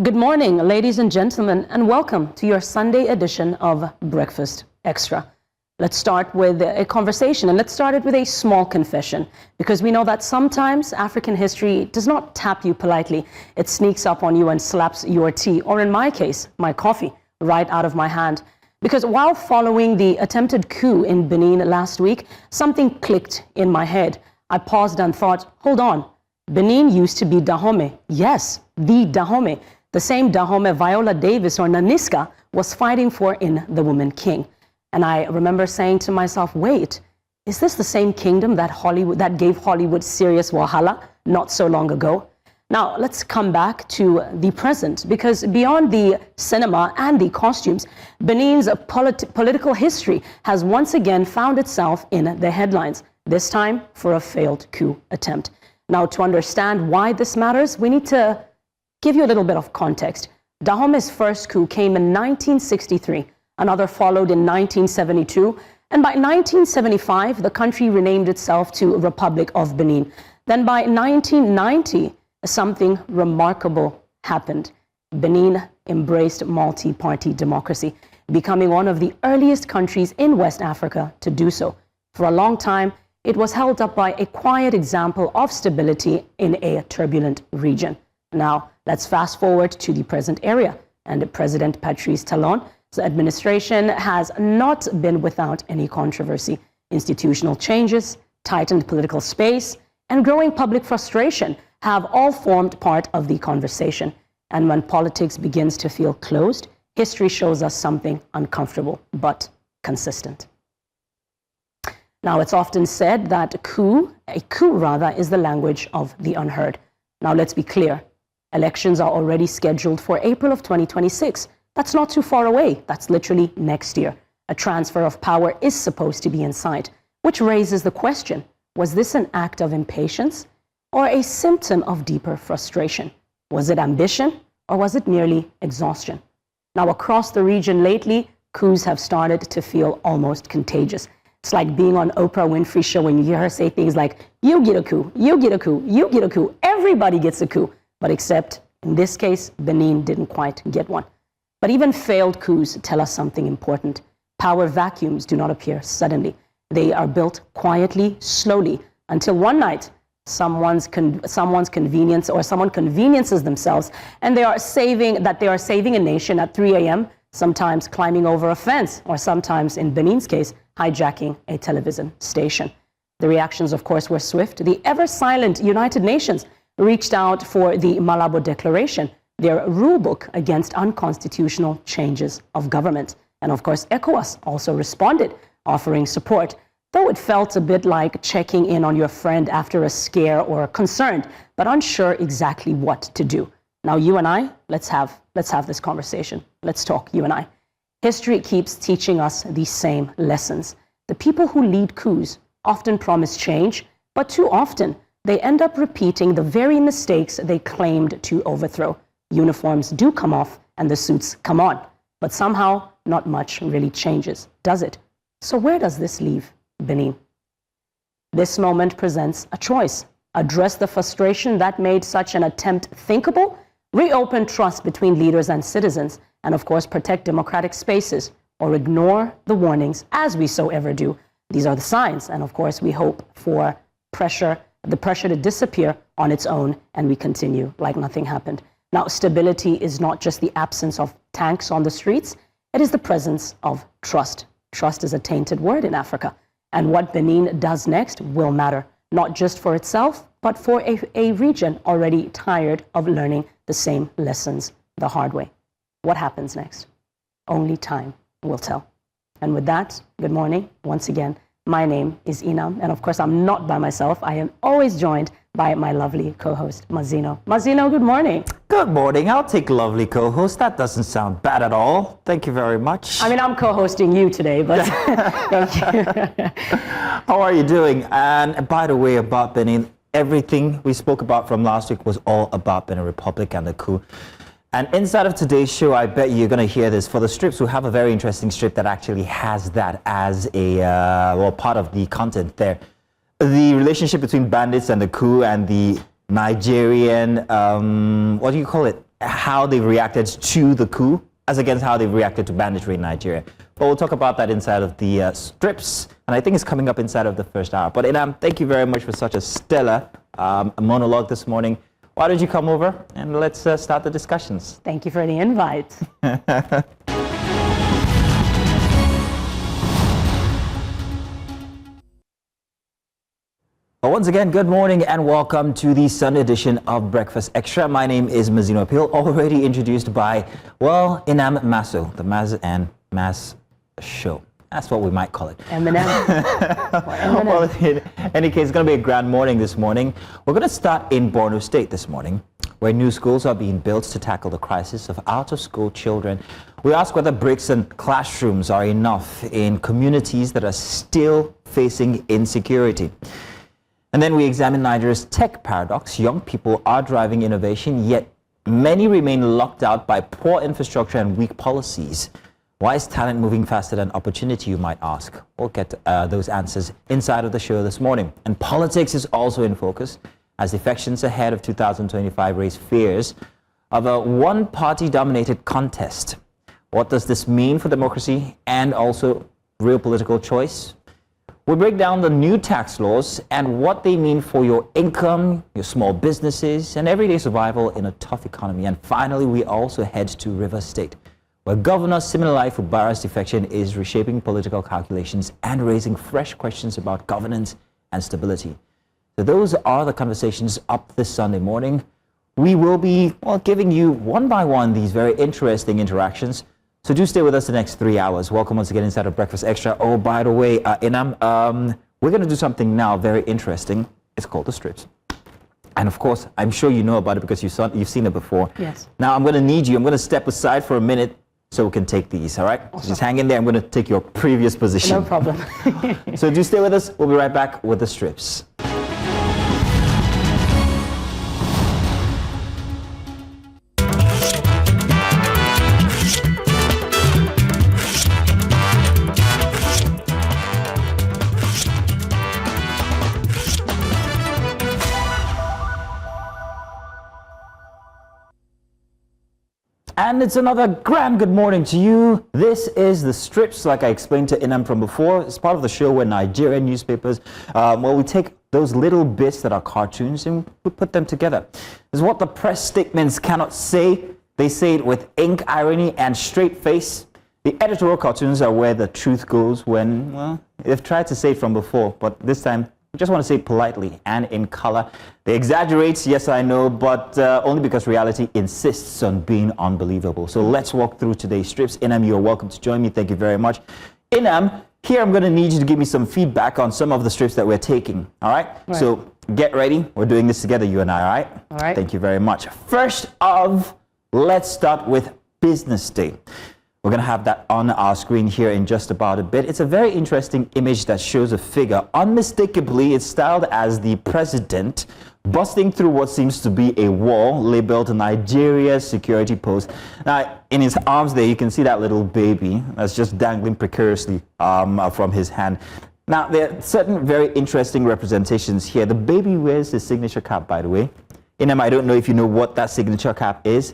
Good morning, ladies and gentlemen, and welcome to your Sunday edition of Breakfast Extra. Let's start with a conversation, and let's start it with a small confession, because we know that sometimes African history does not tap you politely. It sneaks up on you and slaps your tea, or in my case, my coffee, right out of my hand. Because while following the attempted coup in Benin last week, something clicked in my head. I paused and thought, hold on, Benin used to be Dahomey. Yes, the Dahomey. The same Dahomey Viola Davis or Naniska was fighting for in The Woman King. And I remember saying to myself, wait, is this the same kingdom that gave Hollywood serious wahala not so long ago? Now, let's come back to the present, because beyond the cinema and the costumes, Benin's political history has once again found itself in the headlines, this time for a failed coup attempt. Now, to understand why this matters, we need to give you a little bit of context. Dahomey's first coup came in 1963, another followed in 1972, and by 1975, the country renamed itself to Republic of Benin. Then by 1990, something remarkable happened. Benin embraced multi-party democracy, becoming one of the earliest countries in West Africa to do so. For a long time, it was held up by a quiet example of stability in a turbulent region. Now, let's fast forward to the present era, and President Patrice Talon's administration has not been without any controversy. Institutional changes, tightened political space, and growing public frustration have all formed part of the conversation. And when politics begins to feel closed, history shows us something uncomfortable but consistent. Now, it's often said that a coup is the language of the unheard. Now, let's be clear. Elections are already scheduled for April of 2026. That's not too far away. That's literally next year. A transfer of power is supposed to be in sight, which raises the question, was this an act of impatience or a symptom of deeper frustration? Was it ambition or was it merely exhaustion? Now, across the region lately, coups have started to feel almost contagious. It's like being on Oprah Winfrey's show when you hear her say things like, you get a coup, you get a coup, you get a coup, everybody gets a coup. But except, in this case, Benin didn't quite get one. But even failed coups tell us something important. Power vacuums do not appear suddenly. They are built quietly, slowly, until one night, someone conveniences themselves, and they are saving a nation at 3 a.m., sometimes climbing over a fence, or sometimes, in Benin's case, hijacking a television station. The reactions, of course, were swift. The ever-silent United Nations reached out for the Malabo Declaration, their rulebook against unconstitutional changes of government. And of course, ECOWAS also responded, offering support, though it felt a bit like checking in on your friend after a scare or concerned, but unsure exactly what to do. Now, you and I, let's have this conversation. Let's talk, you and I. History keeps teaching us these same lessons. The people who lead coups often promise change, but too often, they end up repeating the very mistakes they claimed to overthrow. Uniforms do come off and the suits come on, but somehow not much really changes, does it? So where does this leave Benin? This moment presents a choice. Address the frustration that made such an attempt thinkable, reopen trust between leaders and citizens, and of course protect democratic spaces, or ignore the warnings as we so ever do. These are the signs, and of course we hope for the pressure to disappear on its own, and we continue like nothing happened. Now, stability is not just the absence of tanks on the streets, it is the presence of trust. Trust is a tainted word in Africa, and what Benin does next will matter, not just for itself, but for a region already tired of learning the same lessons the hard way. What happens next? Only time will tell. And with that, good morning once again. My name is Inam, and of course, I'm not by myself. I am always joined by my lovely co-host, Mazino. Mazino, good morning. Good morning. I'll take lovely co-host. That doesn't sound bad at all. Thank you very much. I mean, I'm co-hosting you today, but thank you. How are you doing? And by the way, about Benin, everything we spoke about from last week was all about Benin Republic and the coup. And inside of today's show, I bet you're going to hear this. For the strips, we have a very interesting strip that actually has that as a part of the content there. The relationship between bandits and the coup and the Nigerian, what do you call it? how they've reacted to the coup as against how they've reacted to banditry in Nigeria. But we'll talk about that inside of the strips, and I think it's coming up inside of the first hour. But Inam, thank you very much for such a stellar monologue this morning. Why don't you come over and let's start the discussions. Thank you for the invite. Well, once again, good morning and welcome to the Sunday edition of Breakfast Extra. My name is Mazino Appeal, already introduced by, well, Inam Maso, the Maz and Mas Show. That's what we might call it. Eminem. Well, in any case, it's going to be a grand morning this morning. We're going to start in Borno State this morning, where new schools are being built to tackle the crisis of out-of-school children. We ask whether bricks and classrooms are enough in communities that are still facing insecurity. And then we examine Nigeria's tech paradox. Young people are driving innovation, yet many remain locked out by poor infrastructure and weak policies. Why is talent moving faster than opportunity, you might ask? We'll get those answers inside of the show this morning. And politics is also in focus, as defections ahead of 2025 raise fears of a one-party dominated contest. What does this mean for democracy and also real political choice? We'll break down the new tax laws and what they mean for your income, your small businesses, and everyday survival in a tough economy. And finally, we also head to River State, where Governor Siminalayi Fubara's defection is reshaping political calculations and raising fresh questions about governance and stability. So those are the conversations up this Sunday morning. We will be, well, giving you one by one these very interesting interactions. So do stay with us the next 3 hours. Welcome once again inside of Breakfast Extra. Oh, by the way, Inam, we're going to do something now very interesting. It's called the strips. And of course, I'm sure you know about it because you've seen it before. Yes. Now I'm going to need you. I'm going to step aside for a minute so we can take these, all right? Awesome. So just hang in there. I'm going to take your previous position. No problem. So do stay with us. We'll be right back with the strips. And it's another grand good morning to you. This is the strips, like I explained to Inam from before. It's part of the show where Nigerian newspapers, we take those little bits that are cartoons and we put them together. This is what the press statements cannot say. They say it with ink, irony, and straight face. The editorial cartoons are where the truth goes when, well, they've tried to say it from before, but this time, I just want to say it politely and in color. They exaggerate, yes, I know, but only because reality insists on being unbelievable. So let's walk through today's strips. Inam, you're welcome to join me. Thank you very much. Inam, here I'm going to need you to give me some feedback on some of the strips that we're taking. All right? So get ready. We're doing this together, you and I, all right? All right. Thank you very much. First of, let's start with Business Day. We're going to have that on our screen here in just about a bit. It's a very interesting image that shows a figure. Unmistakably, it's styled as the president busting through what seems to be a wall labeled Nigeria security post. Now, in his arms there, you can see that little baby that's just dangling precariously from his hand. Now, there are certain very interesting representations here. The baby wears his signature cap, by the way. Inam, I don't know if you know what that signature cap is.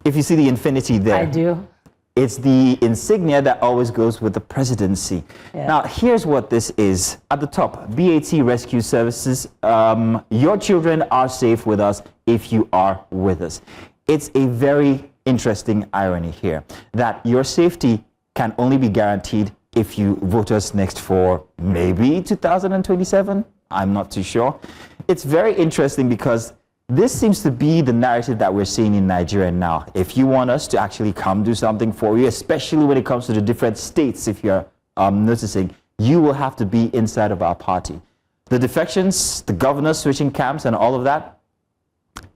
If you see the infinity there. I do. It's the insignia that always goes with the presidency. Yeah. Now, here's what this is. At the top, BAT Rescue Services. Your children are safe with us if you are with us. It's a very interesting irony here that your safety can only be guaranteed if you vote us next for maybe 2027. I'm not too sure. It's very interesting because this seems to be the narrative that we're seeing in Nigeria now. If you want us to actually come do something for you, especially when it comes to the different states, if you're noticing, you will have to be inside of our party. The defections, the governors switching camps and all of that,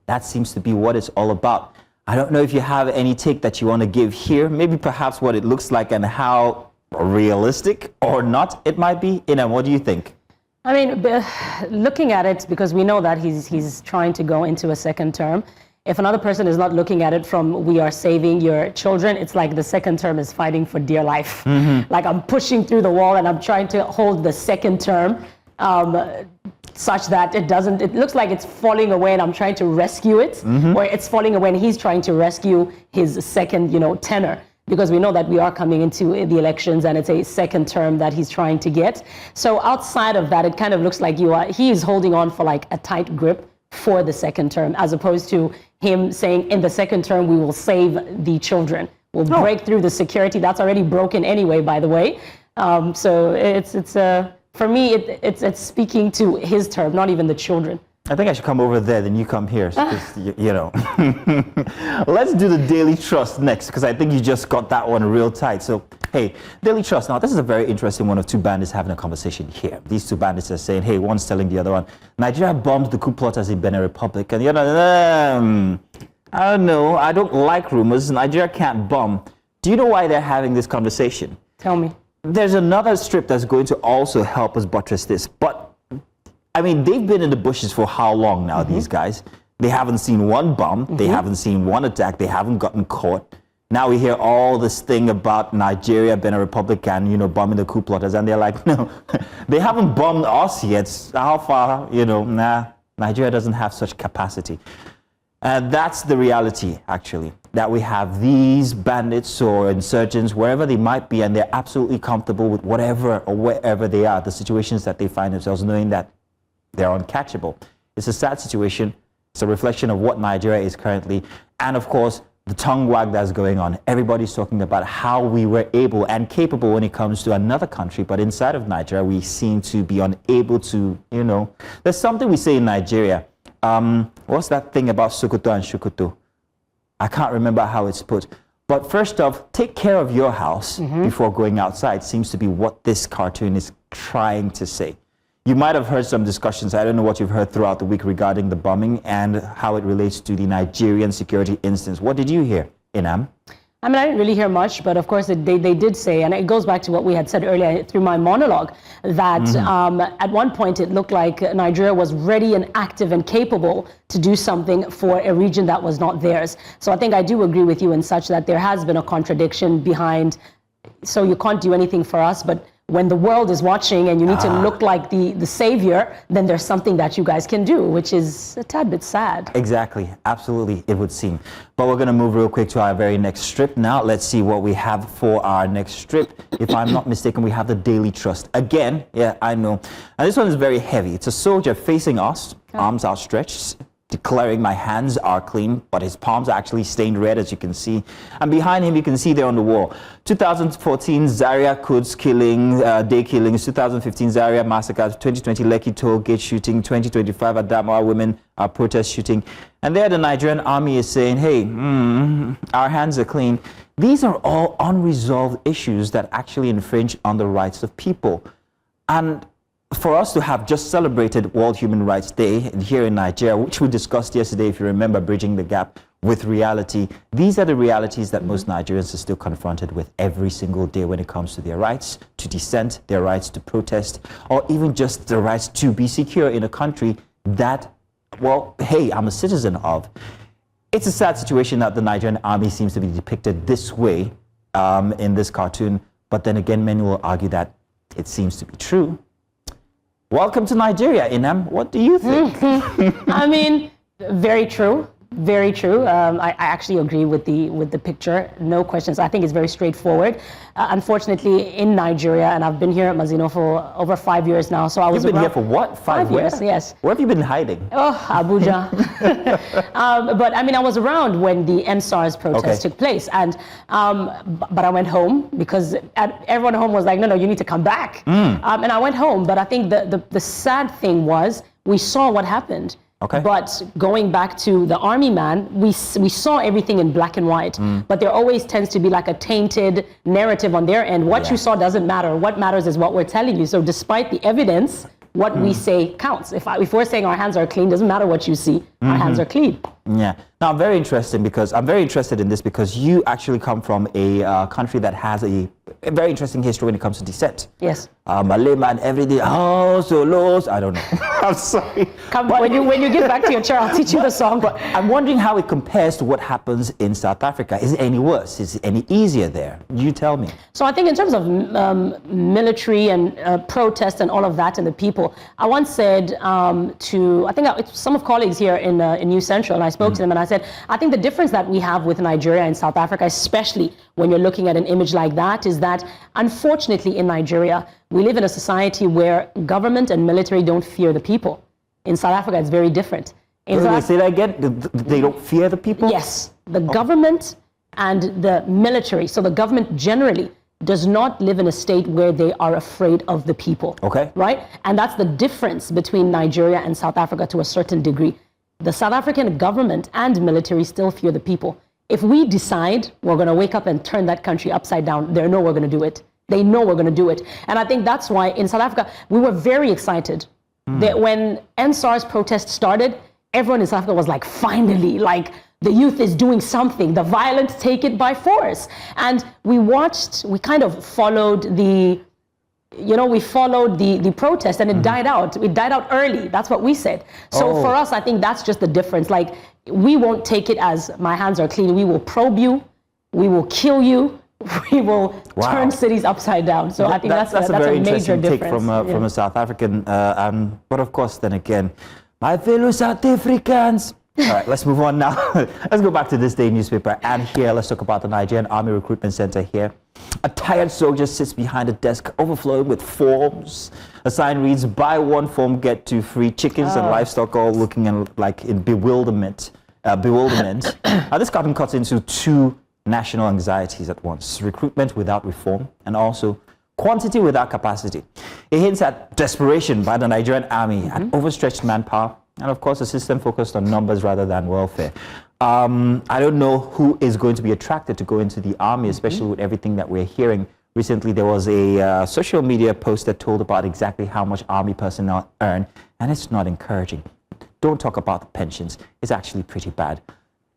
that seems to be what it's all about. I don't know if you have any take that you want to give here, maybe perhaps what it looks like and how realistic or not it might be. Inam, what do you think? I mean, looking at it, because we know that he's trying to go into a second term. If another person is not looking at it from we are saving your children, it's like the second term is fighting for dear life. Mm-hmm. Like I'm pushing through the wall and I'm trying to hold the second term. such that it looks like it's falling away and I'm trying to rescue it, or it's falling away and he's trying to rescue his second, tenure. Because we know that we are coming into the elections and it's a second term that he's trying to get. So outside of that, it kind of looks like he is holding on for like a tight grip for the second term, as opposed to him saying in the second term, we will save the children. We'll break through the security. That's already broken anyway, by the way. So it's for me, it's speaking to his term, not even the children. I think I should come over there, then you come here. Let's do the Daily Trust next, because I think you just got that one real tight. So, hey, Daily Trust. Now, this is a very interesting one of two bandits having a conversation here. These two bandits are saying, hey, one's telling the other one, Nigeria bombed the coup plotters in Benin Republic. And the other, I don't know. I don't like rumors. Nigeria can't bomb. Do you know why they're having this conversation? Tell me. There's another strip that's going to also help us buttress this. But I mean, they've been in the bushes for how long now, these guys? They haven't seen one bomb. They haven't seen one attack. They haven't gotten caught. Now we hear all this thing about Nigeria being a republic and, bombing the coup plotters. And they're like, no, they haven't bombed us yet. How far, Nigeria doesn't have such capacity. That's the reality, actually, that we have these bandits or insurgents, wherever they might be, and they're absolutely comfortable with whatever or wherever they are, the situations that they find themselves, knowing that they're uncatchable. It's a sad situation. It's a reflection of what Nigeria is currently. And of course, the tongue wag that's going on. Everybody's talking about how we were able and capable when it comes to another country. But inside of Nigeria, we seem to be unable to, There's something we say in Nigeria. What's that thing about Sokoto and Shukoto? I can't remember how it's put. But first off, take care of your house before going outside seems to be what this cartoon is trying to say. You might have heard some discussions, I don't know what you've heard throughout the week regarding the bombing and how it relates to the Nigerian security instance. What did you hear, Inam? I mean, I didn't really hear much, but of course they did say, and it goes back to what we had said earlier through my monologue, that at one point it looked like Nigeria was ready and active and capable to do something for a region that was not theirs. So I think I do agree with you in such that there has been a contradiction behind, so you can't do anything for us, but when the world is watching and you need to look like the savior, then there's something that you guys can do, which is a tad bit sad. Exactly. Absolutely, it would seem. But we're going to move real quick to our very next strip now. Let's see what we have for our next strip. If I'm not mistaken, we have the Daily Trust. Again, yeah, I know. And this one is very heavy. It's a soldier facing us, arms outstretched, declaring my hands are clean, but his palms are actually stained red, as you can see. And behind him, you can see there on the wall, 2014 Zaria Quds killing, day killings, 2015 Zaria massacre, 2020 Lekki toll gate shooting, 2025 Adamawa women protest shooting. And there the Nigerian army is saying, hey, our hands are clean. These are all unresolved issues that actually infringe on the rights of people. And for us to have just celebrated World Human Rights Day here in Nigeria, which we discussed yesterday, if you remember, bridging the gap with reality, these are the realities that most Nigerians are still confronted with every single day when it comes to their rights to dissent, their rights to protest, or even just the rights to be secure in a country that, well, hey, I'm a citizen of. It's a sad situation that the Nigerian army seems to be depicted this way in this cartoon, but then again, many will argue that it seems to be true. Welcome to Nigeria, Inam. What do you think? I mean, very true. Very true. I actually agree with the picture. No questions. I think it's very straightforward. Unfortunately, in Nigeria, and I've been here at Mazino for over 5 years now. So I was You've been here for what? 5 years? Yes. Where have you been hiding? Oh, Abuja. But I mean, I was around when the NSARS protest took place, and but I went home because everyone at home was like, no, you need to come back. And I went home. But I think the sad thing was we saw what happened. Okay. But going back to the army man, we saw everything in black and white, but there always tends to be like a tainted narrative on their end. What you saw doesn't matter. What matters is what we're telling you. So despite the evidence, what we say counts. If we're saying our hands are clean, doesn't matter what you see, our hands are clean. Yeah. Now, I'm very interested in this because you actually come from a country that has a very interesting history when it comes to descent. Yes. Malay man every day, oh, solos. I don't know. I'm sorry. When you get back to your chair, I'll teach you the song. But I'm wondering how it compares to what happens in South Africa. Is it any worse? Is it any easier there? You tell me. So I think in terms of military and protest and all of that and the people, I once said to some of colleagues here in New Central, and I spoke to them and I said, I think the difference that we have with Nigeria and South Africa, especially when you're looking at an image like that, is that unfortunately in Nigeria, we live in a society where government and military don't fear the people. In South Africa, it's very different. Say that again? They don't fear the people? Yes. The government and the military, so the government generally does not live in a state where they are afraid of the people. Okay. Right? And that's the difference between Nigeria and South Africa to a certain degree. The South African government and military still fear the people. If we decide we're going to wake up and turn that country upside down, they know we're going to do it. They know we're going to do it. And I think that's why in South Africa, we were very excited that when NSAR's protest started, everyone in South Africa was like, finally, like the youth is doing something. The violent take it by force. And we kind of followed the protest and it died out. It died out early. That's what we said. So for us, I think that's just the difference. Like, we won't take it as my hands are clean. We will probe you. We will kill you. We will turn cities upside down. So I think that's a very interesting take from a South African. But of course, then again, my fellow South Africans. All right, let's move on now. Let's go back to this day newspaper. And here, let's talk about the Nigerian Army Recruitment Center here. A tired soldier sits behind a desk overflowing with forms. A sign reads, buy one form, get two free. Chickens and livestock all looking like in bewilderment. Now, this cartoon cuts into two national anxieties at once: recruitment without reform and also quantity without capacity. It hints at desperation by the Nigerian army and overstretched manpower, and of course a system focused on numbers rather than welfare. I don't know who is going to be attracted to go into the army, especially with everything that we're hearing. Recently there was a social media post that told about exactly how much army personnel earn, and it's not encouraging. Don't talk about the pensions. It's actually pretty bad.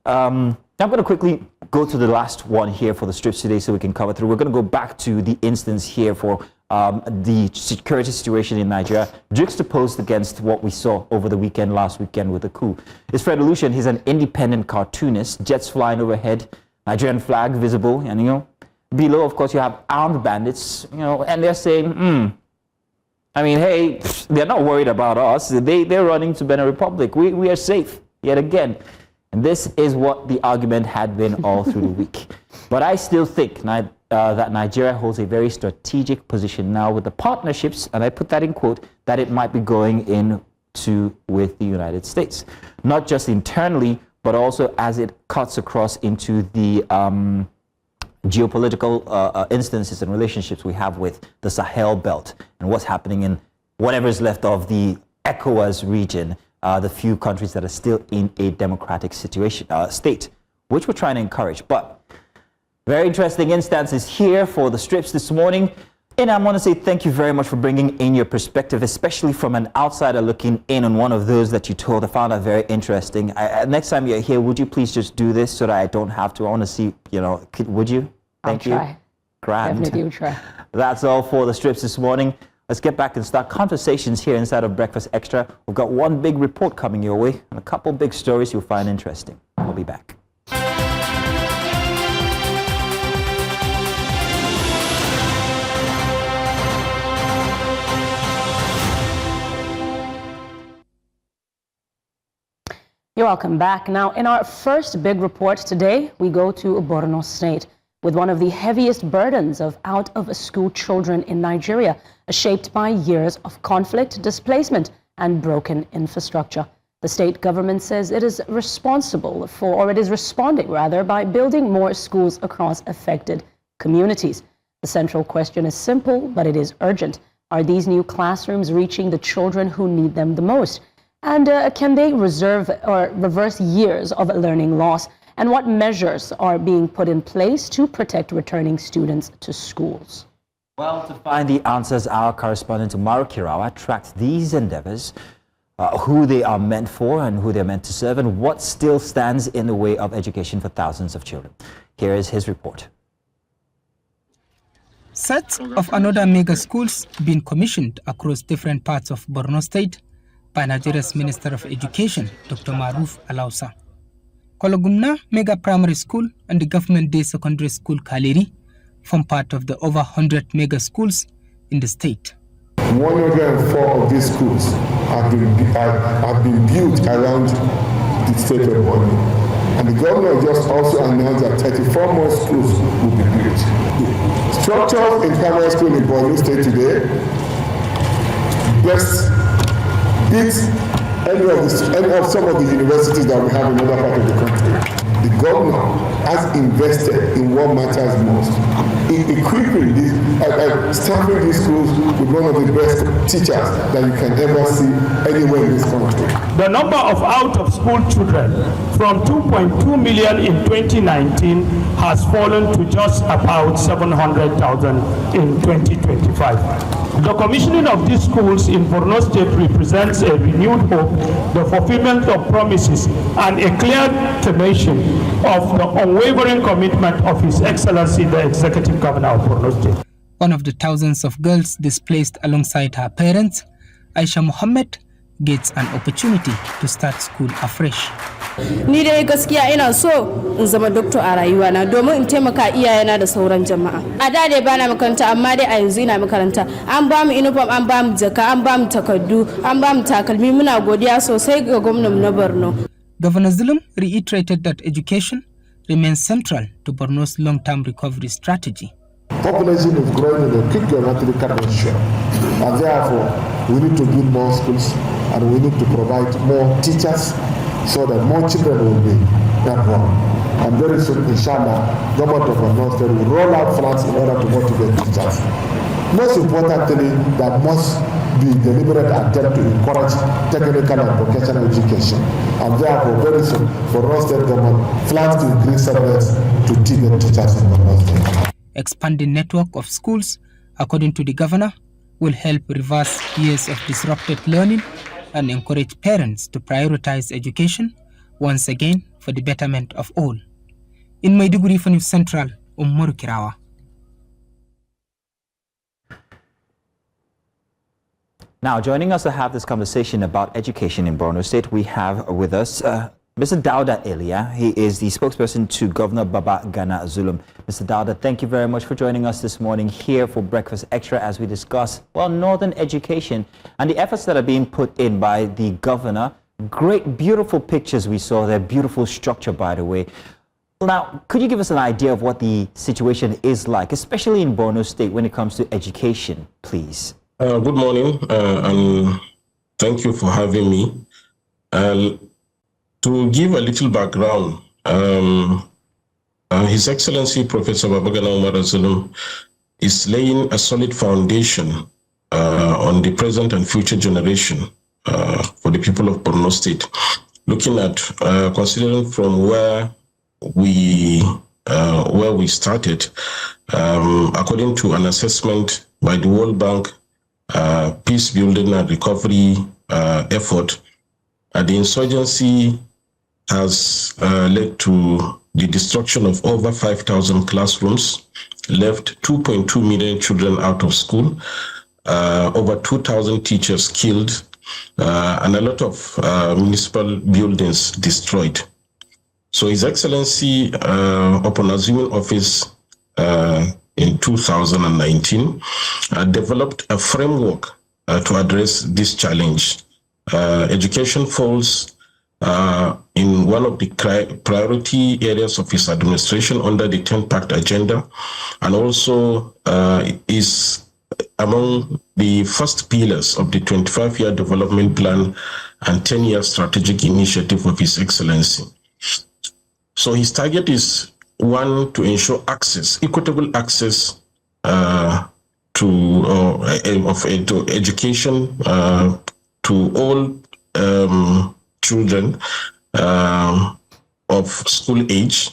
I'm going to quickly go to the last one here for the strips today so we can cover through. We're going to go back to the instance here for the security situation in Nigeria, juxtaposed against what we saw over the last weekend with the coup. It's Fred Olusegun. He's an independent cartoonist, jets flying overhead, Nigerian flag visible, and below, of course, you have armed bandits, and they're saying, hey, they're not worried about us. They're running to Benin Republic. We are safe yet again. And this is what the argument had been all through the week. But I still think that Nigeria holds a very strategic position now with the partnerships, and I put that in quote, that it might be going into with the United States. Not just internally, but also as it cuts across into the geopolitical instances and relationships we have with the Sahel belt and what's happening in whatever is left of the ECOWAS region. The few countries that are still in a democratic state, which we're trying to encourage. But very interesting instances here for the strips this morning. And I want to say thank you very much for bringing in your perspective, especially from an outsider looking in on one of those that you told. I found that very interesting. Next time you're here, would you please just do this so that I don't have to? I want to see, would you? Thank you. I'll try. Grand. Definitely will try. That's all for the strips this morning. Let's get back and start conversations here inside of Breakfast Extra. We've got one big report coming your way and a couple big stories you'll find interesting. We'll be back. You're welcome back. Now, in our first big report today, we go to Borno State with one of the heaviest burdens of out-of-school children in Nigeria, shaped by years of conflict, displacement, and broken infrastructure. The state government says it is responding by building more schools across affected communities. The central question is simple, but it is urgent. Are these new classrooms reaching the children who need them the most? And can they reverse years of learning loss? And what measures are being put in place to protect returning students to schools? Well, to find the answers, our correspondent Maru Kirawa tracked these endeavors who they are meant for and who they're meant to serve, and what still stands in the way of education for thousands of children. Here is his report. Sets of another mega schools being commissioned across different parts of Borno State by Nigeria's Minister of Education, Dr. Maruf Alausa. Kologumna Mega Primary School and the Government Day Secondary School Kaleri form part of the over 100 mega schools in the state. 104 of these schools have been built around the state of Borno. And the governor just also announced that 34 more schools will be built. The structures in primary school in Borno State today beats any of some of the universities that we have in other parts of the country. The governor has invested in what matters most, in equipping staffing these schools with one of the best teachers that you can ever see anywhere in this country. The number of out-of-school children from 2.2 million in 2019 has fallen to just about 700,000 in 2025. The commissioning of these schools in Borno State represents a renewed hope, the fulfillment of promises, and a clear determination of the unwavering commitment of His Excellency, the Executive Governor of Borno State. One of the thousands of girls displaced alongside her parents, Aisha Mohammed, gets an opportunity to start school afresh. Ni dai gaskiya ina so in zama doctor a rayuwana domin in taimaka iyayena da sauran jama'a. A da dai bana makaranta amma dai a yanzu ina makaranta. An ba mu uniform, an ba mu jaka, an ba mu takardu, an ba mu takalmi. Muna godiya sosai ga gwamnatin na Borno. Governor Zulum reiterated that education remains central to Borno's long-term recovery strategy. Population is growing in a quick geometrical ratio, and therefore we need to build more schools and we need to provide more teachers so that more children will be enrolled. And very soon, inshallah, government of Borno State will roll out plans in order to motivate teachers. Most importantly, there must be deliberate attempt to encourage technical and vocational education. And therefore, very soon, Borno State government plans to increase salaries to TVET teachers in Borno State. Expanding network of schools, according to the governor, will help reverse years of disrupted learning and encourage parents to prioritize education once again for the betterment of all. In Maiduguri for News Central, Umar Kirawa. Now, joining us to have this conversation about education in Borno State, we have with us Mr. Dauda Elia. He is the spokesperson to Governor Baba Gana Zulum. Mr. Dauda, thank you very much for joining us this morning here for Breakfast Extra as we discuss, well, northern education and the efforts that are being put in by the governor. Great, beautiful pictures we saw there, beautiful structure, by the way. Now, could you give us an idea of what the situation is like, especially in Borno State when it comes to education, please? Good morning, and thank you for having me. To give a little background, His Excellency Professor Babagana Umar Zulum is laying a solid foundation on the present and future generation for the people of Borno State. Looking at, considering from where we started, according to an assessment by the World Bank Peace Building and Recovery effort, the insurgency has led to the destruction of over 5,000 classrooms, left 2.2 million children out of school, over 2,000 teachers killed, and a lot of municipal buildings destroyed. So His Excellency, upon assuming office in 2019, developed a framework to address this challenge. Education falls in one of the priority areas of his administration under the 10-Pact agenda, and also is among the first pillars of the 25-year development plan and 10-year strategic initiative of His Excellency. So his target is, one, to ensure access, equitable access to education to all children of school age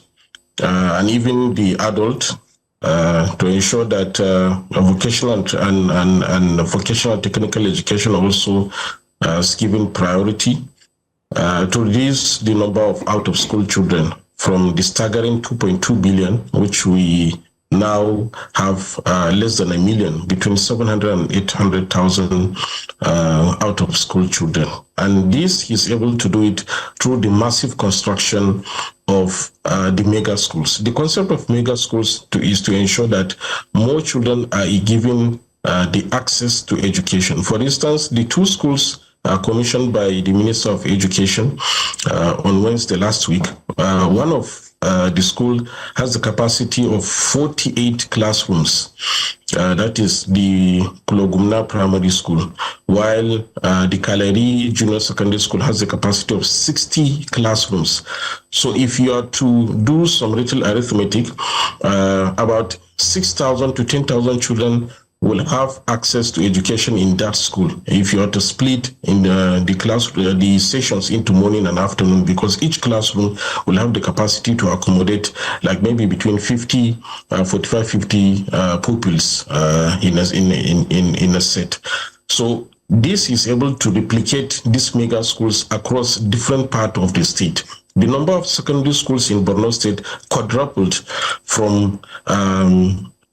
and even the adult, to ensure that vocational and vocational technical education also has given priority to reduce the number of out-of-school children from the staggering 2.2 billion, which we now have less than 1 million, between 700 and 800,000 out-of-school children. And this is able to do it through the massive construction of the mega schools. The concept of mega schools is to ensure that more children are given the access to education. For instance, the 2 schools commissioned by the Minister of Education on Wednesday last week, one of the school has the capacity of 48 classrooms. That is the Kulogumna Primary School, while the Kaleri Junior Secondary School has the capacity of 60 classrooms. So if you are to do some little arithmetic, about 6,000 to 10,000 children will have access to education in that school if you are to split in the sessions into morning and afternoon, because each classroom will have the capacity to accommodate like maybe between 50 pupils in a set. So this is able to replicate these mega schools across different parts of the state. The number of secondary schools in Borno State quadrupled from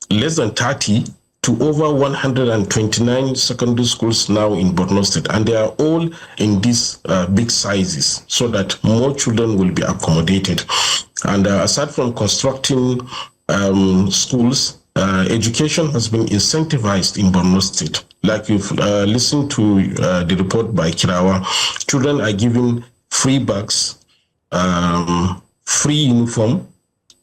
less than 30 to over 129 secondary schools now in Borno State, and they are all in these big sizes so that more children will be accommodated. And aside from constructing schools, education has been incentivized in Borno State. Like you've listened to the report by Kirawa, children are given free bags, free uniform,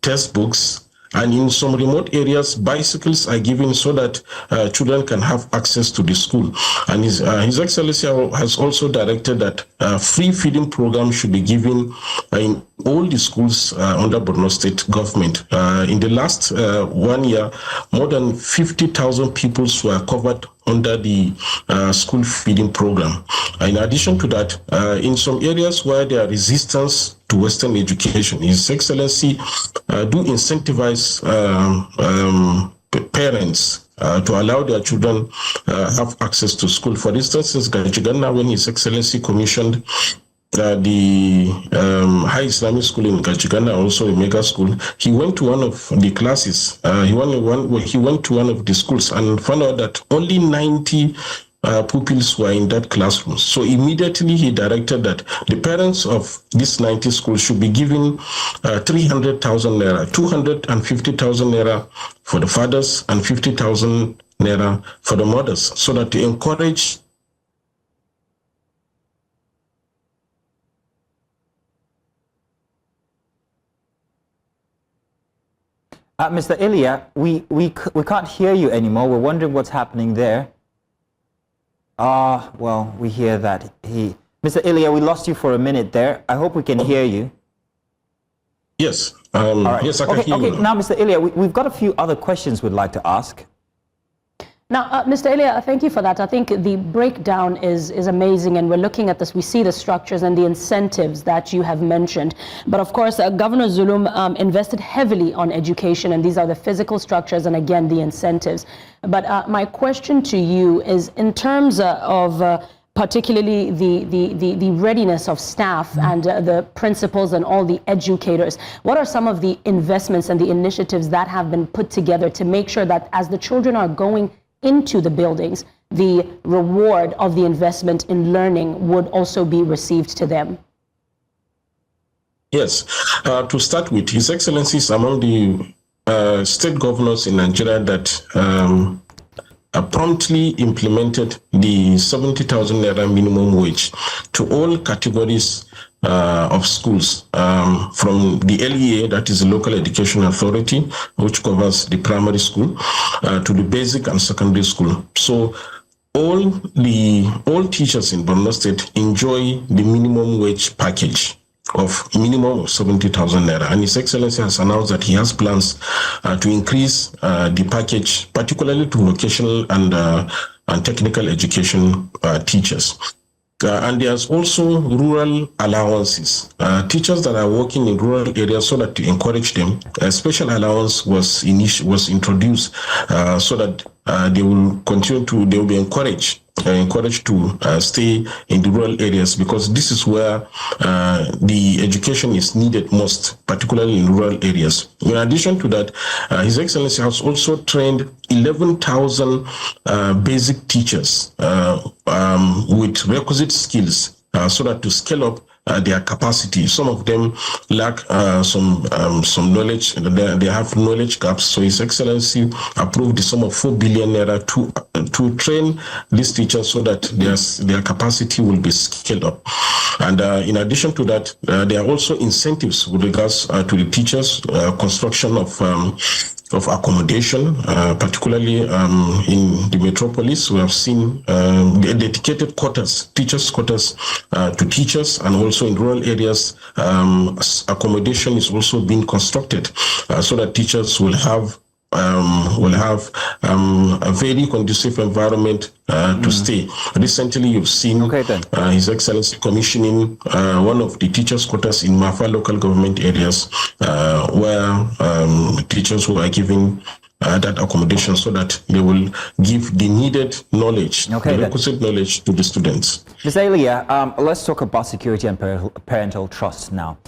textbooks, and in some remote areas, bicycles are given so that children can have access to the school. And His Excellency has also directed that free feeding program should be given in all the schools under Borno State government. In the last 1 year, more than 50,000 pupils were covered under the school feeding program. In addition to that, in some areas where there are resistance to Western education, His Excellency do incentivize parents to allow their children have access to school. For instance, in Gajigana, when His Excellency commissioned the High Islamic School in Gajigana, also a mega school, he went to one of the classes. He went to one of the schools and found out that only 90 pupils were in that classroom. So immediately he directed that the parents of these 90 schools should be given 300,000 naira, 250,000 naira for the fathers and 50,000 naira for the mothers, so that to encourage Mr. Ilya, we can't hear you anymore. We're wondering what's happening there. Well, we hear that Mr. Ilya, we lost you for a minute there. I hope we can hear you. Yes. All right. Yes, I can hear you. Now, Mr. Ilya, we've got a few other questions we'd like to ask. Now, Mr. Ilya, thank you for that. I think the breakdown is amazing, and we're looking at this. We see the structures and the incentives that you have mentioned. But of course, Governor Zulum invested heavily on education, and these are the physical structures and, again, the incentives. But my question to you is, in terms of particularly the readiness of staff and the principals and all the educators, what are some of the investments and the initiatives that have been put together to make sure that as the children are going into the buildings, the reward of the investment in learning would also be received to them? Yes. To start with, His Excellency is among the state governors in Nigeria that promptly implemented the 70,000 naira minimum wage to all categories of schools, from the LEA, that is the Local Education Authority, which covers the primary school, to the basic and secondary school. So all teachers in Borno State enjoy the minimum wage package of minimum of 70,000 naira. And His Excellency has announced that he has plans to increase the package, particularly to vocational and technical education teachers. And there's also rural allowances. Teachers that are working in rural areas, so that to encourage them, a special allowance was introduced so that they will be encouraged encouraged to stay in the rural areas, because this is where the education is needed most, particularly in rural areas. In addition to that, His Excellency has also trained 11,000 basic teachers with requisite skills so that to scale up their capacity. Some of them lack some knowledge. They have knowledge gaps. So His Excellency approved the sum of 4 billion naira to train these teachers so that their capacity will be scaled up. And in addition to that, there are also incentives with regards to the teachers, construction of accommodation, particularly in the metropolis. We have seen dedicated quarters, teachers' quarters to teachers, and also in rural areas, accommodation is also being constructed so that teachers will have a very conducive environment to stay. Recently, you've seen His Excellency commissioning one of the teachers' quarters in Mafa local government areas where teachers were given that accommodation so that they will give the needed knowledge, the requisite knowledge to the students. Ms. Elia, let's talk about security and parental trust now.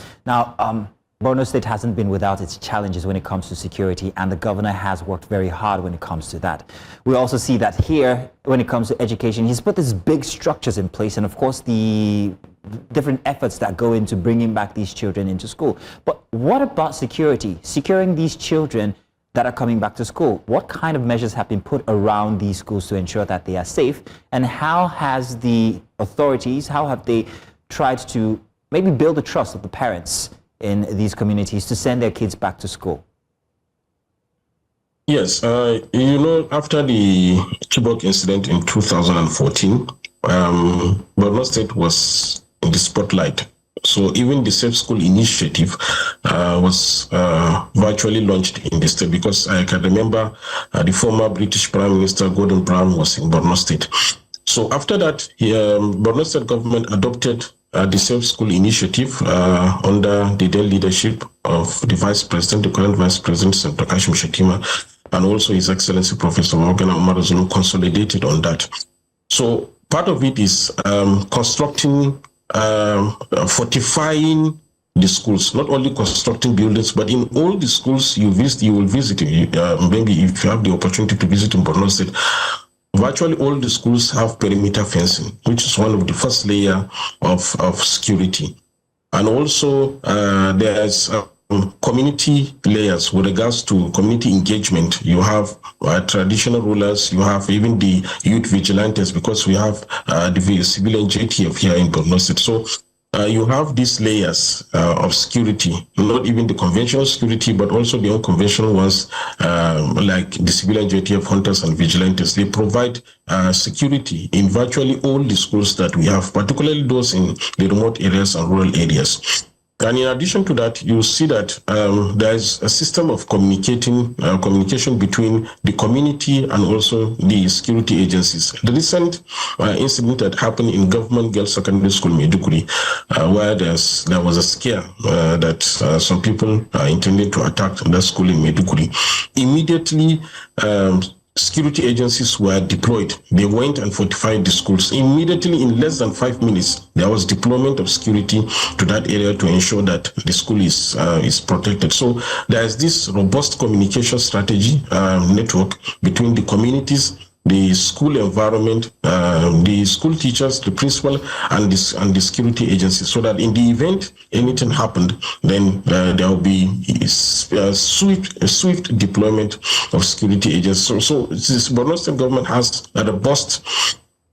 Borno State hasn't been without its challenges when it comes to security, and the governor has worked very hard when it comes to that. We also see that here, when it comes to education, he's put these big structures in place, and of course the different efforts that go into bringing back these children into school. But what about security? Securing these children that are coming back to school, what kind of measures have been put around these schools to ensure that they are safe? And how has the authorities, how have they tried to maybe build the trust of the parents in these communities to send their kids back to school? Yes, after the Chibok incident in 2014, Borno State was in the spotlight. So even the Safe School initiative was virtually launched in the state, because I can remember the former British Prime Minister Gordon Brown was in Borno State. So after that, Borno State government adopted the Safe School initiative under the then leadership of the Vice President, the current Vice President, Senator Kashim Shettima, and also His Excellency Professor Morgan Omar Zulu consolidated on that. So part of it is constructing, fortifying the schools, not only constructing buildings, but in all the schools you will visit, maybe if you have the opportunity to visit in Borno State, virtually all the schools have perimeter fencing, which is one of the first layer of security. And also there's community layers with regards to community engagement. You have traditional rulers, you have even the youth vigilantes, because we have the civilian JTF here in Borno State. So you have these layers of security, not even the conventional security, but also the unconventional ones, like the civilian JTF hunters and vigilantes. They provide security in virtually all the schools that we have, particularly those in the remote areas and rural areas. And in addition to that, you see that there is a system of communication between the community and also the security agencies. The recent incident that happened in Government Girls Secondary School, Maiduguri, where there was a scare that some people intended to attack the school in Maiduguri. Immediately, security agencies were deployed. They went and fortified the schools. Immediately, in less than 5 minutes, there was deployment of security to that area to ensure that the school is protected. So there is this robust communication strategy network between the communities, the school environment, the school teachers, the principal, and the security agencies, so that in the event anything happened, then there will be a swift deployment of security agencies. So this Borno State government has a robust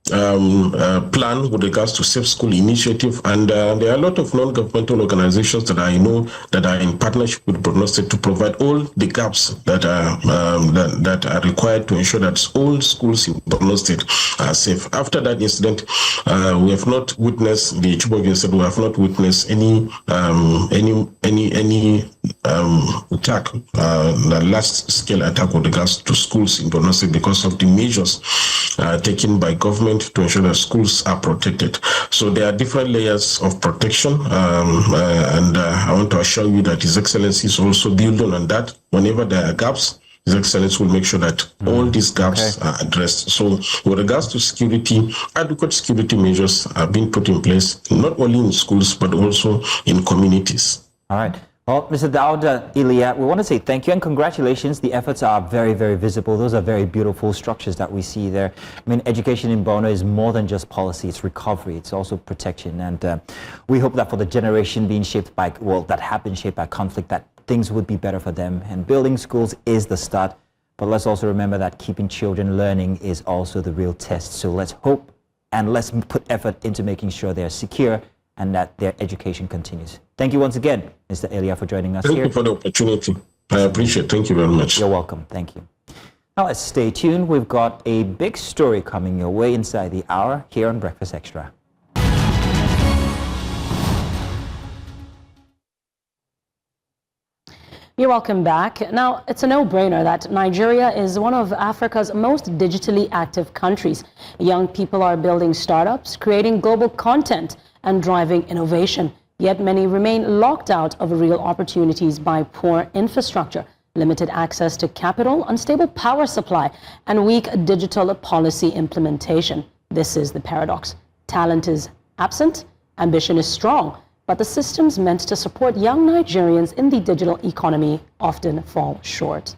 plan with regards to Safe School initiative, and there are a lot of non-governmental organizations that I know that are in partnership with Borno State to provide all the gaps that are required to ensure that all schools in Borno State are safe. After that incident, we have not witnessed the Chibok incident. We have not witnessed any attack, the last scale attack with regards to schools in Borno State, because of the measures taken by government to ensure that schools are protected. So there are different layers of protection, and I want to assure you that His Excellency is also building on that. Whenever there are gaps, His Excellency will make sure that all these gaps are addressed. So with regards to security, adequate security measures are being put in place, not only in schools, but also in communities. All right. Well, Mr. Dauda Ilya, we want to say thank you and congratulations. The efforts are very, very visible. Those are very beautiful structures that we see there. I mean, education in Borno is more than just policy. It's recovery. It's also protection. And we hope that for the generation being shaped by, well, that have been shaped by conflict, that things would be better for them. And building schools is the start. But let's also remember that keeping children learning is also the real test. So let's hope and let's put effort into making sure they're secure and that their education continues. Thank you once again, Mr. Ilya, for joining us here. Thank you for the opportunity. I appreciate it. Thank you very much. You're welcome. Thank you. Now let's stay tuned. We've got a big story coming your way inside the hour here on Breakfast Extra. You're welcome back. Now, it's a no-brainer that Nigeria is one of Africa's most digitally active countries. Young people are building startups, creating global content, and driving innovation. Yet many remain locked out of real opportunities by poor infrastructure, limited access to capital, unstable power supply, and weak digital policy implementation. This is the paradox. Talent is absent, ambition is strong, but the systems meant to support young Nigerians in the digital economy often fall short.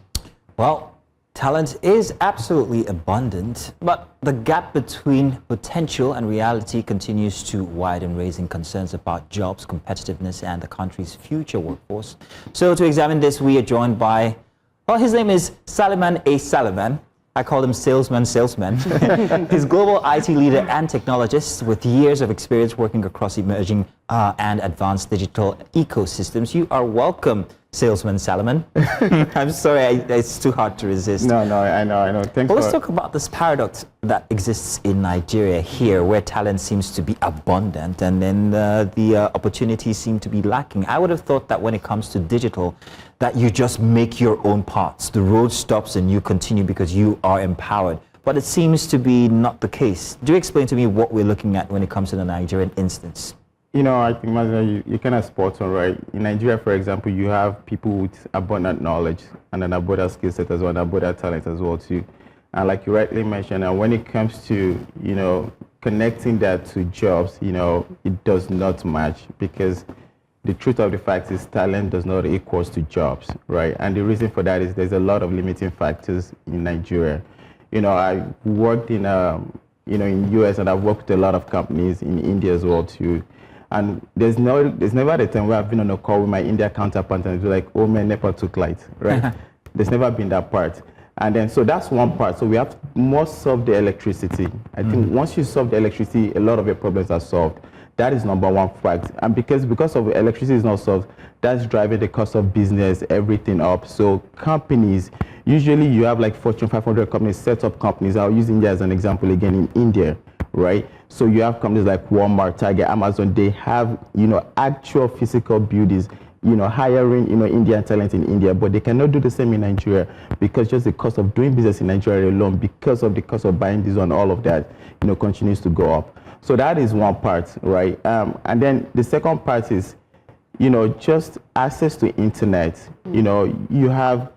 Well, talent is absolutely abundant, but the gap between potential and reality continues to widen, raising concerns about jobs, competitiveness, and the country's future workforce. So to examine this, we are joined by, well, his name is Saliman A. Saliman. I call him Salesman. He's global IT leader and technologist with years of experience working across emerging and advanced digital ecosystems. You are welcome, Salesman Salomon. I'm sorry, it's too hard to resist. No, I know. Thanks. Well, let's talk about this paradox that exists in Nigeria here, where talent seems to be abundant and then the opportunities seem to be lacking. I would have thought that when it comes to digital, that you just make your own parts. The road stops and you continue because you are empowered. But it seems to be not the case. Do you explain to me what we're looking at when it comes to the Nigerian instance? You know, I think, Mazda, you kind of spot on, right? In Nigeria, for example, you have people with abundant knowledge and an abundant skill set as well, and abundant talent as well, too. And like you rightly mentioned, and when it comes to, you know, connecting that to jobs, you know, it does not match, because the truth of the fact is talent does not equals to jobs, right? And the reason for that is there's a lot of limiting factors in Nigeria. You know, I worked in, in US, and I've worked with a lot of companies in India as well, too. And there's never a time where I've been on a call with my India counterpart and it's like, oh man, NEPA took light, right? There's never been that part. And then, so that's one part. So we have to more solve the electricity. I think once you solve the electricity, a lot of your problems are solved. That is number one fact. And because of electricity is not solved, that's driving the cost of business, everything up. So companies, usually you have like Fortune 500 companies, set up companies. I'll use India as an example again, in India, right? So you have companies like Walmart, Target, Amazon, they have, actual physical buildings, hiring, Indian talent in India, but they cannot do the same in Nigeria because just the cost of doing business in Nigeria alone, because of the cost of buying diesel and all of that, continues to go up. So that is one part, right? And then the second part is, just access to internet. You have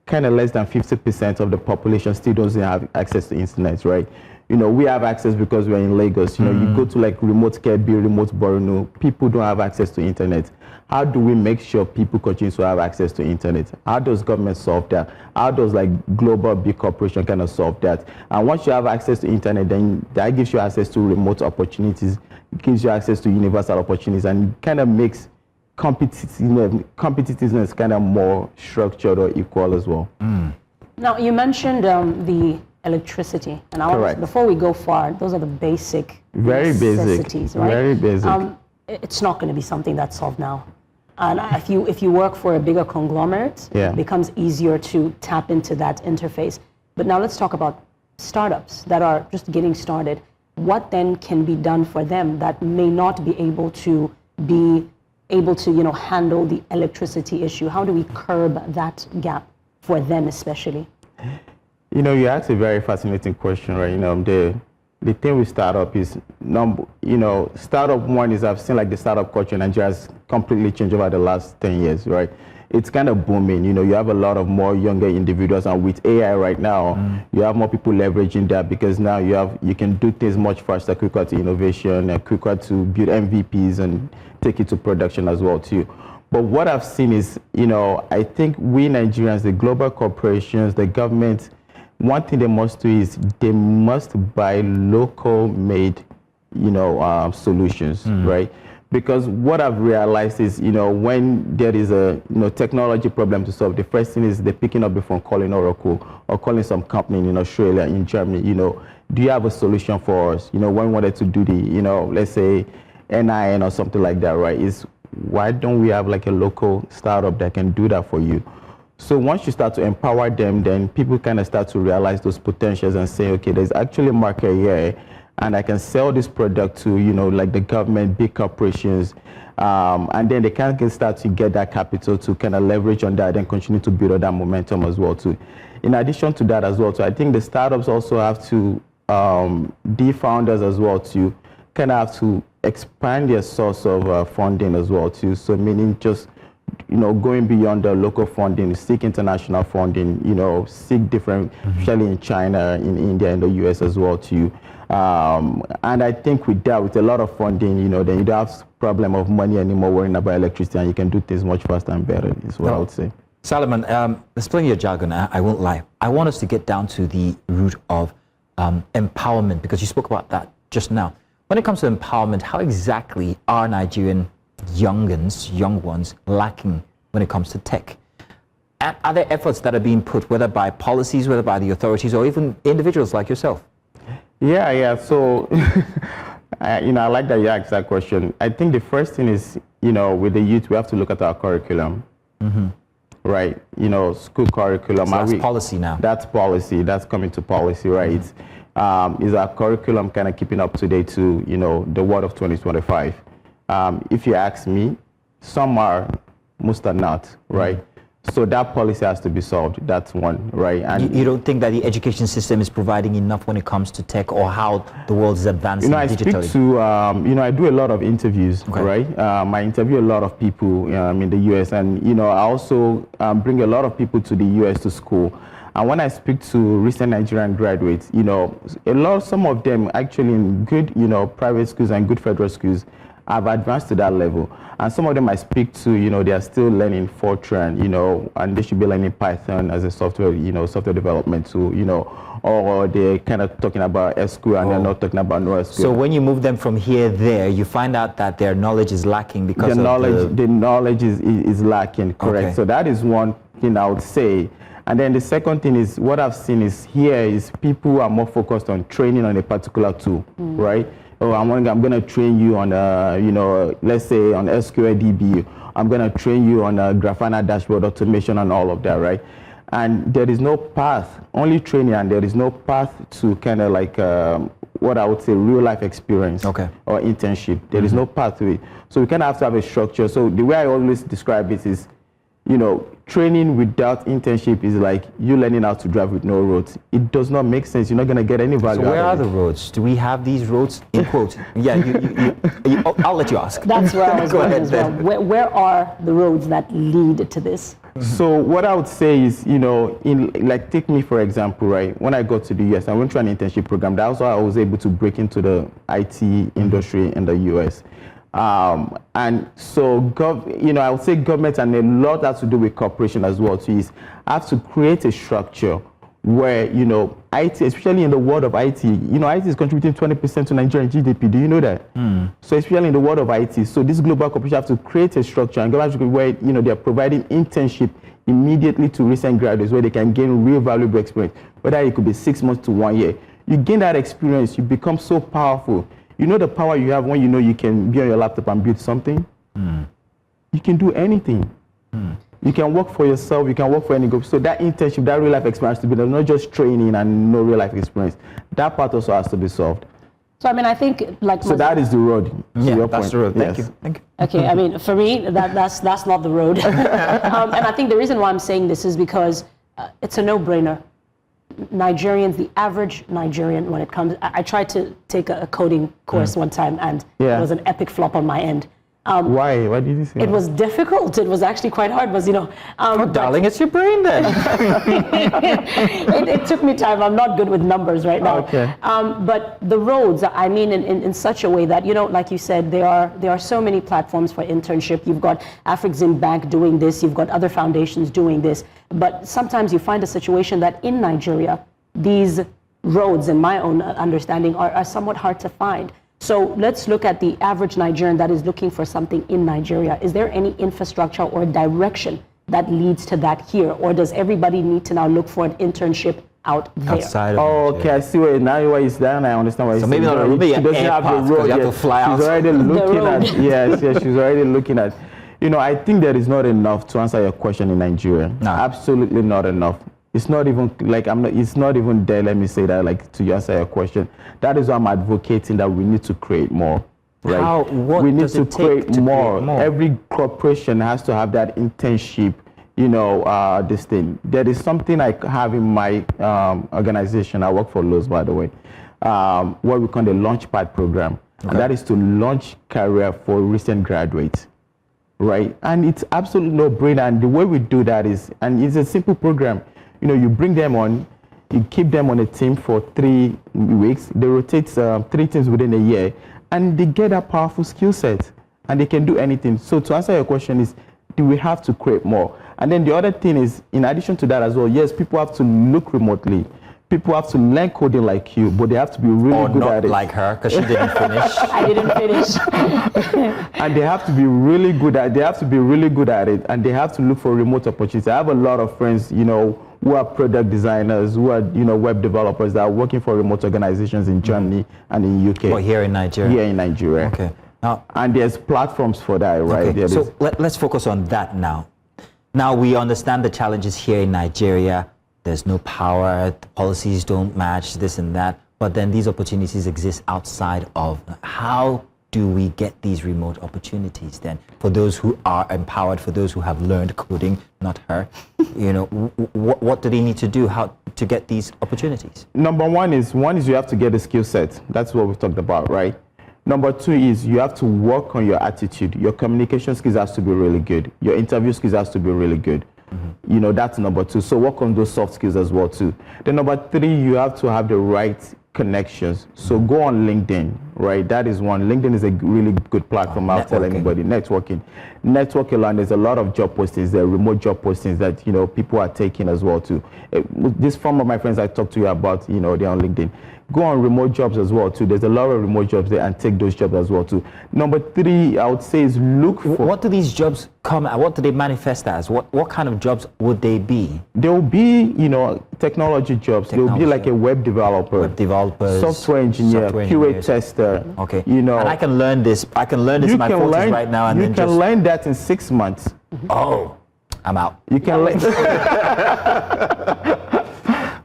kind of less than 50% of the population still doesn't have access to internet, right? We have access because we're in Lagos. You go to like remote Kebbi, remote Borno, people don't have access to internet. How do we make sure people continue to have access to internet? How does government solve that? How does like global big corporation kind of solve that? And once you have access to internet, then that gives you access to remote opportunities, gives you access to universal opportunities, and kind of makes competitiveness kind of more structured or equal as well. Now, you mentioned the electricity, and before we go far, those are the basic necessities, right? Very basic. It's not going to be something that's solved now. And if you work for a bigger conglomerate, it becomes easier to tap into that interface. But now let's talk about startups that are just getting started. What then can be done for them that may not be able to handle the electricity issue? How do we curb that gap for them especially? You asked a very fascinating question, right? The thing with startup is, startup one is I've seen like the startup culture in Nigeria has completely changed over the last 10 years, right? it's kind of booming. You know, you have a lot of more younger individuals, and with AI right now, you have more people leveraging that, because now you can do things much faster, quicker to innovation, and quicker to build MVPs and take it to production as well too. But what I've seen is, you know, I think we Nigerians, the global corporations, the government, one thing they must do is they must buy local made, you know, solutions, right? Because what I've realized is, you know, when there is a technology problem to solve, the first thing is they're picking up the phone, calling Oracle or calling some company in Australia, in Germany, you know, do you have a solution for us? You know, when we wanted to do the, you know, let's say NIN or something like that, right? Is why don't we have like a local startup that can do that for you? So once you start to empower them, then people kind of start to realize those potentials and say, okay, there's actually a market here, and I can sell this product to, you know, like the government, big corporations, and then they can start to get that capital to kind of leverage on that and continue to build on that momentum as well too. In addition to that as well too, I think the startups also have to, the founders as well too, kind of have to expand their source of funding as well too. So meaning just, you know, going beyond the local funding, seek international funding, you know, seek different, especially in China, in India, in the US as well too. And I think with that, with a lot of funding, you know, then you don't have problem of money anymore, worrying about electricity, and you can do things much faster and better, is what I would say. Solomon, explain your jargon, I won't lie. I want us to get down to the root of empowerment, because you spoke about that just now. When it comes to empowerment, how exactly are Nigerian young ones lacking when it comes to tech? And are there efforts that are being put, whether by policies, whether by the authorities, or even individuals like yourself? Yeah. So, you know, I like that you asked that question. I think the first thing is, you know, with the youth, we have to look at our curriculum, right? You know, school curriculum. So that's policy now. That's policy. That's coming to policy, right? Is our curriculum kind of keeping up to date to, you know, the world of 2025? If you ask me, some are, most are not, right? So that policy has to be solved. That's one, right? And you don't think that the education system is providing enough when it comes to tech, or how the world is advancing digitally? I speak to, you know, I do a lot of interviews, right? I interview a lot of people in the US, and, you know, I also bring a lot of people to the US to school. And when I speak to recent Nigerian graduates, you know, some of them actually in good, you know, private schools and good federal schools have advanced to that level. And some of them I speak to, you know, they are still learning Fortran, you know, and they should be learning Python as a software, you know, software development tool, you know, or they're kind of talking about SQL and they're not talking about NoSQL. So when you move them from here there, you find out that their knowledge is lacking because the knowledge is lacking, correct? Okay. So that is one thing I would say. And then the second thing is, what I've seen is here is people are more focused on training on a particular tool, right? Oh, I'm going to train you on, you know, let's say on SQL DB. I'm going to train you on Grafana dashboard automation and all of that, right? And there is no path, only training, and there is no path to kind of like what I would say real life experience or internship. There is no path to it. So we kind of have to have a structure. So the way I always describe it is, you know, training without internship is like you learning how to drive with no roads. It does not make sense. You're not going to get any value. So where are the roads? Do we have these roads? In quote. Yeah, I'll let you ask. That's where I was going as well. Where are the roads that lead to this? So what I would say is, you know, like take me for example, right? When I got to the US, I went through an internship program. That's how I was able to break into the IT industry in the US. And so, you know, I would say government, and a lot has to do with corporation as well, too, is have to create a structure where, you know, IT, especially in the world of IT, you know, IT is contributing 20% to Nigerian GDP. Do you know that? So especially in the world of IT, so this global corporation have to create a structure, and government where, you know, they're providing internship immediately to recent graduates where they can gain real valuable experience, whether it could be 6 months to 1 year. You gain that experience, you become so powerful. You know the power you have when you know you can be on your laptop and build something? You can do anything. You can work for yourself, you can work for any group. So that internship, that real life experience to be there, not just training and no real life experience. That part also has to be solved. So I mean, I think like so that is the road. Yeah, that's the road. Thank you. Okay, I mean, for me, that's not the road. And I think the reason why I'm saying this is because it's a no-brainer. Nigerians, the average Nigerian, when it comes, I tried to take a coding course one time, and it was an epic flop on my end. Why? What did you say? It was difficult. It was actually quite hard, but Darling, it's your brain then. it took me time. I'm not good with numbers right now. Okay. But the roads, I mean, in such a way that, like you said, there are so many platforms for internship. You've got Afrexim Bank doing this. You've got other foundations doing this. But sometimes you find a situation that in Nigeria, these roads, in my own understanding, are somewhat hard to find. So let's look at the average Nigerian that is looking for something in Nigeria. Is there any infrastructure or direction that leads to that here? Or does everybody need to now look for an internship out there? Outside of Okay, I see where it's down. I understand why. So maybe not she doesn't have the road. You have to fly out. She's already looking at. Yes, she's already looking at. I think there is not enough to answer your question in Nigeria. No. Absolutely not enough. It's not even like it's not even there. Let me say that, like, to answer your question. That is why I'm advocating that we need to create more. Right? What we need does to it take create to more. create more? Every corporation has to have that internship. This thing. There is something I have in my organization. I work for Lowe's, by the way, what we call the Launchpad program. Okay. And that is to launch career for recent graduates. Right? And it's absolutely no-brainer. And the way we do that is, and it's a simple program. You bring them on, you keep them on a team for 3 weeks. They rotate 3 teams within a year, and they get a powerful skill set, and they can do anything. So to answer your question is, do we have to create more? And then the other thing is, in addition to that as well, yes, people have to look remotely. People have to learn coding like you, but they have to be really good at it. Or not like her, because she didn't finish. I didn't finish. And they have to be really good at. They have to be really good at it, and they have to look for remote opportunities. I have a lot of friends, who are product designers, who are web developers that are working for remote organizations in Germany and in UK. Or here in Nigeria. Here in Nigeria. Okay. Now, and there's platforms for that, right? Okay. So let's focus on that now. Now we understand the challenges here in Nigeria. There's no power, the policies don't match, this and that. But then these opportunities exist outside of. How do we get these remote opportunities then? For those who are empowered, for those who have learned coding, not her, what do they need to do to get these opportunities? Number one is you have to get a skill set. That's what we've talked about, right? Number two is you have to work on your attitude. Your communication skills has to be really good. Your interview skills has to be really good. Mm-hmm. That's number two. So work on those soft skills as well too. Then number three, you have to have the right connections. So go on LinkedIn, right? That is one. LinkedIn is a really good platform. I'll tell anybody. Networking alone. There's a lot of job postings. There are remote job postings that people are taking as well too. This from my friends I talked to you about, they're on LinkedIn. Go on remote jobs as well too. There's a lot of remote jobs there, and take those jobs as well too. Number three, I would say, is look for. What do these jobs come at? What do they manifest as? What kind of jobs would they be? There will be, technology jobs. There will be like a web developer, software engineer, QA tester. Okay. And I can learn this. I can learn this in my 40s right now, and you can learn that in 6 months. Oh, I'm out. You can learn.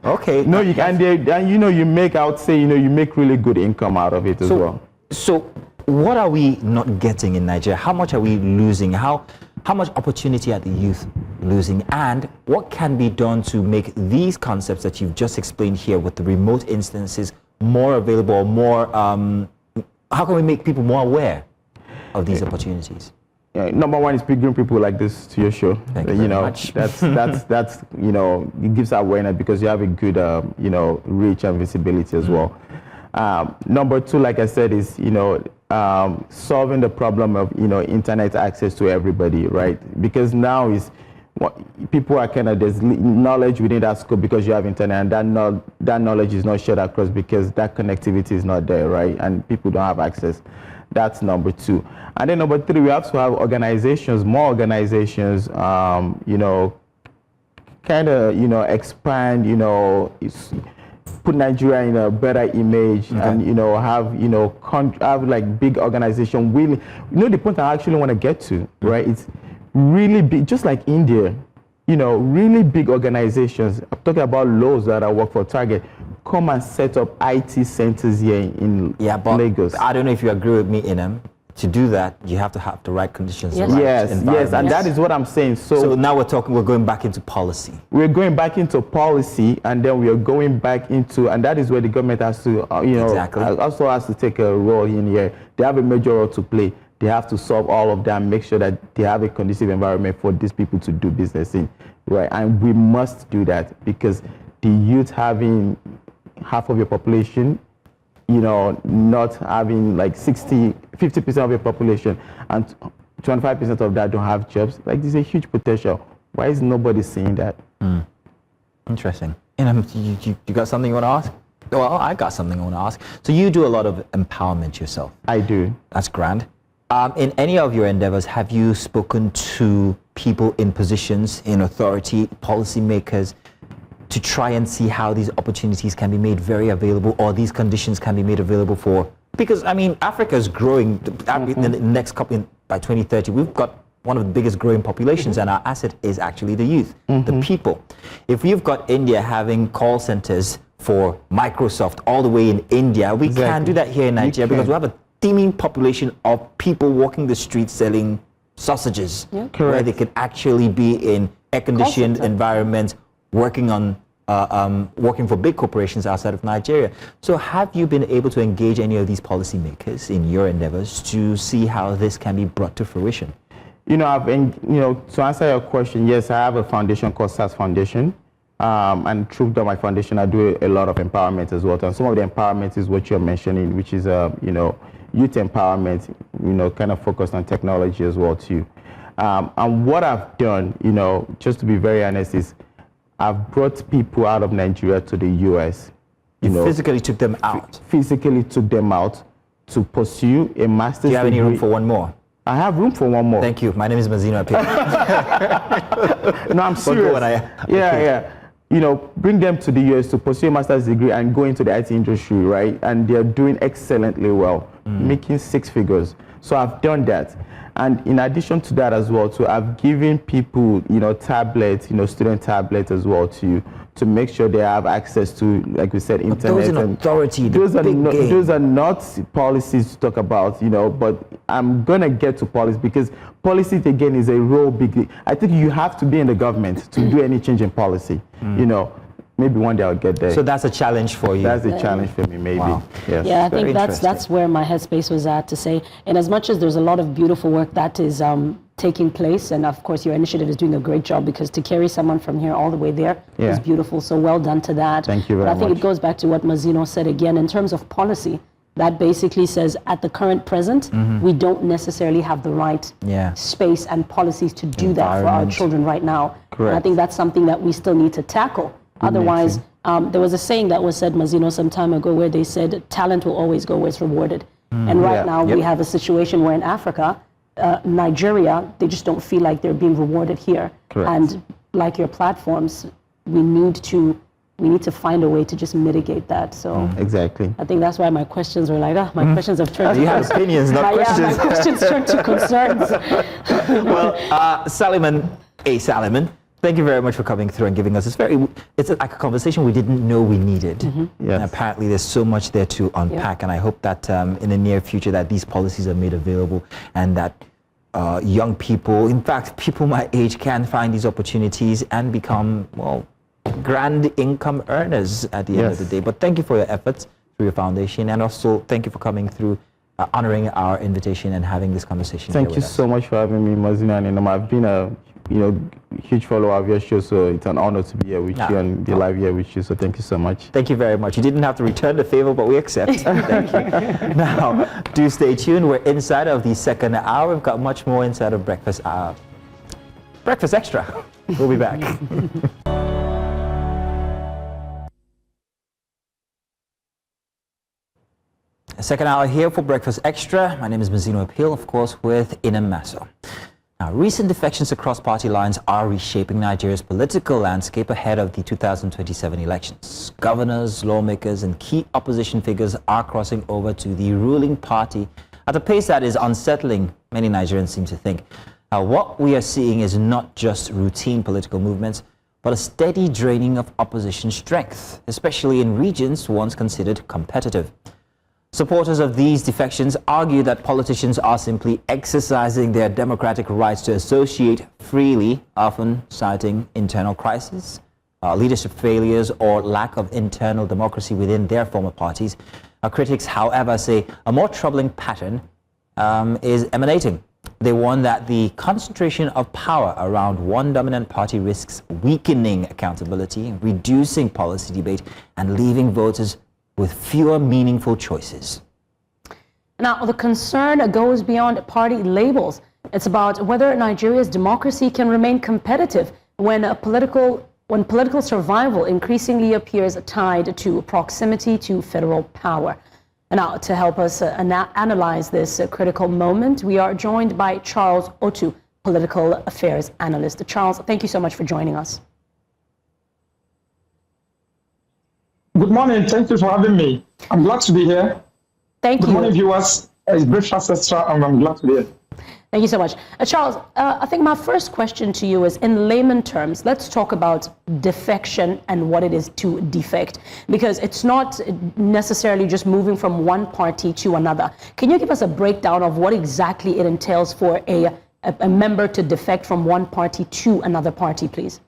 Okay. No, you can, and you make, I would say, you make really good income out of it as well. So what are we not getting in Nigeria? How much are we losing? How much opportunity are the youth losing? And what can be done to make these concepts that you've just explained here with the remote instances more available, more, how can we make people more aware of these opportunities? Number one is bringing people like this to your show. Thank you very much. That's it gives awareness because you have a good reach and visibility as well. Number two, like I said, is solving the problem of internet access to everybody, right? Because now people are there's knowledge within that scope because you have internet, and that knowledge is not shared across because that connectivity is not there, right? And people don't have access. That's number two. And then number three, we have to have organizations, more organizations, expand, put Nigeria in a better image, and have like big organization. Really, the point I actually want to get to, right? It's really big, just like India. Really big organizations. I'm talking about Lowe's that I work for, Target. Come and set up IT centers here in Lagos. I don't know if you agree with me, Inem. To do that, you have to have the right conditions. Yes, and that is what I'm saying. So now we're going back into policy. We're going back into policy, and then we are going back into, and that is where the government has to, also has to take a role in here. They have a major role to play. they have to solve all of that, make sure that they have a conducive environment for these people to do business in, right? And we must do that, because the youth having half of your population, you know, not having like 50% of your population, and 25% of that don't have jobs, like there's a huge potential. Why is nobody saying that? Interesting. You got something you want to ask? Well, I got something I want to ask. So you do a lot of empowerment yourself. I do. That's grand. In any of your endeavors, have you spoken to people in positions, in authority, policymakers, to try and see how these opportunities can be made very available, or these conditions can be made available for? Because, I mean, Africa is growing in the next couple, by 2030. We've got one of the biggest growing populations, and our asset is actually the youth, the people. If you've got India having call centers for Microsoft all the way in India, we can't do that here in Nigeria, because we have a teeming population of people walking the streets selling sausages, where they could actually be in air-conditioned environments, working on working for big corporations outside of Nigeria. So have you been able to engage any of these policymakers in your endeavors to see how this can be brought to fruition? You know, to answer your question, yes, I have a foundation called SAS Foundation. And through my foundation, I do a lot of empowerment as well. And some of the empowerment is what you're mentioning, which is, you know, youth empowerment, you know, kind of focused on technology as well too. And what I've done, you know, just to be very honest, is I've brought people out of Nigeria to the US. You know, physically took them out? Physically took them out to pursue a master's degree. Do you have any room for one more? I have room for one more. Thank you. My name is Mazino Apil. No, I'm serious. Yeah. You know, bring them to the US to pursue a master's degree and go into the IT industry, right? And they're doing excellently well, making 6 figures. So I've done that. And in addition to that as well, I've given people, you know, tablets, you know, student tablets as well to make sure they have access to, like we said, internet. Those in authority, those are not policies to talk about, you know, but I'm going to get to policy, because policy, again, is a real big, I think you have to be in the government to do any change in policy, you know. Maybe one day I'll get there. So that's a challenge for you. That's a challenge for me, maybe. Wow. Yes. Yeah, I think that's where my headspace was at, to say, and as much as there's a lot of beautiful work that is taking place, and of course your initiative is doing a great job, because to carry someone from here all the way there is beautiful. So well done to that. Thank you very much. But I think it goes back to what Mazino said again, in terms of policy, that basically says at the current present, we don't necessarily have the right space and policies to do that for our children right now. Correct. And I think that's something that we still need to tackle. Otherwise, there was a saying that was said, Mazino, some time ago, where they said talent will always go where it's rewarded. And right now we have a situation where in Africa, Nigeria, they just don't feel like they're being rewarded here. Correct. And like your platforms, we need to find a way to just mitigate that. So exactly. I think that's why my questions were like, my questions have turned you have opinions, not questions. Yeah, my questions turned to concerns. Well, Salomon, thank you very much for coming through and giving us this it's like a conversation we didn't know we needed. Yes. And apparently there's so much there to unpack, and I hope that in the near future that these policies are made available, and that young people, in fact, people my age, can find these opportunities and become, well, grand income earners at the end of the day. But thank you for your efforts through your foundation, and also thank you for coming through, honoring our invitation and having this conversation. Thank you so much for having me, Mazina. And I've been a huge follower of your show, so it's an honor to be here with you and be live here with you. So thank you so much. Thank you very much. You didn't have to return the favor, but we accept. Thank you. Now, do stay tuned. We're inside of the second hour. We've got much more inside of Breakfast Extra. We'll be back. Second hour here for Breakfast Extra. My name is Mazino Apil, of course, with Inem Maso. Now, recent defections across party lines are reshaping Nigeria's political landscape ahead of the 2027 elections. Governors, lawmakers, and key opposition figures are crossing over to the ruling party at a pace that is unsettling, many Nigerians seem to think. Now, what we are seeing is not just routine political movements, but a steady draining of opposition strength, especially in regions once considered competitive. Supporters of these defections argue that politicians are simply exercising their democratic rights to associate freely, often citing internal crises, leadership failures, or lack of internal democracy within their former parties. Critics, however, say a more troubling pattern is emanating. They warn that the concentration of power around one dominant party risks weakening accountability, reducing policy debate, and leaving voters with fewer meaningful choices. Now, the concern goes beyond party labels. It's about whether Nigeria's democracy can remain competitive when political survival increasingly appears tied to proximity to federal power. Now, to help us analyze this critical moment, we are joined by Charles Otu, political affairs analyst. Charles, thank you so much for joining us. Good morning. Thank you for having me. I'm glad to be here. Thank you. Good morning, viewers. It's Breakfast Extra, and I'm glad to be here. Thank you so much. Charles, I think my first question to you is, in layman terms, let's talk about defection and what it is to defect, because it's not necessarily just moving from one party to another. Can you give us a breakdown of what exactly it entails for a member to defect from one party to another party, please?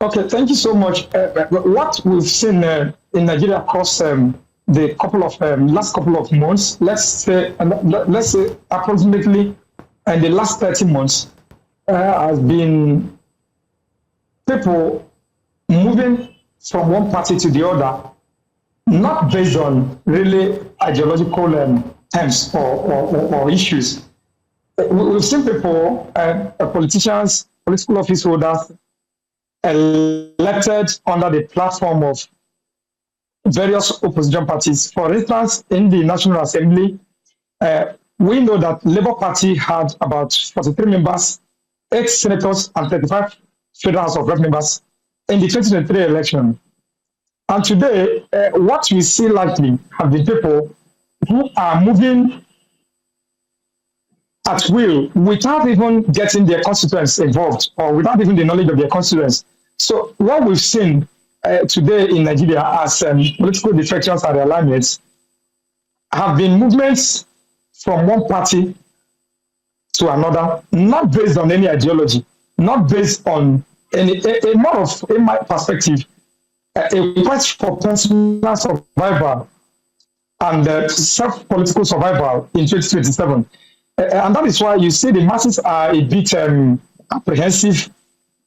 Okay, thank you so much. What we've seen in Nigeria across the last couple of months, let's say approximately in the last 30 months, has been people moving from one party to the other, not based on really ideological terms or issues. We've seen people, politicians, political office holders, elected under the platform of various opposition parties. For instance, in the National Assembly, we know that Labour Party had about 43 members, 8 senators, and 35 Federal House of Rep members in the 2023 election. And today, what we see likely have been people who are moving at will without even getting their constituents involved or without even the knowledge of their constituents. So what we've seen today in Nigeria as political defections and realignments have been movements from one party to another, not based on any ideology, not based on any, more of, in my perspective, a quest for personal survival and self-political survival in 2027. And that is why you see the masses are a bit apprehensive.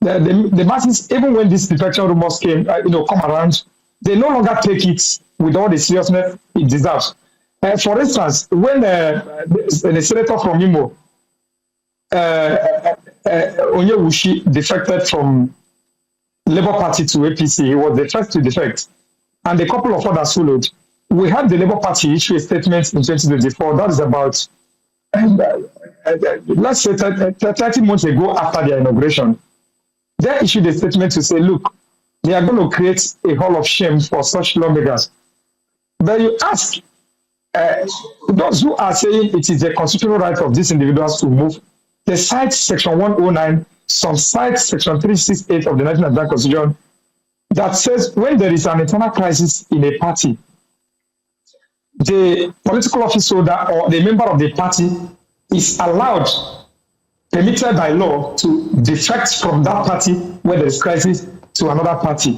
The masses, even when these defection rumors come around, they no longer take it with all the seriousness it deserves. For instance, when the senator from Imo, Onyewushi, defected from Labour Party to APC, he was the first to defect, and a couple of others followed. We had the Labour Party issue a statement in 2024. That is about, let's say, 30 months ago after their inauguration. They issued a statement to say, look, they are going to create a hall of shame for such lawmakers. But you ask those who are saying it is a constitutional right of these individuals to move, they cite Section 109, some cite Section 368 of the 1999 Constitution that says when there is an internal crisis in a party, the political office holder or the member of the party is allowed, permitted by law, to defect from that party where there is crisis to another party.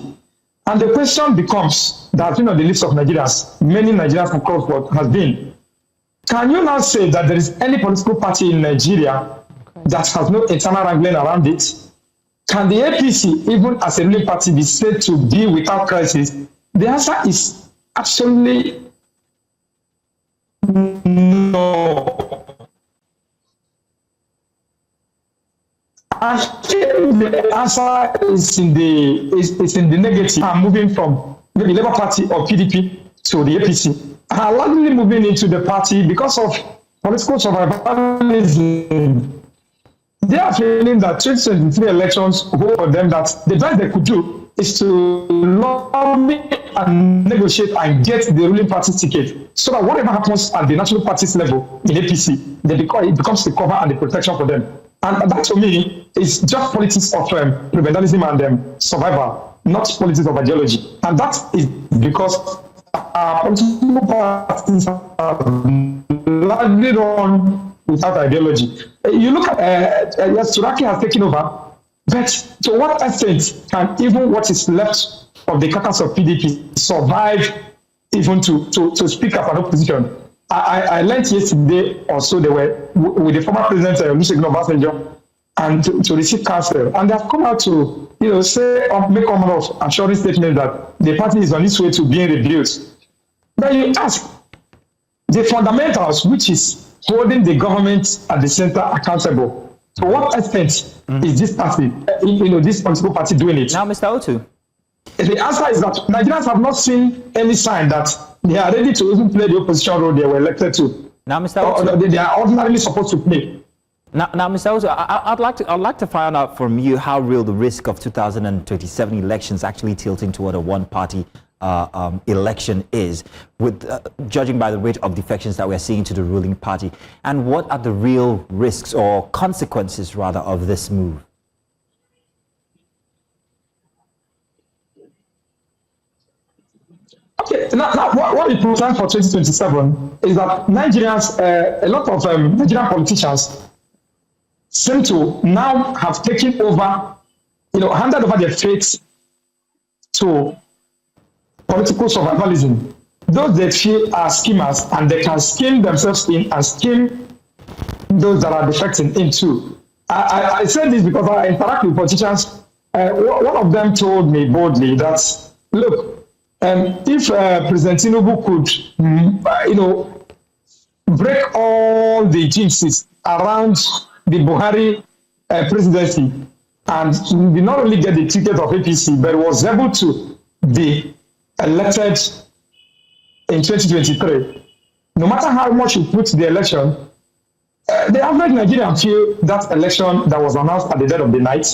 And the question becomes that, the list of Nigerians, many Nigerians across the board has been, can you now say that there is any political party in Nigeria that has no internal wrangling around it? Can the APC, even as a ruling party, be said to be without crisis? The answer is absolutely no. The answer is in the negative. I'm moving from maybe Labour Party or PDP to the APC. I'm largely moving into the party because of political survivalism. They are feeling that 2023 elections go for them, that the best they could do is to lobby and negotiate and get the ruling party's ticket, so that whatever happens at the national party's level in APC, it becomes the cover and the protection for them. And that, to me, is just politics of tribalism and survival, not politics of ideology. And that is because political parties are largely run without ideology. You look at, yes, Turaki has taken over, but to what extent can even what is left of the caucus of PDP survive even to speak up an opposition? I learned yesterday or so they were with the former president Olusegun Obasanjo and to receive counsel, and they have come out to say or make a of assuring statement that the party is on its way to being rebuilt. Then you ask the fundamentals, which is holding the government at the center accountable. To what extent is this party, this political party doing it? Now, Mr. Otu. The answer is that Nigerians have not seen any sign that they are ready to even play the opposition role they were elected to. Now, Mr. Otu. They are ordinarily supposed to play. Now, Mr. Otu, I'd like to find out from you how real the risk of 2027 elections actually tilting toward a one-party election is, with judging by the rate of defections that we're seeing to the ruling party, and what are the real risks or consequences rather of this move? Okay, now what we plan for 2027 is that Nigerians, a lot of Nigerian politicians seem to now have taken over, handed over their fate to political survivalism. Those they feel are schemers, and they can scheme themselves in and scheme those that are defecting in too. I say this because I interact with politicians. One of them told me boldly that, look, if President Tinubu could, break all the jinxes around the Buhari presidency and did not only get the ticket of APC, but was able to be elected in 2023, no matter how much you put the election, the average Nigerian feel that election that was announced at the dead of the night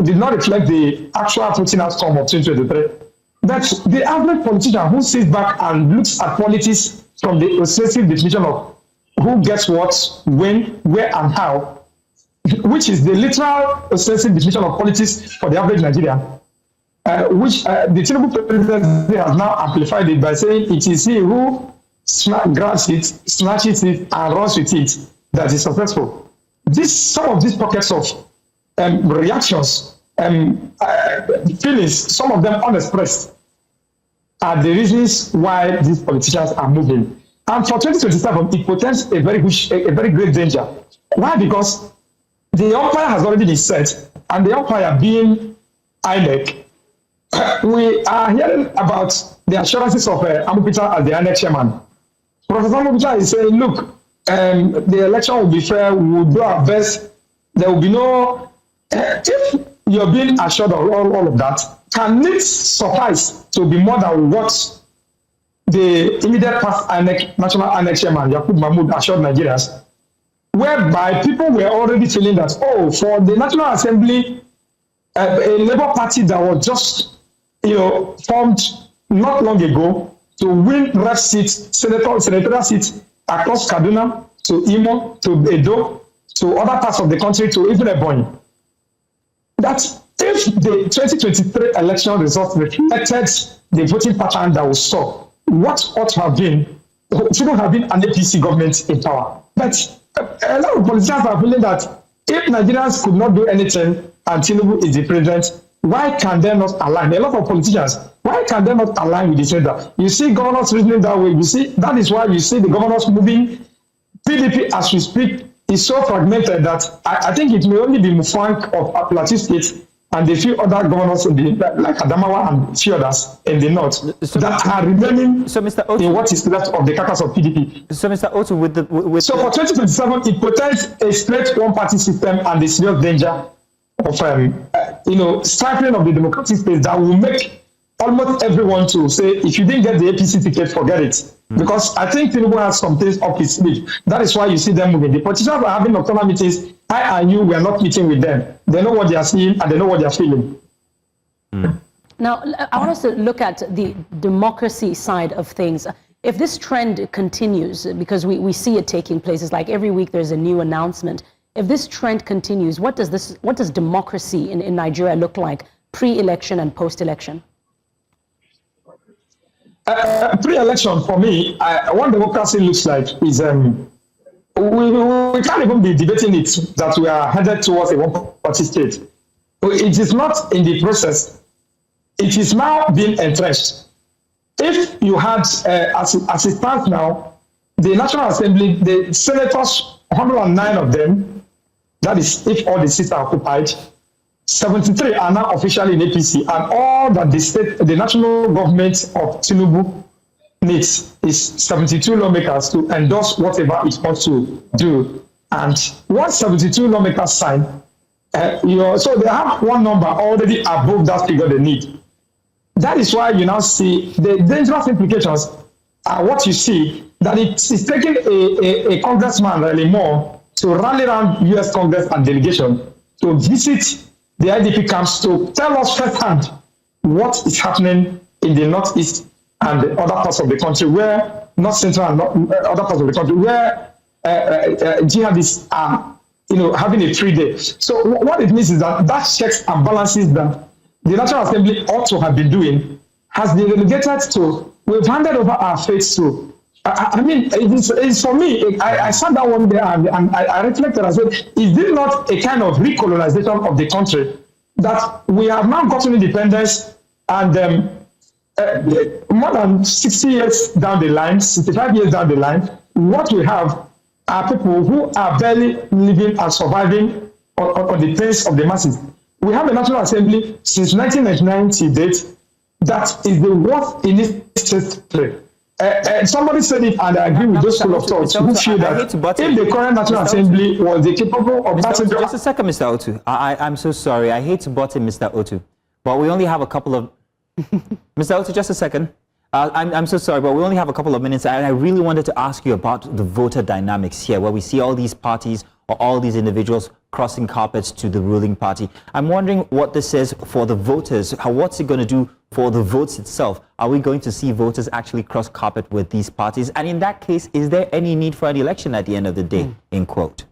did not reflect the actual voting outcome of 2023. But the average politician who sits back and looks at politics from the obsessive definition of who gets what, when, where, and how, which is the literal obsessive definition of politics for the average Nigerian, which the Tinubu presidency has now amplified it by saying it is he who grabs it, snatches it, and runs with it that is successful. Some of these pockets of reactions, feelings, some of them unexpressed, are the reasons why these politicians are moving. And for 2027, it portends a very great danger. Why? Because the umpire has already been set, and the umpire being INEC, we are hearing about the assurances of Amupita as the INEC chairman. Professor Amupita is saying, look, the election will be fair, we will do our best, there will be no... if you're being assured of all of that, can it suffice to be more than what the immediate past national INEC chairman, Yakub Mahmoud, assured Nigerians, whereby people were already feeling that, for the National Assembly, a Labour Party that was just, formed not long ago to win rep seats, senatorial seats across Kaduna, to Imo, to Edo, to other parts of the country, to even Ebonyi. That if the 2023 election results reflected the voting pattern that we saw, what ought to have been, shouldn't have been an APC government in power. But a lot of politicians are feeling that if Nigerians could not do anything and Tinubu is the president, why can they not align? A lot of politicians, why can they not align with the center? You see governors reasoning that way. You see, that is why you see the governors moving. PDP, as we speak, is so fragmented that I think it may only be Mufang of Plateau State and a few other governors in the, like Adamawa and a few others in the north that are remaining in what is left of the caucus of PDP. So, Mr. Otu, so for 2027, it portends a straight one-party system and the serious danger of stifling of the democratic space that will make almost everyone to say, if you didn't get the APC ticket, forget it. Because I think Tinubu has some things up his sleeve. That is why you see them moving. The politicians are having nocturnal meetings. I and you, we are not meeting with them. They know what they are seeing and they know what they are feeling. Now, I want us to look at the democracy side of things. If this trend continues, because we see it taking place, it's like every week there's a new announcement. If this trend continues, what does democracy in Nigeria look like pre-election and post-election? Pre-election, for me, what democracy looks like is we can't even be debating it that we are headed towards a one-party state. It is not in the process. It is now being entrenched. If you had, as it stands now, the National Assembly, the senators, 109 of them, that is if all the seats are occupied, 73 are now officially in APC, and all that the national government of Tinubu needs is 72 lawmakers to endorse whatever it wants to do. And once 72 lawmakers sign, so they have one number already above that figure they need. That is why you now see the dangerous implications are what you see, that it's taking a congressman really more to rally around U.S. Congress and delegation to visit the IDP camps to tell us firsthand what is happening in the Northeast and the other parts of the country, where North Central and other parts of the country, where jihadists are, having a free day. So what it means is that checks and balances that the National Assembly ought to have been doing has been relegated to, we've handed over our fates to. I mean, it's for me, I sat down one day and I reflected and said, is this not a kind of recolonization of the country, that we have now gotten independence and more than 60 years down the line, 65 years down the line, what we have are people who are barely living and surviving on the pains of the masses. We have a National Assembly since 1999 to date that is the worst in its history. Somebody said it, and I agree with those school of thought who feel that if the current National Assembly was capable of batting... Just a second, Mr. Otu. I'm so sorry. I hate to butt in, Mr. Otu, but we only have a couple of... Mr. Otu, just a second. I'm so sorry, but we only have a couple of minutes, and I really wanted to ask you about the voter dynamics here, where we see all these parties or all these individuals crossing carpets to the ruling party. I'm wondering what this says for the voters. What's it going to do for the votes itself? Are we going to see voters actually cross carpet with these parties? And in that case, is there any need for an election at the end of the day, in quote?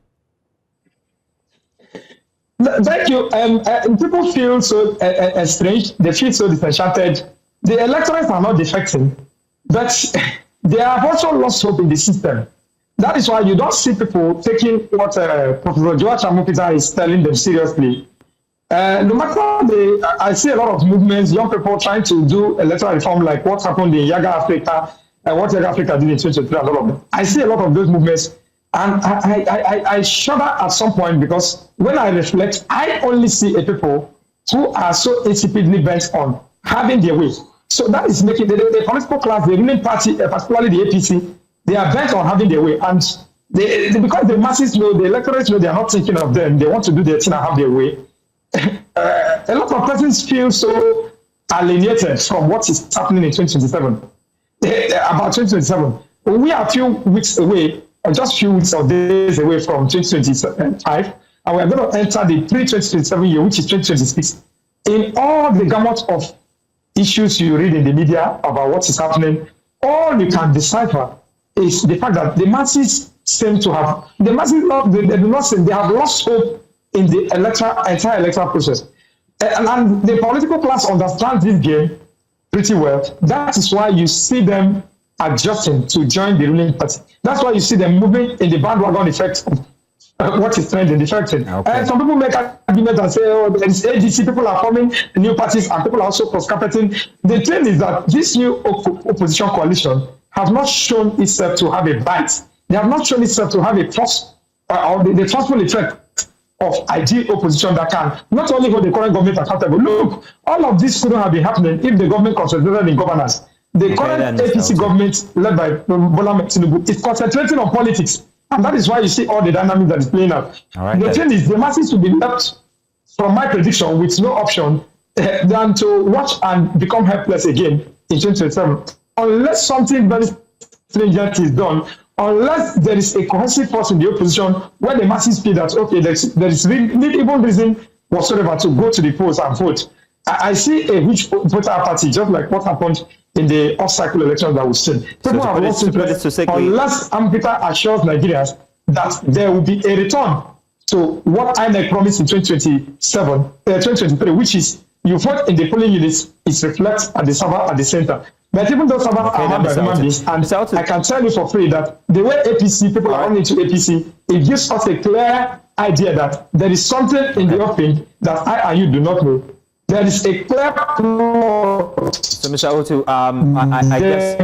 Thank you. People feel so strange. They feel so disenchanted. The electorates are not defecting, but they have also lost hope in the system. That is why you don't see people taking what Professor George Amukita is telling them seriously. No matter I see a lot of movements, young people trying to do electoral reform, like what happened in Yaga Africa and what Yaga Africa did in 2023, and all of them. I see a lot of those movements, and I shudder at some point, because when I reflect, I only see a people who are so insipidly bent on having their way. So that is making the political class, the ruling party, particularly the APC, they are bent on having their way. And because the masses know, the electorates know, they are not thinking of them. They want to do their thing and have their way. A lot of persons feel so alienated from what is happening in 2027. About 2027. We are a few weeks away, or just a few weeks or days away from 2025. And we are going to enter the pre-2027 year, which is 2026. In all the gamut of issues you read in the media about what is happening, all you can decipher is the fact that the masses seem to have, they have lost hope in the entire electoral process. And the political class understands this game pretty well. That is why you see them adjusting to join the ruling party. That's why you see them moving in the bandwagon effect of what is trending, defecting. Okay. Some people make arguments and say, oh, there is ADC, people are forming new parties, and people are also cross-carpeting. The thing is that this new opposition coalition has not shown itself to have a bite. They have not shown itself to have a trust or the trustful effect of ideal opposition that can not only hold the current government accountable. Look, all of this couldn't have been happening if the government concentrated in governance. The current APC government, led by Bola Tinubu, is concentrating on politics. And that is why you see all the dynamics that is playing out. The thing is, the masses will be left, from my prediction, with no option than to watch and become helpless again in 2027. Unless something very stringent is done, unless there is a cohesive force in the opposition where the masses feel that, okay, there is even reason whatsoever to go to the polls and vote. I see a huge voter party, just like what happened in the off-cycle elections that we've seen. People have lost interest unless Amukita assures Nigerians that there will be a return to what INEC promised in 2023, which is you vote in the polling units, it reflects at the server at the center. But even though servers are manned by human beings, and I can tell you for free that the way APC, people are running into APC, it gives us a clear idea that there is something in the offing that I and you do not know. There is a clear... So, Mr. Otu, I guess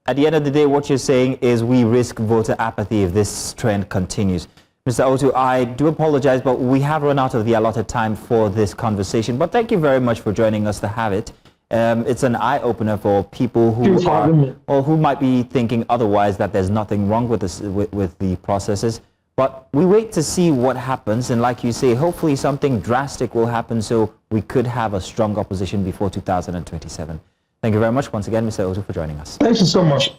at the end of the day, what you're saying is we risk voter apathy if this trend continues. Mr. Otu, I do apologize, but we have run out of the allotted time for this conversation. But thank you very much for joining us to have it. It's an eye-opener for people who are, or who might be thinking otherwise, that there's nothing wrong with this, with the processes. But we wait to see what happens, and like you say, hopefully something drastic will happen so we could have a strong opposition before 2027. Thank you very much once again, Mr. Otu, for joining us. Thank you so much.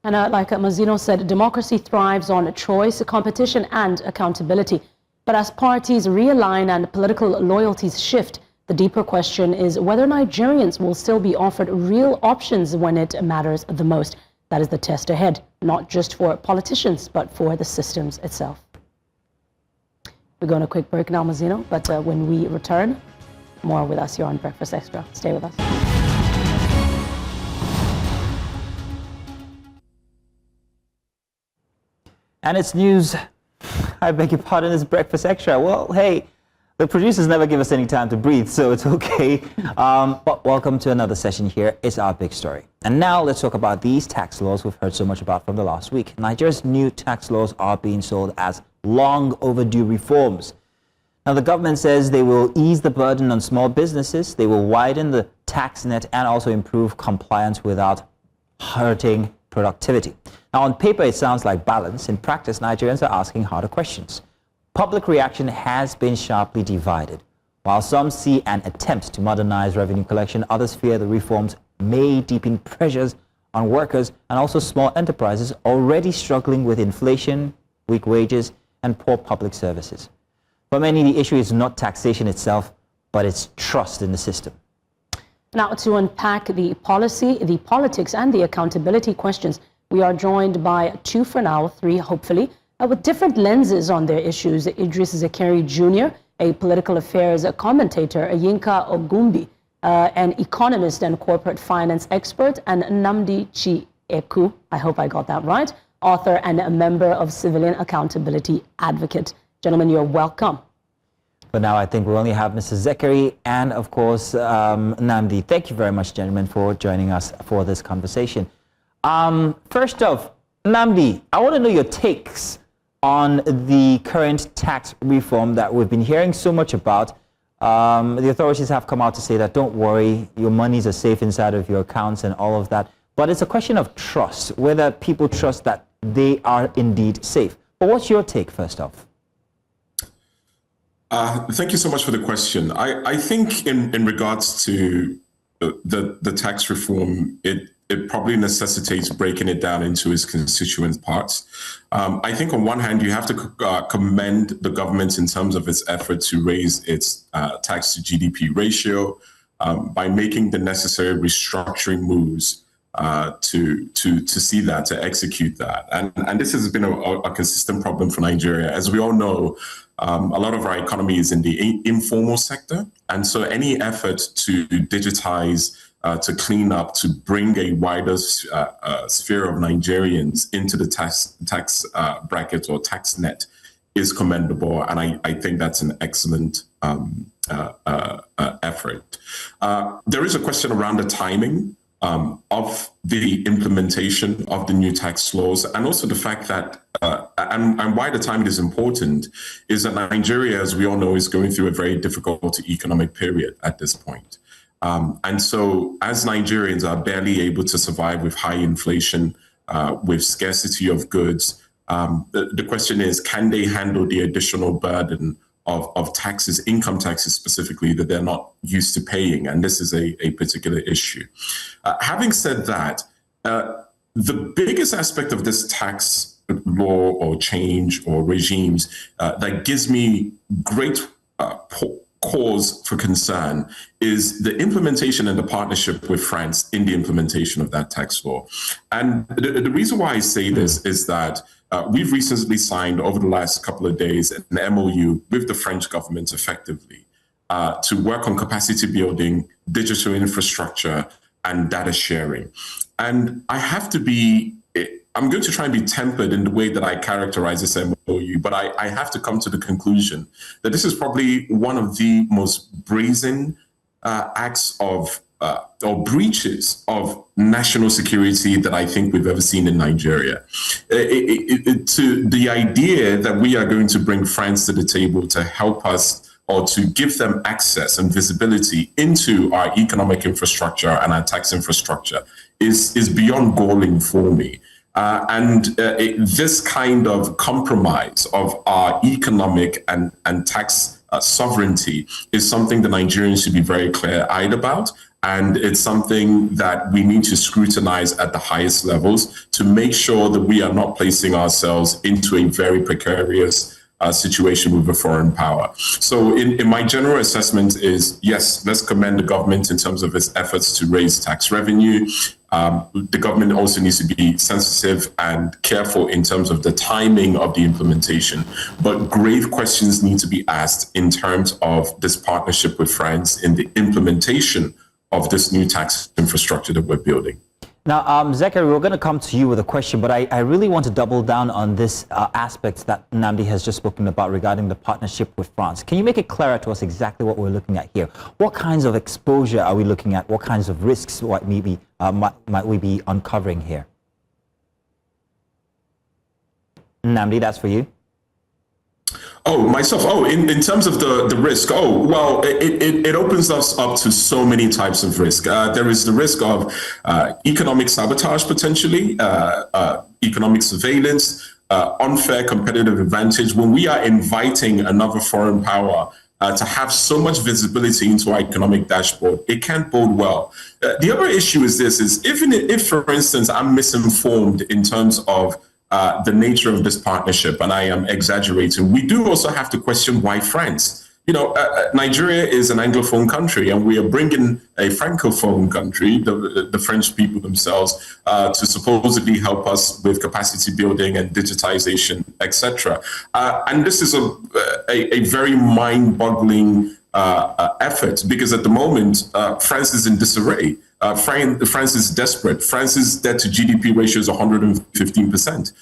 And like Mazino said, democracy thrives on choice, competition, and accountability. But as parties realign and political loyalties shift, the deeper question is whether Nigerians will still be offered real options when it matters the most. That is the test ahead, not just for politicians, but for the systems itself. We're going to a quick break now, Mazino, but when we return, more with us here on Breakfast Extra. Stay with us. And it's news. I beg your pardon, it's Breakfast Extra. Well, hey, the producers never give us any time to breathe, so it's okay. But welcome to another session here. It's our big story. And now let's talk about these tax laws we've heard so much about from the last week. Nigeria's new tax laws are being sold as long overdue reforms. Now, the government says they will ease the burden on small businesses, they will widen the tax net, and also improve compliance without hurting productivity. Now, on paper, it sounds like balance. In practice, Nigerians are asking harder questions. Public reaction has been sharply divided. While some see an attempt to modernize revenue collection, others fear the reforms may deepen pressures on workers and also small enterprises already struggling with inflation, weak wages, and poor public services. For many, the issue is not taxation itself, but it's trust in the system. Now, to unpack the policy, the politics, and the accountability questions, we are joined by two for now, three hopefully, with different lenses on their issues. Idris Zakari Jr., a political affairs commentator, Yinka Ogumbi, an economist and corporate finance expert, and Nnamdi Chieku, I hope I got that right, author and a member of Civilian Accountability Advocate. Gentlemen, you're welcome. But now I think we only have Mrs. Zakari and, of course, Nnamdi. Thank you very much, gentlemen, for joining us for this conversation. First off, Nnamdi, I want to know your takes on the current tax reform that we've been hearing so much about. The authorities have come out to say that don't worry, your monies are safe inside of your accounts and all of that. But it's a question of trust, whether people trust that they are indeed safe. But what's your take, first off? Thank you so much for the question. I think in regards to the tax reform, it probably necessitates breaking it down into its constituent parts. I think on one hand, you have to commend the government in terms of its effort to raise its tax to GDP ratio by making the necessary restructuring moves to see that, to execute that. And this has been a consistent problem for Nigeria. As we all know, a lot of our economy is in the informal sector. And so any effort to digitize, to clean up, to bring a wider sphere of Nigerians into the tax bracket or tax net is commendable. And I think that's an excellent effort. There is a question around the timing of the implementation of the new tax laws, and also the fact that, and why the timing is important, is that Nigeria, as we all know, is going through a very difficult economic period at this point. And so as Nigerians are barely able to survive with high inflation, with scarcity of goods, the question is, can they handle the additional burden of taxes, income taxes specifically, that they're not used to paying? And this is a particular issue. Having said that, the biggest aspect of this tax law or change or regimes that gives me great cause for concern is the implementation and the partnership with France in the implementation of that tax law. And the reason why I say this is that we've recently signed over the last couple of days an MOU with the French government effectively to work on capacity building, digital infrastructure, and data sharing. And I have to be, I'm going to try and be tempered in the way that I characterize this MOU, but I have to come to the conclusion that this is probably one of the most brazen acts of or breaches of national security that I think we've ever seen in Nigeria. To the idea that we are going to bring France to the table to help us or to give them access and visibility into our economic infrastructure and our tax infrastructure is beyond galling for me. This kind of compromise of our economic and tax sovereignty is something the Nigerians should be very clear-eyed about. And it's something that we need to scrutinize at the highest levels to make sure that we are not placing ourselves into a very precarious situation with a foreign power. So in my general assessment is, yes, let's commend the government in terms of its efforts to raise tax revenue. The government also needs to be sensitive and careful in terms of the timing of the implementation. But grave questions need to be asked in terms of this partnership with France in the implementation of this new tax infrastructure that we're building. Now, Zachary, we're going to come to you with a question, but I really want to double down on this aspect that Nnamdi has just spoken about regarding the partnership with France. Can you make it clearer to us exactly what we're looking at here? What kinds of exposure are we looking at? What kinds of risks might we be uncovering here? Nnamdi, that's for you. Oh, myself. Oh, in terms of the risk. Oh, well, it opens us up to so many types of risk. There is the risk of economic sabotage, potentially, economic surveillance, unfair competitive advantage. When we are inviting another foreign power to have so much visibility into our economic dashboard, it can't bode well. The other issue is this, is if, for instance, I'm misinformed in terms of the nature of this partnership, and I am exaggerating, we do also have to question why France. You know, Nigeria is an Anglophone country, and we are bringing a Francophone country, the French people themselves, to supposedly help us with capacity building and digitization, etc. And this is a very mind-boggling effort, because at the moment, France is in disarray. France is desperate. France's debt to GDP ratio is 115%.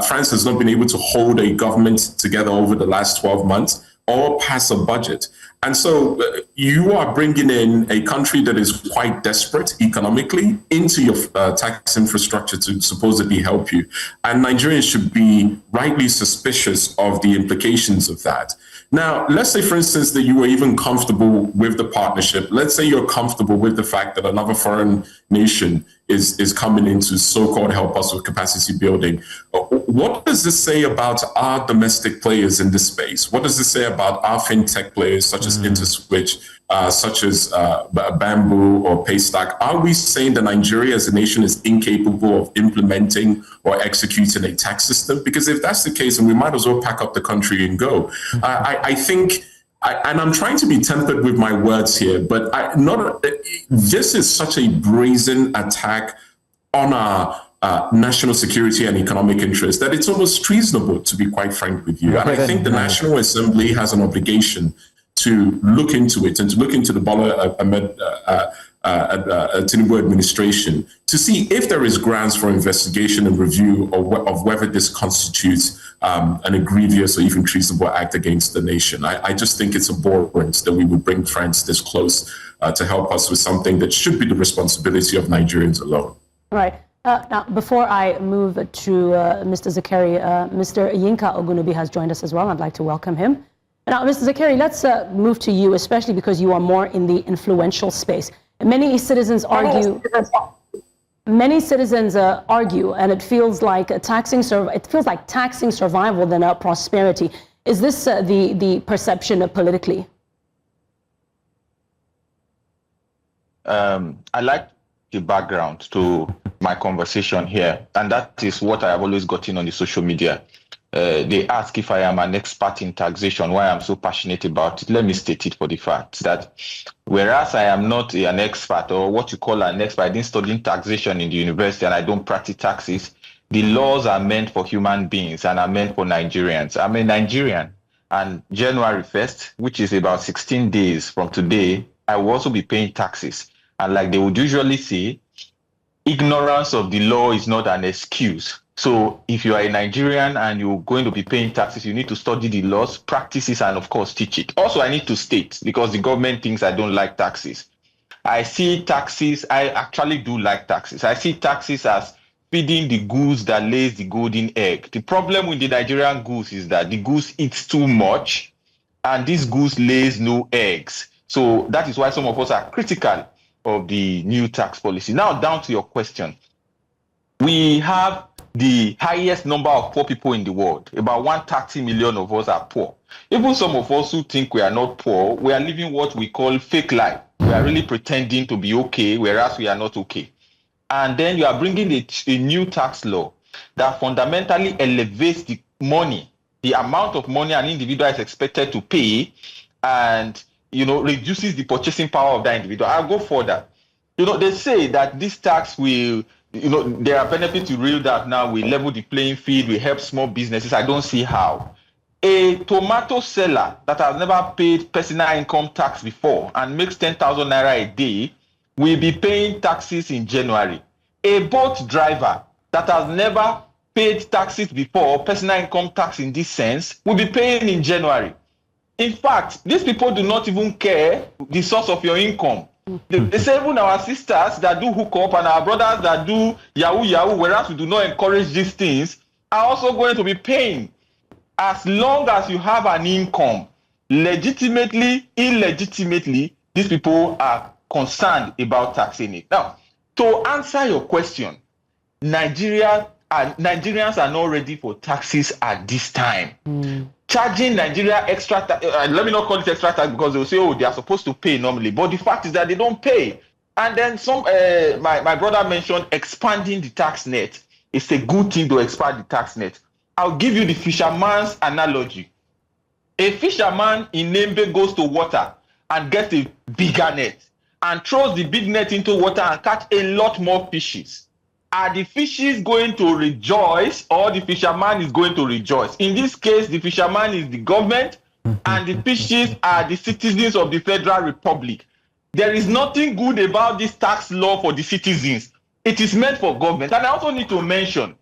France has not been able to hold a government together over the last 12 months or pass a budget. And so you are bringing in a country that is quite desperate economically into your tax infrastructure to supposedly help you. And Nigerians should be rightly suspicious of the implications of that. Now, let's say, for instance, that you were even comfortable with the partnership. Let's say you're comfortable with the fact that another foreign nation is coming in to so-called help us with capacity building. What does this say about our domestic players in this space? What does this say about our fintech players, such as InterSwitch, such as Bamboo or Paystack? Are we saying that Nigeria as a nation is incapable of implementing or executing a tax system? Because if that's the case, then we might as well pack up the country and go. I think, and I'm trying to be tempered with my words here, but this is such a brazen attack on our national security and economic interests that it's almost treasonable, to be quite frank with you. And I think the National Assembly has an obligation to look into it and to look into the Bola Ahmed Tinubu administration to see if there is grounds for investigation and review of whether this constitutes an egregious or even treasonable act against the nation. I just think it's abhorrent that we would bring France this close to help us with something that should be the responsibility of Nigerians alone. Right. Now, before I move to Mr. Zakari, Mr. Yinka Ogunubi has joined us as well. I'd like to welcome him. Now, Mr. Zakari, let's move to you, especially because you are more in the influential space. Many citizens argue. Many citizens argue, and it feels like taxing survival than prosperity. Is this the perception politically? I like the background to my conversation here, and that is what I have always gotten on the social media. They ask if I am an expert in taxation, why I'm so passionate about it. Let me state it for the fact that whereas I am not an expert, or what you call an expert, I didn't study taxation in the university and I don't practice taxes, the laws are meant for human beings and are meant for Nigerians. I'm a Nigerian, and January 1st, which is about 16 days from today, I will also be paying taxes. And like they would usually say, ignorance of the law is not an excuse. So if you are a Nigerian and you're going to be paying taxes, you need to study the laws, practices, and of course teach it. Also, I need to state, because the government thinks I don't like taxes. I see taxes, I actually do like taxes. I see taxes as feeding the goose that lays the golden egg. The problem with the Nigerian goose is that the goose eats too much and this goose lays no eggs. So that is why some of us are critical of the new tax policy. Now, down to your question. We have the highest number of poor people in the world. About 130 million of us are poor. Even some of us who think we are not poor, we are living what we call fake life. We are really pretending to be okay, whereas we are not okay. And then you are bringing a new tax law that fundamentally elevates the money, the amount of money an individual is expected to pay, and reduces the purchasing power of that individual. I'll go further. They say that this tax will, there are benefits to real that now we level the playing field, we help small businesses. I don't see how. A tomato seller that has never paid personal income tax before and makes 10,000 naira a day will be paying taxes in January. A boat driver that has never paid taxes before, personal income tax in this sense, will be paying in January. In fact, these people do not even care the source of your income. They say even our sisters that do hook up and our brothers that do yahoo, whereas we do not encourage these things, are also going to be paying. As long as you have an income, legitimately, illegitimately, these people are concerned about taxing it. Now, to answer your question, Nigerians are not ready for taxes at this time. Charging Nigeria extra tax, let me not call it extra tax because they'll say, oh, they are supposed to pay normally. But the fact is that they don't pay. And then my brother mentioned expanding the tax net. It's a good thing to expand the tax net. I'll give you the fisherman's analogy. A fisherman in Nembe goes to water and gets a bigger net and throws the big net into water and catch a lot more fishes. Are the fishes going to rejoice or the fisherman is going to rejoice? In this case, the fisherman is the government and the fishes are the citizens of the Federal Republic. There is nothing good about this tax law for the citizens. It is meant for government. And I also need to mention,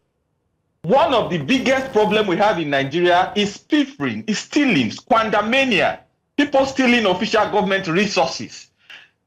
one of the biggest problems we have in Nigeria is pilfering, is stealing, squandermania, people stealing official government resources.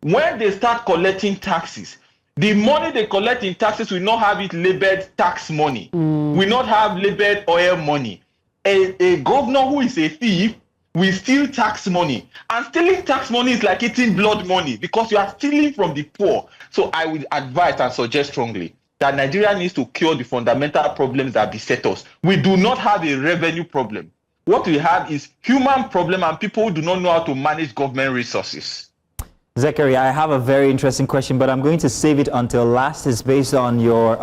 When they start collecting taxes, the money they collect in taxes will not have it labeled tax money, will not have labeled oil money. A governor who is a thief will steal tax money. And stealing tax money is like eating blood money because you are stealing from the poor. So I would advise and suggest strongly that Nigeria needs to cure the fundamental problems that beset us. We do not have a revenue problem. What we have is human problem and people who do not know how to manage government resources. Zachary, I have a very interesting question, but I'm going to save it until last. It's based on your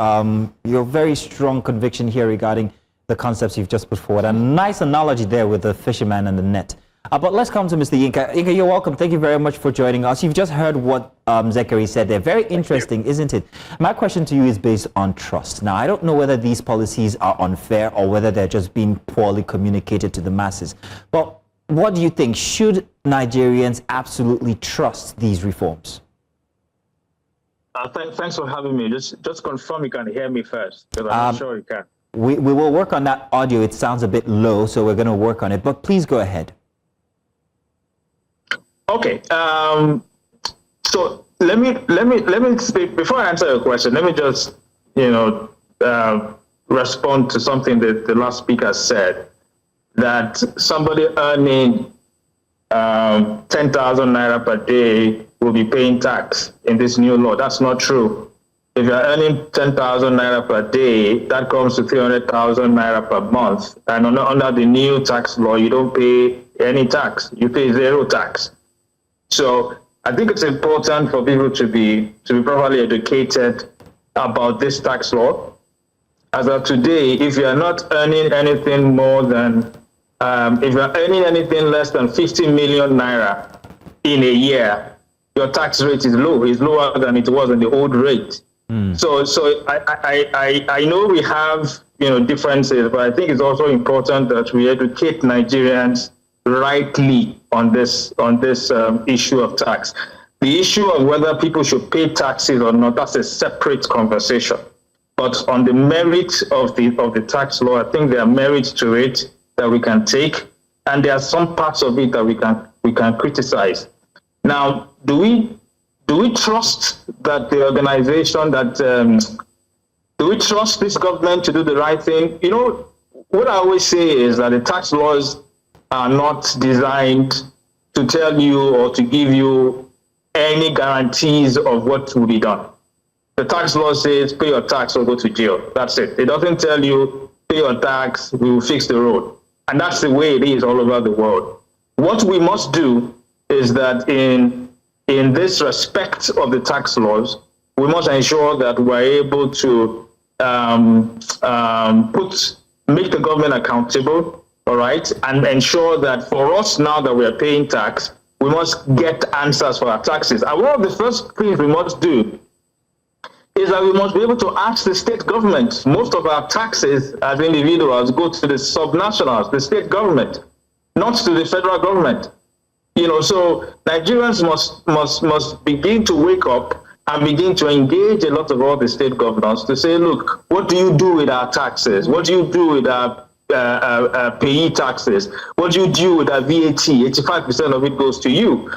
very strong conviction here regarding the concepts you've just put forward. A nice analogy there with the fisherman and the net. But let's come to Mr. Yinka. Yinka, you're welcome. Thank you very much for joining us. You've just heard what Zachary said there. Very interesting, isn't it? My question to you is based on trust. Now, I don't know whether these policies are unfair or whether they're just being poorly communicated to the masses. But what do you think? Should Nigerians absolutely trust these reforms? Thanks for having me. Just confirm you can hear me first, because I'm not sure you can. We will work on that audio. It sounds a bit low, so we're going to work on it. But please go ahead. Okay. So let me speak before I answer your question. Let me just respond to something that the last speaker said, that somebody earning 10,000 naira per day will be paying tax in this new law. That's not true. If you're earning 10,000 naira per day, that comes to 300,000 naira per month. And under the new tax law, you don't pay any tax. You pay zero tax. So I think it's important for people to be properly educated about this tax law. As of today, if you're not earning anything more than if you're earning anything less than 50 million naira in a year, your tax rate is low. It's lower than it was in the old rate. So I know we have differences, but I think it's also important that we educate Nigerians rightly on this issue of tax. The issue of whether people should pay taxes or not, that's a separate conversation. But on the merits of the tax law, I think there are merits to it that we can take, and there are some parts of it that we can criticize. Now, do Do we trust that the organization that, do we trust this government to do the right thing? You know, what I always say is that the tax laws are not designed to tell you or to give you any guarantees of what will be done. The tax law says pay your tax or go to jail. That's it. It doesn't tell you pay your tax, we will fix the road. And that's the way it is all over the world. What we must do is that in this respect of the tax laws, we must ensure that we're able to make the government accountable, all right, and ensure that for us now that we are paying tax, we must get answers for our taxes. And one of the first things we must do is that we must be able to ask the state government. Most of our taxes as individuals go to the subnationals, the state government, not to the federal government. You know, so Nigerians must begin to wake up and begin to engage a lot of all the state governors to say, look, what do you do with our taxes? What do you do with our payee taxes? What do you do with our VAT? 85% of it goes to you.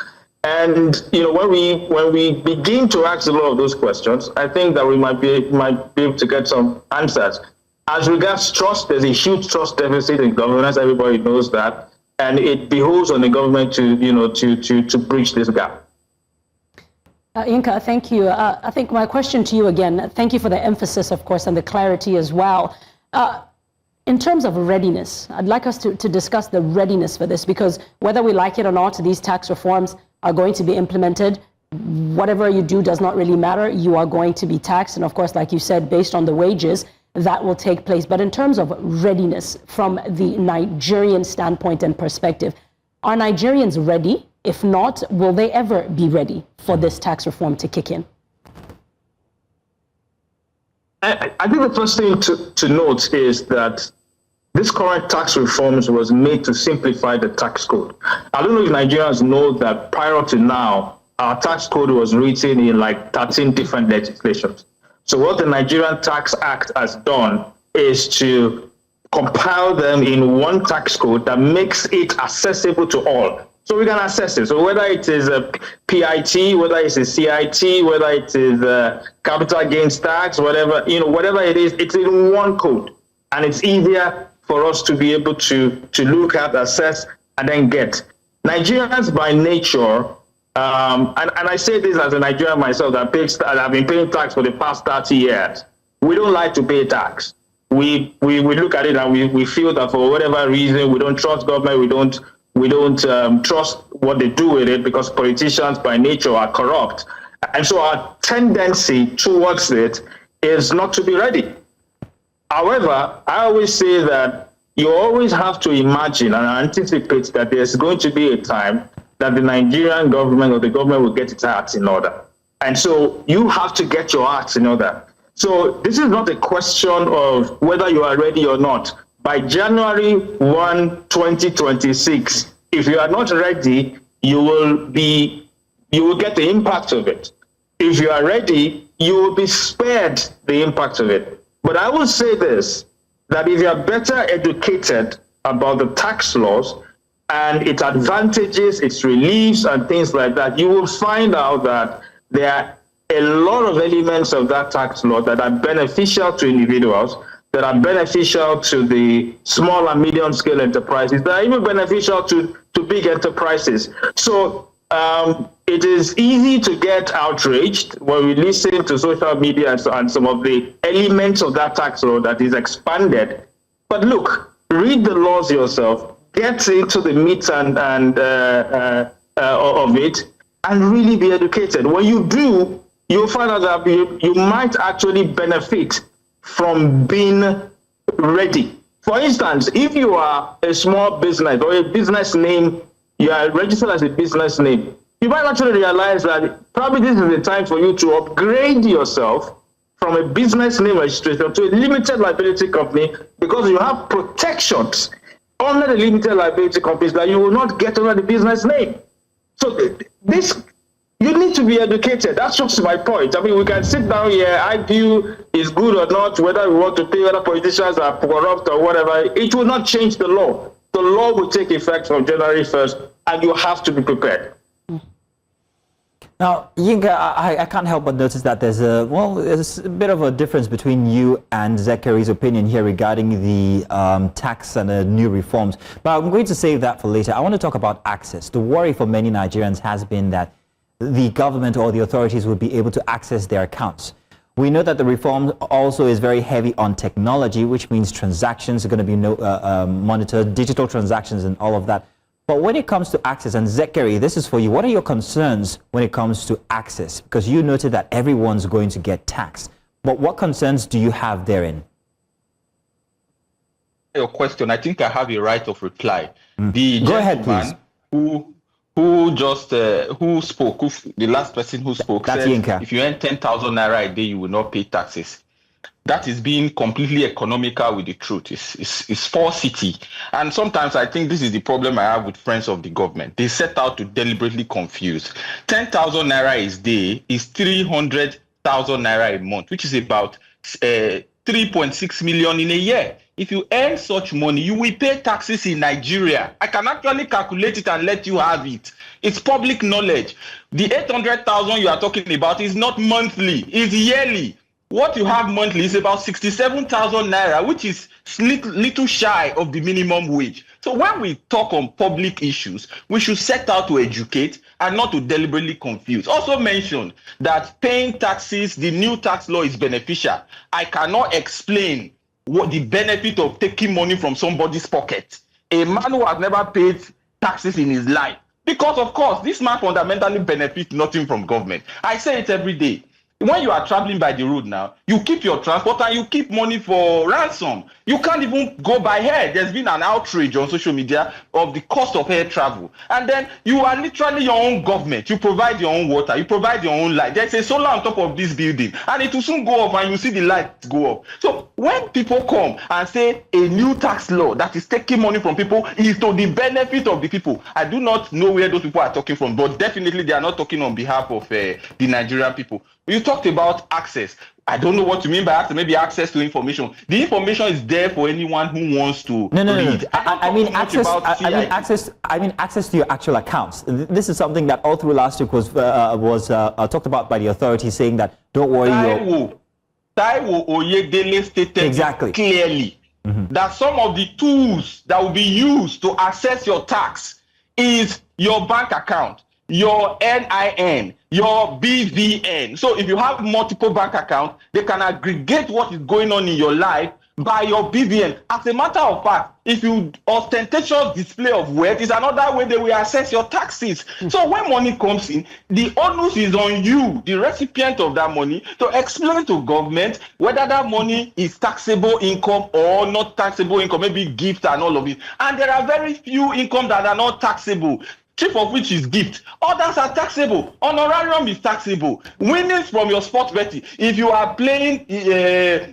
And you know, when we begin to ask a lot of those questions, I think that we might be able to get some answers. As regards trust, there's a huge trust deficit in governance. Everybody knows that, and it behoves on the government to bridge this gap. Yinka, thank you. I think my question to you again, thank you for the emphasis, of course, and the clarity as well. In terms of readiness, I'd like us to discuss the readiness for this, because whether we like it or not, these tax reforms are going to be implemented. Whatever you do does not really matter. You are going to be taxed. And of course, like you said, based on the wages, that will take place. But in terms of readiness from the Nigerian standpoint and perspective, are Nigerians ready? If not, will they ever be ready for this tax reform to kick in? I think the first thing to note is that this current tax reforms was made to simplify the tax code. I don't know if Nigerians know that prior to now, our tax code was written in like 13 different legislations. So what the Nigerian Tax Act has done is to compile them in one tax code that makes it accessible to all. So we can access it. So whether it is a PIT, whether it's a CIT, whether it is a capital gains tax, whatever it is, it's in one code. And it's easier for us to be able to look at, assess, and then get. Nigerians by nature, and I say this as a Nigerian myself that I've been paying tax for the past 30 years. We don't like to pay tax. We look at it and we feel that for whatever reason, we don't trust government, we don't trust what they do with it, because politicians by nature are corrupt. And so our tendency towards it is not to be ready. However, I always say that you always have to imagine and anticipate that there's going to be a time that the Nigerian government or the government will get its acts in order. And so you have to get your acts in order. So this is not a question of whether you are ready or not. By January 1, 2026, if you are not ready, you will get the impact of it. If you are ready, you will be spared the impact of it. But I will say this, that if you are better educated about the tax laws and its advantages, its reliefs and things like that, you will find out that there are a lot of elements of that tax law that are beneficial to individuals, that are beneficial to the small and medium scale enterprises, that are even beneficial to big enterprises. So it is easy to get outraged when we listen to social media and some of the elements of that tax law that is expanded. But look, read the laws yourself, get into the meat and of it, and really be educated. When you do, you'll find out that you might actually benefit from being ready. For instance, if you are a small business or a business name, you are registered as a business name, you might actually realize that probably this is the time for you to upgrade yourself from a business name registration to a limited liability company, because you have protections under the limited liability companies that you will not get under the business name. So this, you need to be educated. That's just my point. I mean, we can sit down here, argue is good or not, whether we want to pay, whether politicians are corrupt or whatever. It will not change the law. The law will take effect from January 1st, and you have to be prepared. Now, Yinka, I can't help but notice that there's a bit of a difference between you and Zachari's opinion here regarding the tax and the new reforms. But I'm going to save that for later. I want to talk about access. The worry for many Nigerians has been that the government or the authorities will be able to access their accounts. We know that the reform also is very heavy on technology, which means transactions are going to be monitored, digital transactions and all of that. But when it comes to access, and Zachary, this is for you, what are your concerns when it comes to access? Because you noted that everyone's going to get taxed. But what concerns do you have therein? Your question, I think I have a right of reply. Go ahead, please. Who spoke, the last person who spoke That's said, Yinka. If you earn 10,000 naira a day, you will not pay taxes. That is being completely economical with the truth. It's falsity. And sometimes I think this is the problem I have with friends of the government. They set out to deliberately confuse. 10,000 naira a day is 300,000 naira a month, which is about 3.6 million in a year. If you earn such money, you will pay taxes in Nigeria. I can actually calculate it and let you have it. It's public knowledge. The 800,000 you are talking about is not monthly, it's yearly. What you have monthly is about 67,000 naira, which is little shy of the minimum wage. So when we talk on public issues, we should set out to educate and not to deliberately confuse. Also mention that paying taxes, the new tax law is beneficial. I cannot explain what the benefit of taking money from somebody's pocket. A man who has never paid taxes in his life. Because of course, this man fundamentally benefits nothing from government. I say it every day. When you are traveling by the road now, you keep your transport and you keep money for ransom. You can't even go by air. There's been an outrage on social media of the cost of air travel. And then you are literally your own government. You provide your own water. You provide your own light. There's a solar on top of this building. And it will soon go off and you see the lights go up. So when people come and say a new tax law that is taking money from people is to the benefit of the people, I do not know where those people are talking from. But definitely they are not talking on behalf of the Nigerian people. You talked about access. I don't know what you mean by access. Maybe access to information. The information is there for anyone who wants to read. I mean access to your actual accounts. This is something that all through last week was talked about by the authorities, saying that don't worry. Taiwo Oyedele stated exactly clearly that some of the tools that will be used to access your tax is your bank account, your NIN, your BVN. So if you have multiple bank accounts, they can aggregate what is going on in your life by your BVN. As a matter of fact, if you ostentatious display of wealth is another way they will assess your taxes. So when money comes in, the onus is on you, the recipient of that money, to explain to government whether that money is taxable income or not taxable income, maybe gift and all of it. And there are very few incomes that are not taxable, chief of which is gift. Others are taxable. Honorarium is taxable. Winnings from your sports betting. If you are playing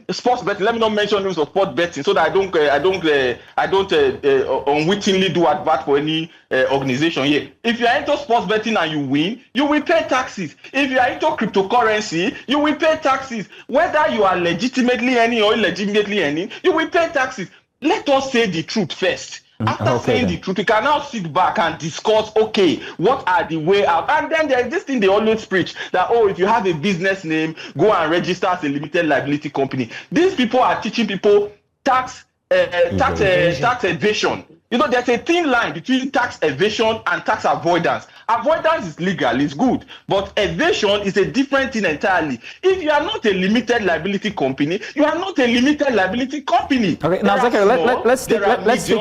sports betting, let me not mention names of sports betting so that I don't unwittingly do advert for any organization here. If you are into sports betting and you win, you will pay taxes. If you are into cryptocurrency, you will pay taxes. Whether you are legitimately earning or illegitimately earning, you will pay taxes. Let us say the truth first. After saying the truth, we can now sit back and discuss, okay, what are the way out? And then there's this thing they always preach, that, oh, if you have a business name, go and register as a limited liability company. These people are teaching people tax evasion. You know, there's a thin line between tax evasion and tax avoidance. Avoidance is legal, it's good, but evasion is a different thing entirely. If you are not a limited liability company, you are not a limited liability company. Okay, now Zachary, let's stick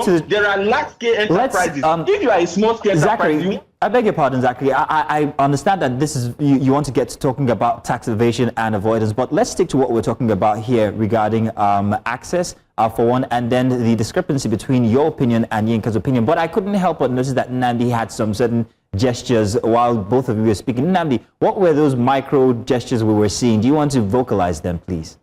to there are large-scale enterprises. If you are a small-scale enterprise, I beg your pardon, Zachary. I understand that this is you want to get to talking about tax evasion and avoidance, but let's stick to what we're talking about here regarding access, for one, and then the discrepancy between your opinion and Yinka's opinion. But I couldn't help but notice that Nnamdi had some certain gestures while both of you were speaking. Nnamdi, what were those micro gestures we were seeing? Do you want to vocalize them, please?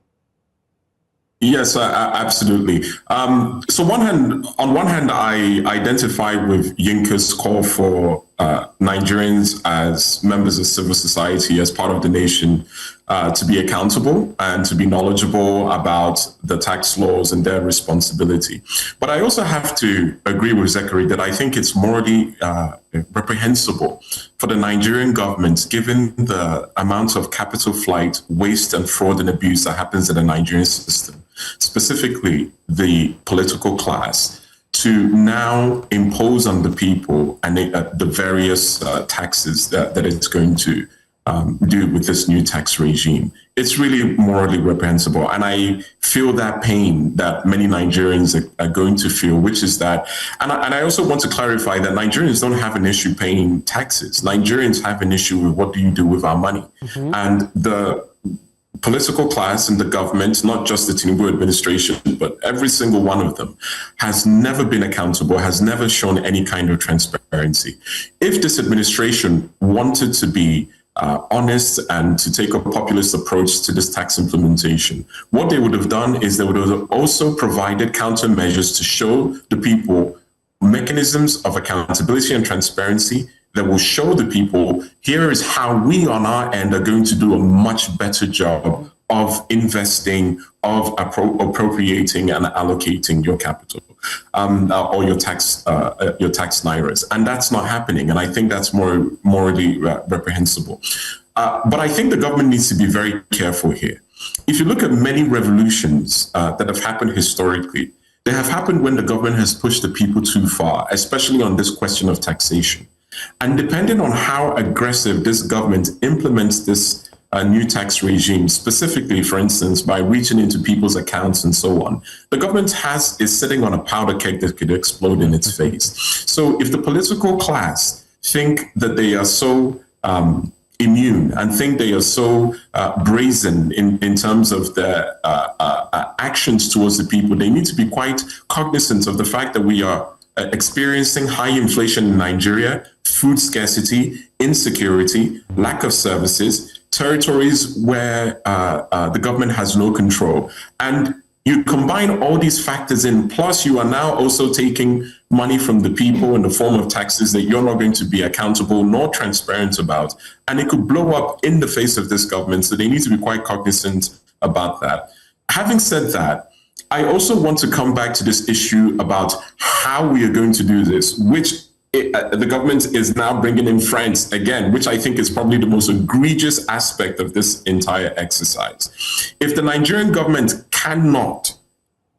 Yes, absolutely. So on one hand, I identify with Yinka's call for Nigerians as members of civil society, as part of the nation, to be accountable and to be knowledgeable about the tax laws and their responsibility. But I also have to agree with Zachary that I think it's morally reprehensible for the Nigerian government, given the amount of capital flight, waste, and fraud and abuse that happens in the Nigerian system, specifically the political class, to now impose on the people and the various taxes that it's going to do with this new tax regime. It's really morally reprehensible. And I feel that pain that many Nigerians are going to feel, which is that, and I also want to clarify that Nigerians don't have an issue paying taxes. Nigerians have an issue with what do you do with our money? Mm-hmm. And the political class and the government, not just the Tinubu administration, but every single one of them, has never been accountable, has never shown any kind of transparency. If this administration wanted to be honest and to take a populist approach to this tax implementation, what they would have done is they would have also provided countermeasures to show the people mechanisms of accountability and transparency that will show the people, here is how we on our end are going to do a much better job of investing, of appropriating and allocating your capital or your tax nairas. And that's not happening. And I think that's morally reprehensible. But I think the government needs to be very careful here. If you look at many revolutions that have happened historically, they have happened when the government has pushed the people too far, especially on this question of taxation. And depending on how aggressive this government implements this new tax regime, specifically, for instance, by reaching into people's accounts and so on, the government is sitting on a powder keg that could explode in its face. So if the political class think that they are so immune and think they are so brazen in terms of their actions towards the people, they need to be quite cognizant of the fact that we are experiencing high inflation in Nigeria, food scarcity, insecurity, lack of services, territories where the government has no control. And you combine all these factors in, plus you are now also taking money from the people in the form of taxes that you're not going to be accountable nor transparent about. And it could blow up in the face of this government. So they need to be quite cognizant about that. Having said that, I also want to come back to this issue about how we are going to do this, which the government is now bringing in France again, which I think is probably the most egregious aspect of this entire exercise. If the Nigerian government cannot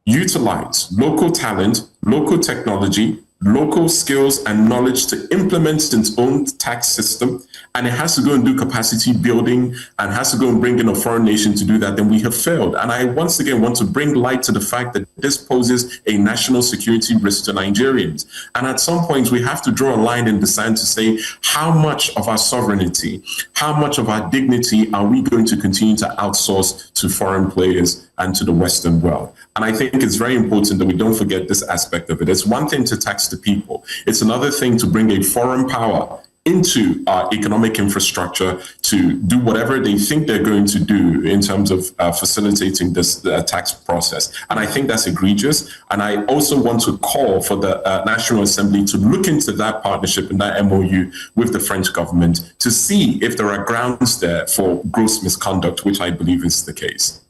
utilize local talent, local technology, local skills and knowledge to implement its own tax system, and it has to go and do capacity building and has to go and bring in a foreign nation to do that, then we have failed. And I once again want to bring light to the fact that this poses a national security risk to Nigerians. And at some point, we have to draw a line in the sand to say how much of our sovereignty, how much of our dignity are we going to continue to outsource to foreign players and to the Western world. And I think it's very important that we don't forget this aspect of it. It's one thing to tax the people. It's another thing to bring a foreign power into our economic infrastructure to do whatever they think they're going to do in terms of facilitating this tax process. And I think that's egregious. And I also want to call for the National Assembly to look into that partnership and that MOU with the French government to see if there are grounds there for gross misconduct, which I believe is the case.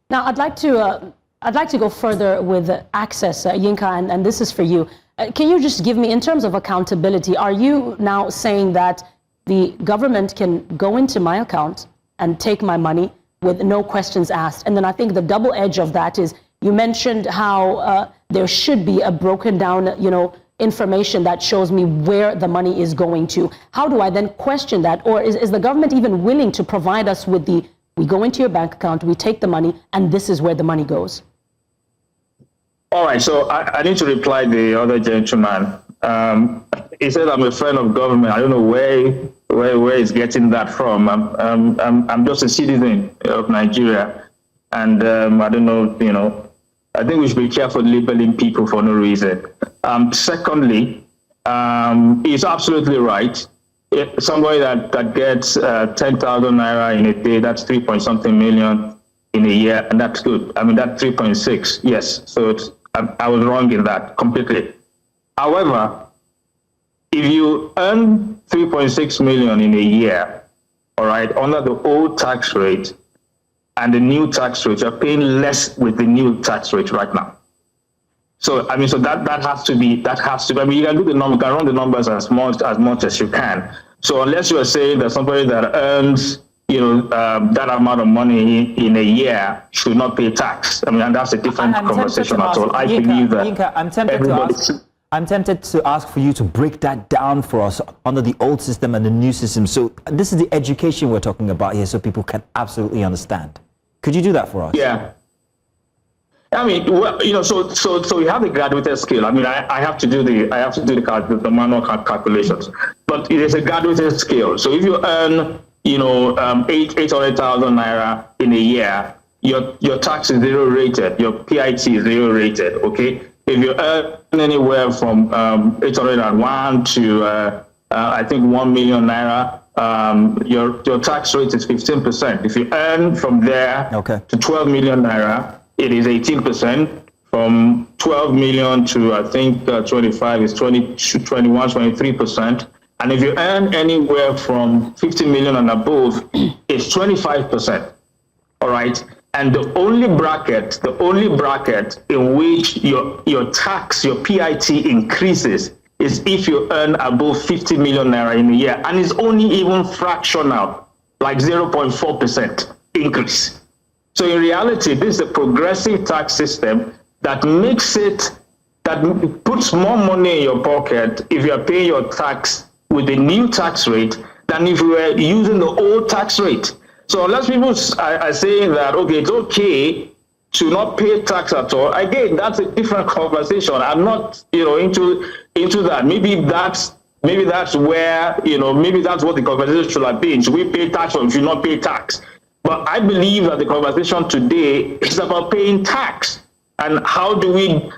Now, I'd like to go further with access, Yinka, and this is for you. Can you just give me, in terms of accountability, are you now saying that the government can go into my account and take my money with no questions asked? And then I think the double edge of that is you mentioned how there should be a broken down, information that shows me where the money is going to. How do I then question that? Or is the government even willing to provide us with we go into your bank account, we take the money, and this is where the money goes? All right, so I need to reply the other gentleman. He said I'm a friend of government. I don't know where he's getting that from. I'm just a citizen of Nigeria, and I don't know. I think we should be careful labeling people for no reason. Secondly, he's absolutely right. Somebody that gets 10,000 naira in a day, that's 3-point-something million in a year, and that's good. I mean, that's 3.6, yes. So I was wrong in that completely. However, if you earn 3.6 million in a year, all right, under the old tax rate and the new tax rate, you're paying less with the new tax rate right now. So I mean, so that has to be. I mean, you can do the number, you can run the numbers as much as you can. So unless you are saying that somebody that earns, that amount of money in a year should not pay tax. I mean, and that's a different conversation at all. I believe that. Yinka, I'm tempted to ask for you to break that down for us under the old system and the new system. So this is the education we're talking about here, so people can absolutely understand. Could you do that for us? Yeah. I mean, well, so we have the graduated scale. I mean, I have to do the manual calculations, but it is a graduated scale. So if you earn, 800,000 naira in a year, your tax is zero rated, your PIT is zero rated. Okay. If you earn anywhere from 801 to I think 1 million naira, your tax rate is 15%. If you earn from there to 12 million naira, it is 18%. From 12 million to I think 25 is 21, 23%. And if you earn anywhere from 50 million and above, it's 25%. All right. And the only bracket in which your tax, your PIT increases is if you earn above 50 million naira in a year. And it's only even fractional, like 0.4% increase. So in reality, this is a progressive tax system that puts more money in your pocket if you are paying your tax with the new tax rate than if you were using the old tax rate. So unless people are saying that, okay, it's okay to not pay tax at all, again, that's a different conversation. I'm not, into that. Maybe that's where, maybe that's what the conversation should have been. Should we pay tax or should not pay tax? But I believe that the conversation today is about paying tax and how do we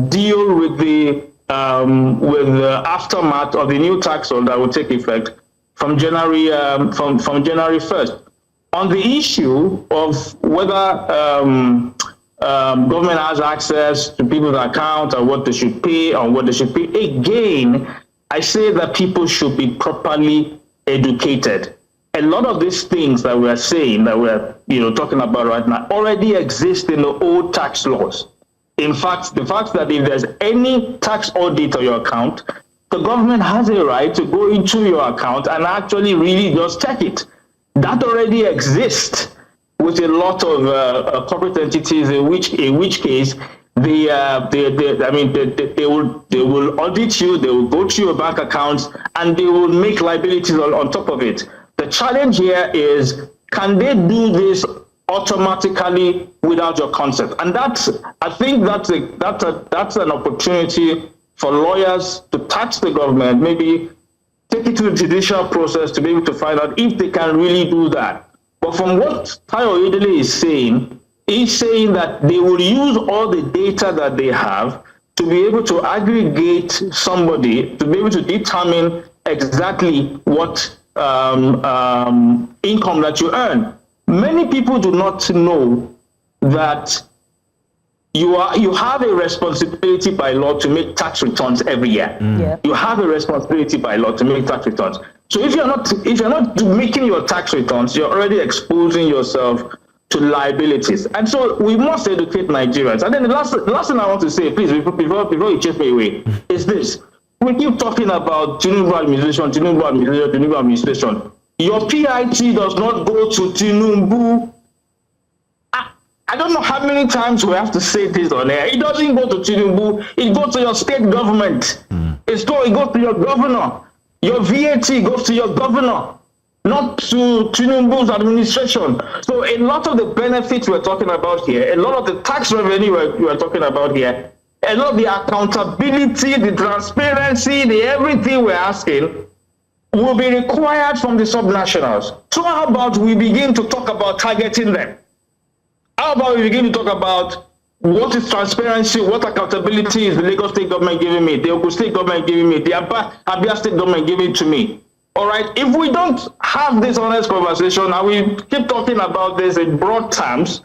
deal with the aftermath of the new tax law that will take effect from January 1st. On the issue of whether government has access to people's accounts or what they should pay, again, I say that people should be properly educated. A lot of these things that we're saying, that we're talking about right now, already exist in the old tax laws. In fact, the fact that if there's any tax audit on your account, the government has a right to go into your account and actually really just check it. That already exists with a lot of corporate entities, in which case they will audit you, they will go to your bank accounts, and they will make liabilities on top of it. The challenge here is, can they do this automatically without your consent? And I think that's an opportunity for lawyers to tax the government, maybe take it to the judicial process to be able to find out if they can really do that. But from what Tayo Idele is saying, he's saying that they will use all the data that they have to be able to aggregate somebody, to be able to determine exactly what income that you earn. Many people do not know that you have a responsibility by law to make tax returns every year. Yeah. You have a responsibility by law to make tax returns. So if you're not making your tax returns, you're already exposing yourself to liabilities. And so we must educate Nigerians. And then the last thing I want to say, please, before you chase me away, is this. We keep talking about Tinubu administration. Your PIT does not go to Tinubu. I don't know how many times we have to say this on air. It doesn't go to Tinubu. It goes to your state government. It goes to your governor. Your VAT goes to your governor, not to Tinubu's administration. So a lot of the benefits we're talking about here, a lot of the tax revenue we're talking about here, a lot of the accountability, the transparency, the everything we're asking will be required from the subnationals. So how about we begin to talk about targeting them? How about we begin to talk about what is transparency, what accountability is the Lagos State government giving me, the Ogun State government giving me, the Abia State government giving to me? All right, if we don't have this honest conversation and we keep talking about this in broad terms,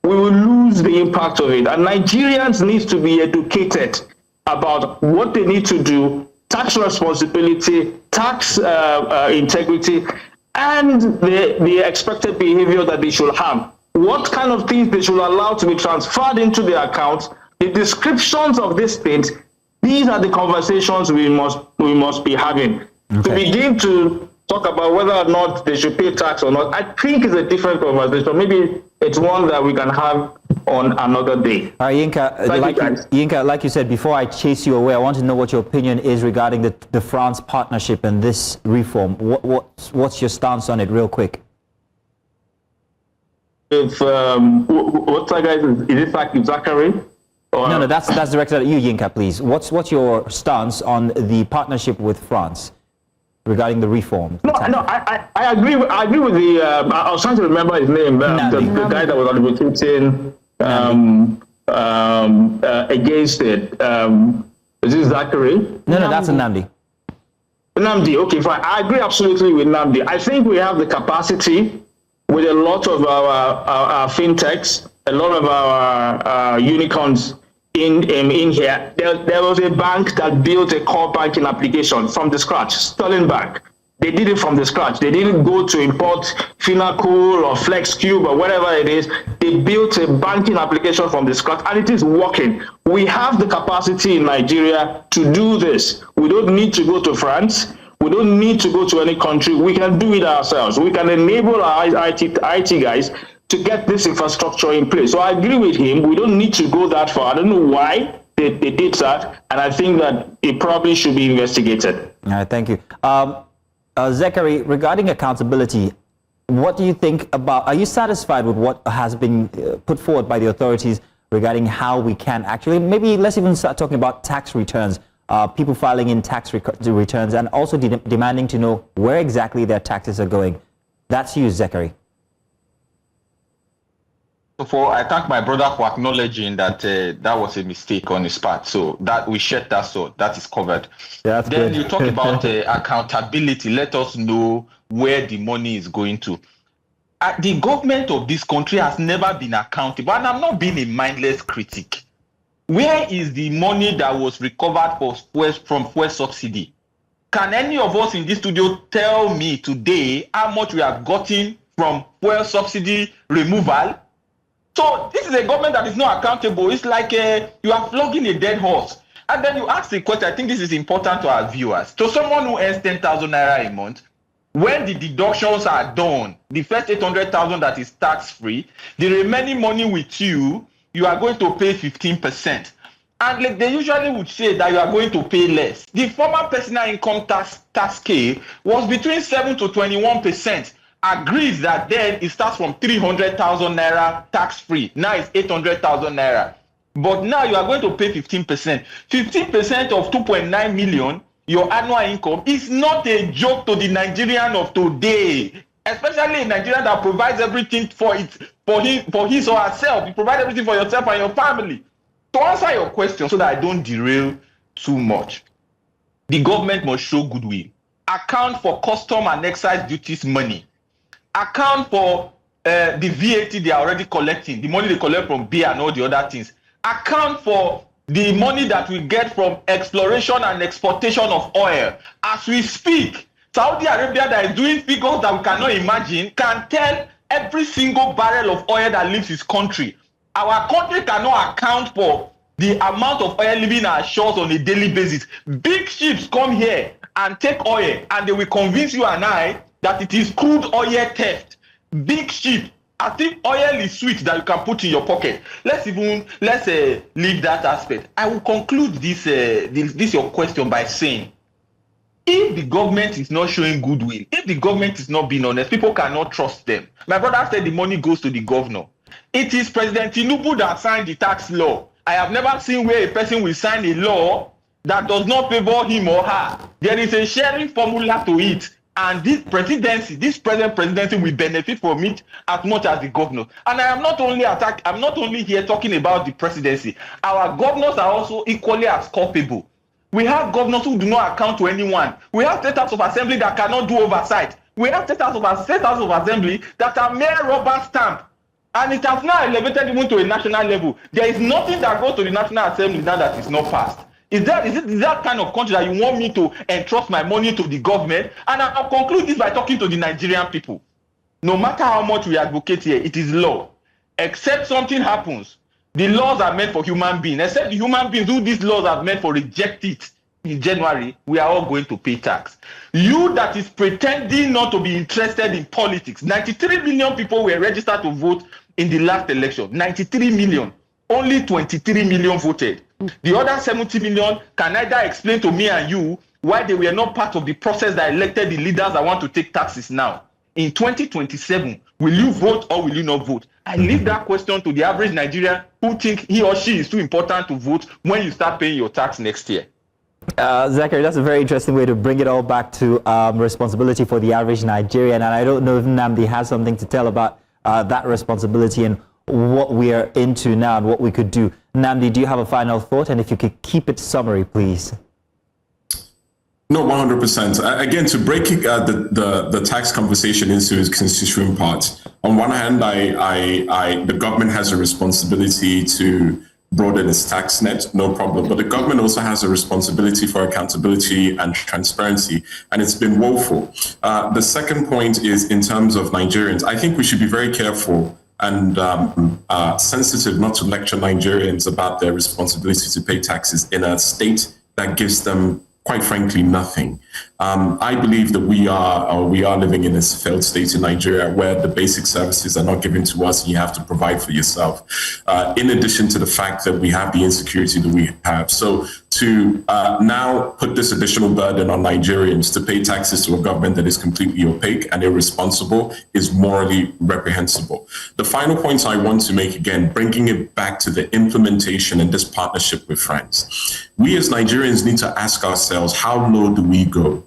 we will lose the impact of it. And Nigerians need to be educated about what they need to do, tax responsibility, tax integrity, and the expected behavior that they should have. What kind of things they should allow to be transferred into their accounts the descriptions of these things, these are the conversations we must be having. Okay. To begin to talk about whether or not they should pay tax or not, I think is a different conversation. Maybe it's one that we can have on another day. All right, Yinka, like you said, before I chase you away, I want to know what your opinion is regarding the France partnership and this reform. What's your stance on it, real quick? If what's that guy? Is it Zachary? No, that's directed at you, Yinka, please. What's your stance on the partnership with France regarding the reform? No, I agree. I agree with the. I was trying to remember his name. The guy that was advocating against it. Is it Zachary? No, that's Nnamdi. Nnamdi. Okay, fine. I agree absolutely with Nnamdi. I think we have the capacity with a lot of our fintechs, a lot of our unicorns in here. There was a bank that built a core banking application from the scratch, Sterling Bank. They did it from the scratch. They didn't go to import Finacool or FlexCube or whatever it is. They built a banking application from the scratch, and it is working. We have the capacity in Nigeria to do this. We don't need to go to France. We don't need to go to any country. We can do it ourselves. We can enable our IT guys to get this infrastructure in place. So I agree with him. We don't need to go that far. I don't know why they did that, and I think that it probably should be investigated. All right, thank you. Zachary, regarding accountability, what do you think about, are you satisfied with what has been put forward by the authorities regarding how we can actually, maybe let's even start talking about tax returns, people filing in tax returns and also demanding to know where exactly their taxes are going. That's you, Zachary. I thank my brother for acknowledging that that was a mistake on his part. So that we shed that, so that is covered. Yeah, then you talk about accountability. Let us know where the money is going to. The government of this country has never been accountable, and I'm not being a mindless critic. Where is the money that was recovered from fuel subsidy? Can any of us in this studio tell me today how much we have gotten from fuel subsidy removal? So this is a government that is not accountable. It's like you are flogging a dead horse. And then you ask the question, I think this is important to our viewers. So someone who earns 10,000 naira a month, when the deductions are done, the first 800,000 that is tax-free, the remaining money with you, you are going to pay 15%. And like they usually would say that you are going to pay less. The former personal income tax scale was between 7 to 21%. Agrees that then it starts from 300,000 naira tax-free. Now it's 800,000 naira. But now you are going to pay 15%. 15% of 2.9 million, your annual income, is not a joke to the Nigerian of today. Especially a Nigerian that provides everything for his or herself. You provide everything for yourself and your family. To answer your question so that I don't derail too much, the government must show goodwill. Account for custom and excise duties money. Account for the VAT they are already collecting, the money they collect from beer and all the other things. Account for the money that we get from exploration and exportation of oil. As we speak, Saudi Arabia, that is doing figures that we cannot imagine, can tell every single barrel of oil that leaves his country. Our country cannot account for the amount of oil leaving our shores on a daily basis. Big ships come here and take oil, and they will convince you and I that it is crude oil theft. Big ship. I think oil is sweet that you can put in your pocket. Let's leave that aspect. I will conclude this your question by saying, if the government is not showing goodwill, if the government is not being honest, people cannot trust them. My brother said the money goes to the governor. It is President Tinubu that signed the tax law. I have never seen where a person will sign a law that does not favor him or her. There is a sharing formula to it. And this present presidency will benefit from it as much as the governor. And I am not only here talking about the presidency. Our governors are also equally as culpable. We have governors who do not account to anyone. We have state house of assembly that cannot do oversight. We have state house of assembly that are mere rubber stamp. And it has now elevated even to a national level. There is nothing that goes to the National Assembly now that is not passed. Is that kind of country that you want me to entrust my money to the government? And I'll conclude this by talking to the Nigerian people. No matter how much we advocate here, it is law. Except something happens, The laws are meant for human beings. Except the human beings who these laws are meant for reject it in January, we are all going to pay tax. You that is pretending not to be interested in politics. 93 million people were registered to vote in the last election. 93 million. Only 23 million voted. The other 70 million can either explain to me and you why they were not part of the process that elected the leaders that want to take taxes now. In 2027, will you vote or will you not vote? I leave that question to the average Nigerian who think he or she is too important to vote when you start paying your tax next year. Zachary, that's a very interesting way to bring it all back to responsibility for the average Nigerian. And I don't know if Nnamdi has something to tell about that responsibility and what we are into now and what we could do. Nnamdi, do you have a final thought? And if you could keep it summary, please. No, 100%. Again, to break the tax conversation into its constituent parts. On one hand, the government has a responsibility to broaden its tax net, no problem. But the government also has a responsibility for accountability and transparency, and it's been woeful. The second point is in terms of Nigerians. I think we should be very careful and sensitive not to lecture Nigerians about their responsibility to pay taxes in a state that gives them, quite frankly, nothing. I believe that we are living in this failed state in Nigeria where the basic services are not given to us and you have to provide for yourself. In addition to the fact that we have the insecurity that we have. So to now put this additional burden on Nigerians to pay taxes to a government that is completely opaque and irresponsible is morally reprehensible. The final point I want to make, again, bringing it back to the implementation and this partnership with France. We as Nigerians need to ask ourselves, how low do we go?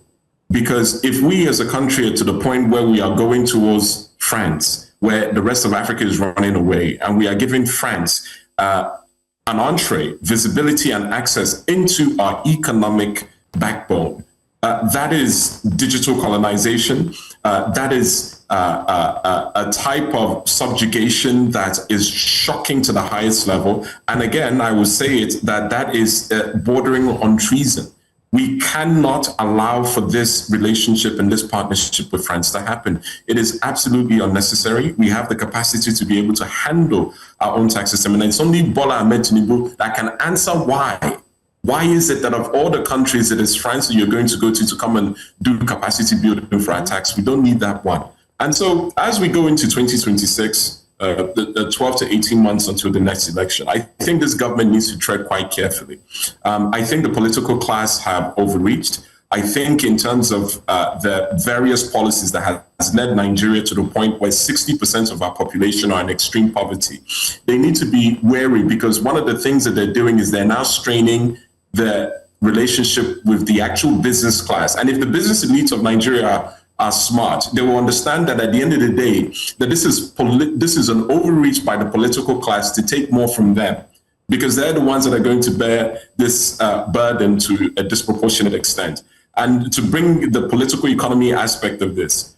Because if we as a country are to the point where we are going towards France, where the rest of Africa is running away, and we are giving France an entree, visibility and access into our economic backbone, that is digital colonization. That is a type of subjugation that is shocking to the highest level. And again, I will say it, that is bordering on treason. We cannot allow for this relationship and this partnership with France to happen. It is absolutely unnecessary. We have the capacity to be able to handle our own tax system. And it's only Bola Ahmed Tinubu that can answer why. Why is it that of all the countries it is France that you're going to go to come and do capacity building for our tax? We don't need that one. And so as we go into 2026, the 12 to 18 months until the next election, I think this government needs to tread quite carefully. I think the political class have overreached. I think in terms of the various policies that has led Nigeria to the point where 60% of our population are in extreme poverty, they need to be wary, because one of the things that they're doing is they're now straining the relationship with the actual business class. And if the business elites of Nigeria are smart, they will understand that at the end of the day, that this is an overreach by the political class to take more from them, because they're the ones that are going to bear this burden to a disproportionate extent. And to bring the political economy aspect of this,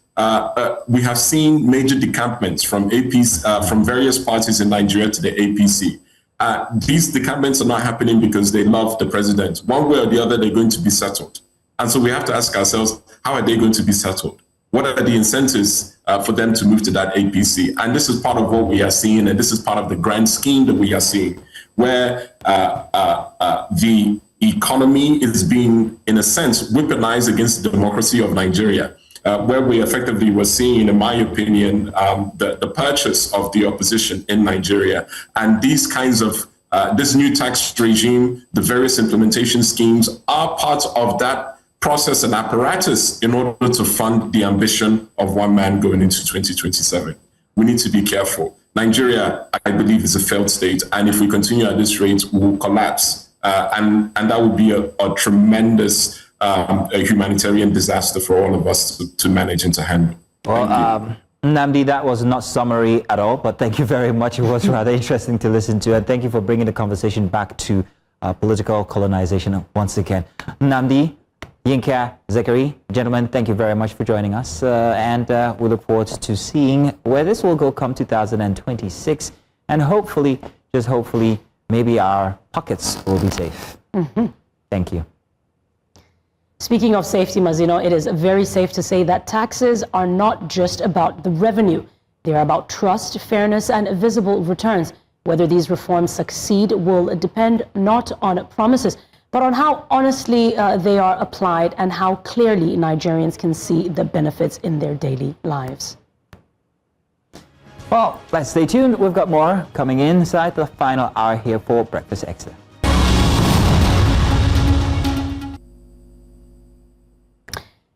we have seen major decampments from APC, from various parties in Nigeria to the APC. These decampments are not happening because they love the president. One way or the other, they're going to be settled. And so we have to ask ourselves, how are they going to be settled? What are the incentives for them to move to that APC? And this is part of what we are seeing, and this is part of the grand scheme that we are seeing, where the economy is being, in a sense, weaponized against the democracy of Nigeria, where we effectively were seeing, in my opinion, the purchase of the opposition in Nigeria. And these kinds of, this new tax regime, the various implementation schemes are part of that process and apparatus in order to fund the ambition of one man going into 2027. We need to be careful. Nigeria, I believe, is a failed state. And if we continue at this rate, we will collapse. And that would be a tremendous humanitarian disaster for all of us to manage and to handle. Well, Nnamdi, that was not summary at all, but thank you very much. It was rather interesting to listen to. And thank you for bringing the conversation back to political colonization once again. Nnamdi, Yinka, Zachary, gentlemen, thank you very much for joining us. And we look forward to seeing where this will go come 2026. And hopefully, just hopefully, maybe our pockets will be safe. Mm-hmm. Thank you. Speaking of safety, Mazino, it is very safe to say that taxes are not just about the revenue. They're about trust, fairness, and visible returns. Whether these reforms succeed will depend not on promises, but on how honestly they are applied and how clearly Nigerians can see the benefits in their daily lives. Well, let's stay tuned. We've got more coming inside the final hour here for Breakfast Extra.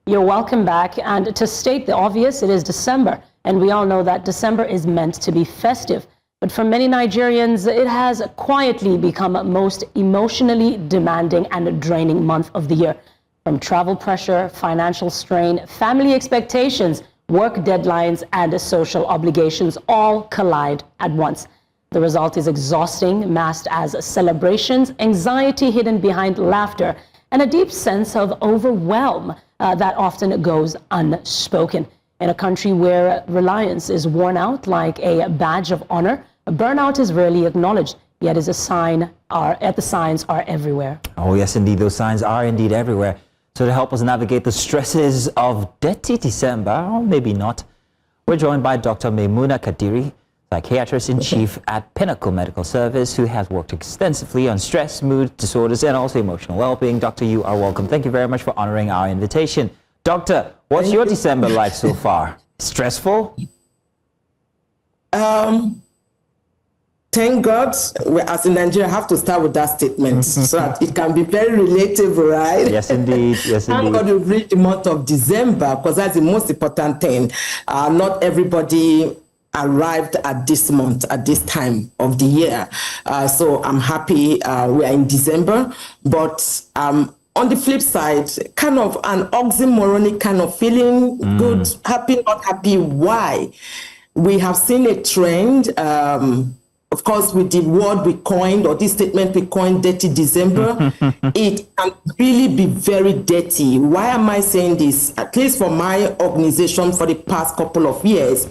You're welcome back. And to state the obvious, it is December. And we all know that December is meant to be festive. But for many Nigerians, it has quietly become the most emotionally demanding and draining month of the year. From travel pressure, financial strain, family expectations, work deadlines, and social obligations all collide at once. The result is exhausting, masked as celebrations, anxiety hidden behind laughter, and a deep sense of overwhelm that often goes unspoken. In a country where reliance is worn out like a badge of honor, burnout is rarely acknowledged, yet the signs are everywhere. Oh yes, indeed, those signs are indeed everywhere. So to help us navigate the stresses of dirty December, or maybe not, we're joined by Dr. Maimuna Kadiri, psychiatrist-in-chief at Pinnacle Medical Service, who has worked extensively on stress, mood disorders, and also emotional well-being. Doctor, you are welcome. Thank you very much for honoring our invitation. Doctor, what's your December like so far? Stressful? Thank God, as in Nigeria, I have to start with that statement so that it can be very relatable, right? Yes, indeed. Yes, indeed. Thank God we've reached the month of December, because that's the most important thing. Not everybody arrived at this month, at this time of the year. So I'm happy we are in December, but on the flip side, kind of an oxymoronic kind of feeling, good, happy, not happy. Why? We have seen a trend, of course, with the word we coined, or this statement we coined, dirty December. It can really be very dirty. Why am I saying this? At least for my organization, for the past couple of years,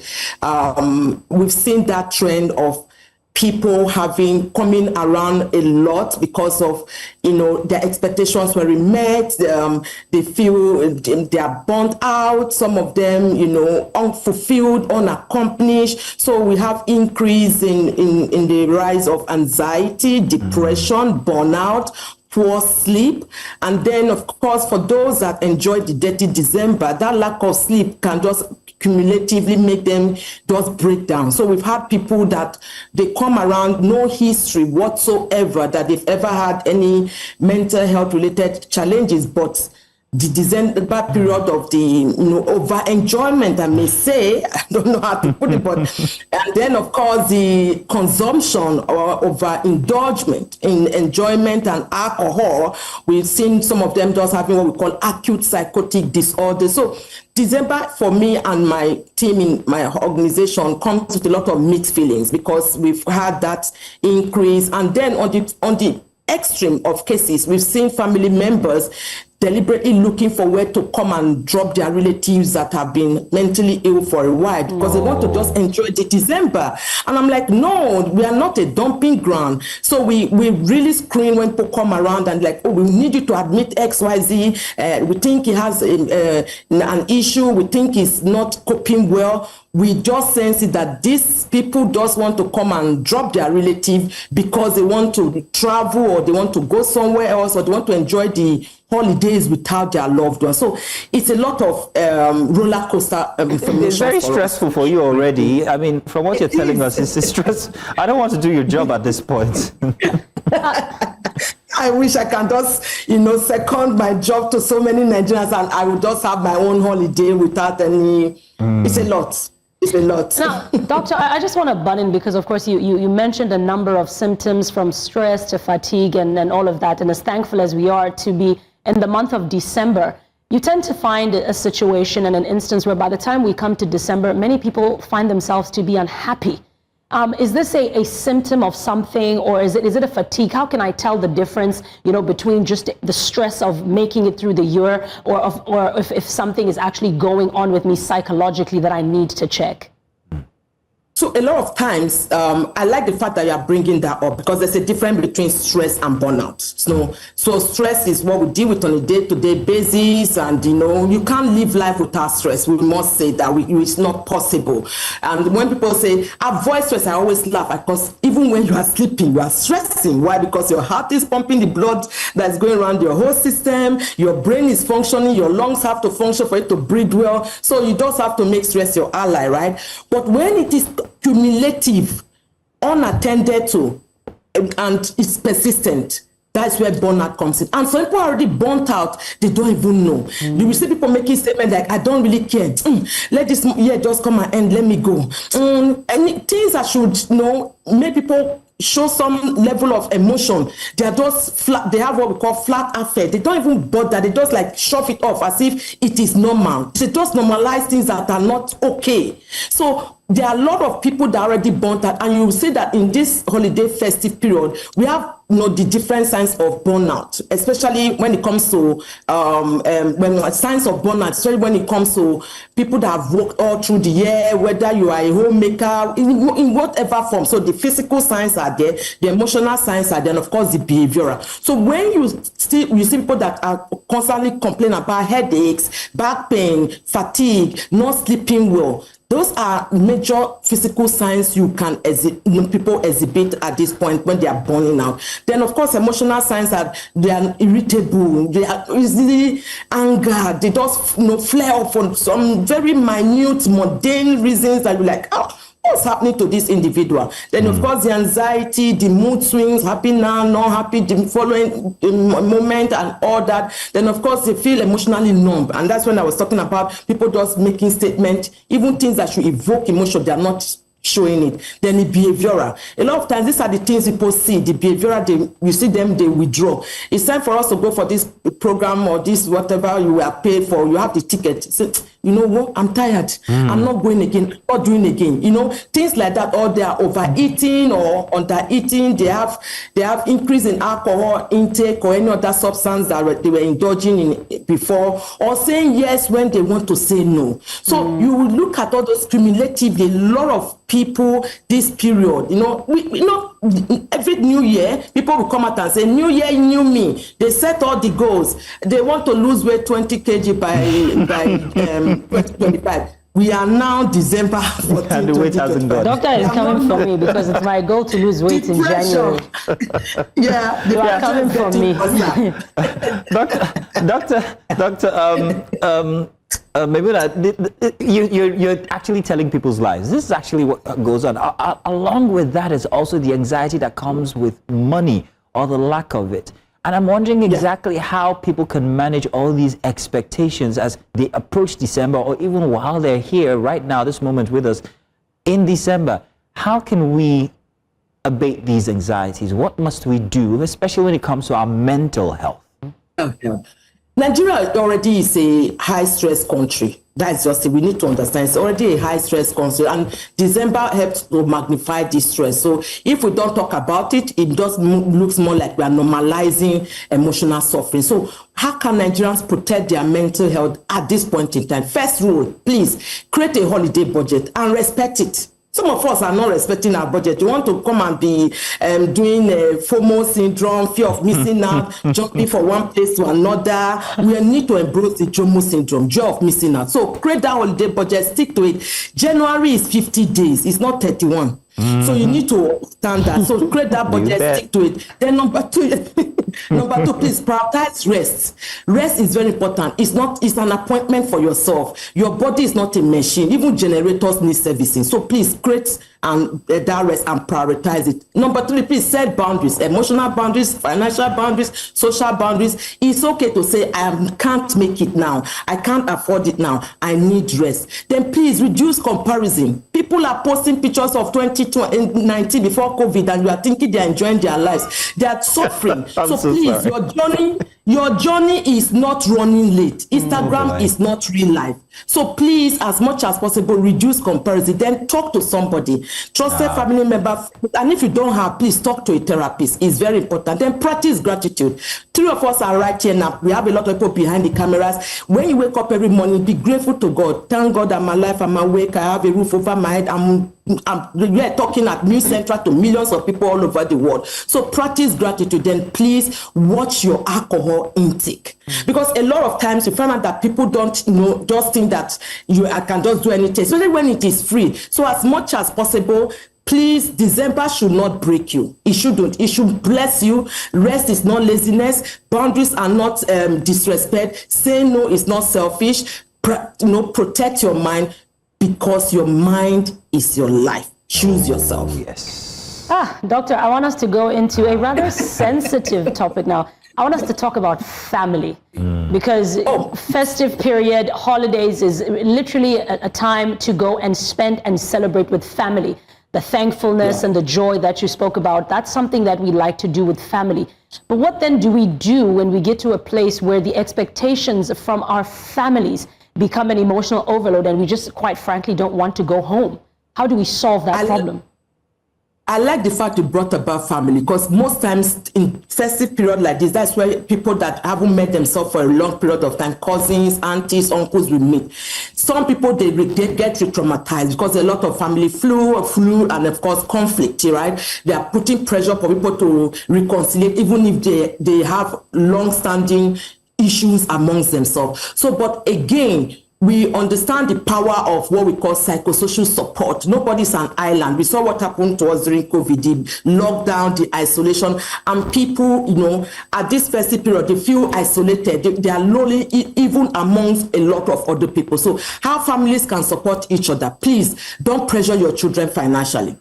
we've seen that trend of people coming around a lot because of, their expectations were met. They feel they are burnt out. Some of them, unfulfilled, unaccomplished. So we have increase in the rise of anxiety, depression, burnout, poor sleep. And then, of course, for those that enjoy the dirty December, that lack of sleep can just cumulatively make them just break down. So we've had people that they come around, no history whatsoever that they've ever had any mental health related challenges, but the December period of the over enjoyment, I may say, I don't know how to put it, but and then of course the consumption or over indulgence in enjoyment and alcohol, we've seen some of them just having what we call acute psychotic disorder. So December for me and my team in my organization comes with a lot of mixed feelings, because we've had that increase, and then on the extreme of cases, we've seen family members deliberately looking for where to come and drop their relatives that have been mentally ill for a while, because they want to just enjoy the December. And I'm like, no, we are not a dumping ground. So we really screen when people come around and like, oh, we need you to admit XYZ. We think he has an issue. We think he's not coping well. We just sense it that these people just want to come and drop their relative because they want to travel, or they want to go somewhere else, or they want to enjoy the holidays without their loved ones. So it's a lot of roller coaster information. It's very stressful for you already. I mean, from what you're telling us, it's stress. I don't want to do your job at this point. I wish I can just, second my job to so many Nigerians, and I would just have my own holiday without any. It's a lot. It's a lot. Now, Doctor, I just want to butt in, because of course you mentioned a number of symptoms, from stress to fatigue and all of that. And as thankful as we are to be in the month of December, you tend to find a situation and an instance where by the time we come to December, many people find themselves to be unhappy. Is this a symptom of something, or is it a fatigue? How can I tell the difference, between just the stress of making it through the year, or if something is actually going on with me psychologically that I need to check? So a lot of times, I like the fact that you are bringing that up because there's a difference between stress and burnout. So stress is what we deal with on a day-to-day basis, and you can't live life without stress. We must say that it's not possible. And when people say avoid stress, I always laugh because even when you are sleeping, you are stressing. Why? Because your heart is pumping the blood that's going around your whole system. Your brain is functioning. Your lungs have to function for it to breathe well. So you just have to make stress your ally, right? But when it is cumulative, unattended to, and it's persistent, that's where burnout comes in. And some people are already burnt out, they don't even know. You will see people making statements like, I don't really care. Let this year just come and end, let me go. And things that should make people show some level of emotion. They are just flat, they have what we call flat affect. They don't even bother, they just like shove it off as if it is normal. They just normalize things that are not okay. So there are a lot of people that are already burnt out, and you will see that in this holiday festive period, we have the different signs of burnout, especially when it comes to signs of burnout, especially when it comes to people that have worked all through the year, whether you are a homemaker, in whatever form. So the physical signs are there, the emotional signs are there, and of course the behavioral. So when you see people that are constantly complaining about headaches, back pain, fatigue, not sleeping well, those are major physical signs you can people exhibit at this point when they are burning out. Then, of course, emotional signs are they are irritable, they are easily angered, they just flare up for some very minute, mundane reasons that you're like, what's happening to this individual? Then, of course, the anxiety, the mood swings, happy now, not happy, the following moment, and all that. Then, of course, they feel emotionally numb. And that's when I was talking about people just making statements, even things that should evoke emotion, they are not showing it. Then the behavioral. A lot of times, these are the things people see. The behavioral, you see them, they withdraw. It's time for us to go for this program or this whatever you are paid for. You have the ticket. So, you know what? I'm tired. I'm not going again. I'm not doing again. Things like that. Or they are overeating or undereating. They have increase in alcohol intake or any other substance that they were indulging in before, or saying yes when they want to say no. So you will look at all those cumulatively. A lot of people this period, every new year, people will come out and say, new year, new me. They set all the goals. They want to lose weight 20 kg by 2025. We are now December 14, and the weight hasn't gone. Doctor is coming for me because it's my goal to lose weight in January. Yeah, you are coming for me. Doctor, you're actually telling people's lives. This is actually what goes on. Along with that is also the anxiety that comes with money or the lack of it. And I'm wondering exactly how people can manage all these expectations as they approach December, or even while they're here right now, this moment with us in December. How can we abate these anxieties? What must we do, especially when it comes to our mental health? Nigeria already is a high-stress country. That's just it. We need to understand it's already a high-stress country, and December helps to magnify this stress. So if we don't talk about it, it just looks more like we are normalizing emotional suffering. So how can Nigerians protect their mental health at this point in time? First rule, please create a holiday budget and respect it. Some of us are not respecting our budget. You want to come and be doing FOMO syndrome, fear of missing out, jumping from one place to another. We need to embrace the JOMO syndrome, joy of missing out. So create that holiday budget, stick to it. January is 50 days, it's not 31. So you need to understand that. So create that budget, stick to it. Then number two, please prioritize rest. Rest is very important. It's an appointment for yourself. Your body is not a machine. Even generators need servicing. So please create that rest and prioritize it. Number three, please set boundaries, emotional boundaries, financial boundaries, social boundaries. It's okay to say, I can't make it now. I can't afford it now. I need rest. Then please reduce comparison. People are posting pictures of 2019 before COVID, and you are thinking they are enjoying their lives. They are suffering. So please, sorry. Your journey is not running late. Instagram is not real life. So please, as much as possible, reduce comparison. Then talk to somebody, trusted family member. And if you don't have, please talk to a therapist. It's very important. Then practice gratitude. Three of us are right here now. We have a lot of people behind the cameras. When you wake up every morning, be grateful to God. Thank God I'm alive, I'm awake, I have a roof over my head, I'm we're talking at News Central to millions of people all over the world. So practice gratitude. Then please watch your alcohol intake, because a lot of times you find out that people don't just think that I can just do anything, especially when it is free. So as much as possible, please, December should not break you. It shouldn't. It should bless you. Rest is not laziness. Boundaries are not disrespect. Saying no is not selfish. Protect your mind, because your mind is your life. Choose yourself. Yes. Doctor, I want us to go into a rather sensitive topic now. I want us to talk about family, because festive period, holidays is literally a time to go and spend and celebrate with family. The thankfulness and the joy that you spoke about, that's something that we like to do with family. But what then do we do when we get to a place where the expectations from our families become an emotional overload and we just, quite frankly, don't want to go home? How do we solve that problem? I like the fact you brought about family, because most times in festive period like this, that's where people that haven't met themselves for a long period of time, cousins, aunties, uncles, will meet. Some people, they get re-traumatized because a lot of family flu, and of course conflict, right? They are putting pressure for people to reconcile, even if they have long-standing issues amongst themselves. So, but again, we understand the power of what we call psychosocial support. Nobody's an island. We saw what happened to us during COVID, the lockdown, the isolation, and people, at this festive period, they feel isolated. They are lonely, even amongst a lot of other people. So how families can support each other? Please don't pressure your children financially.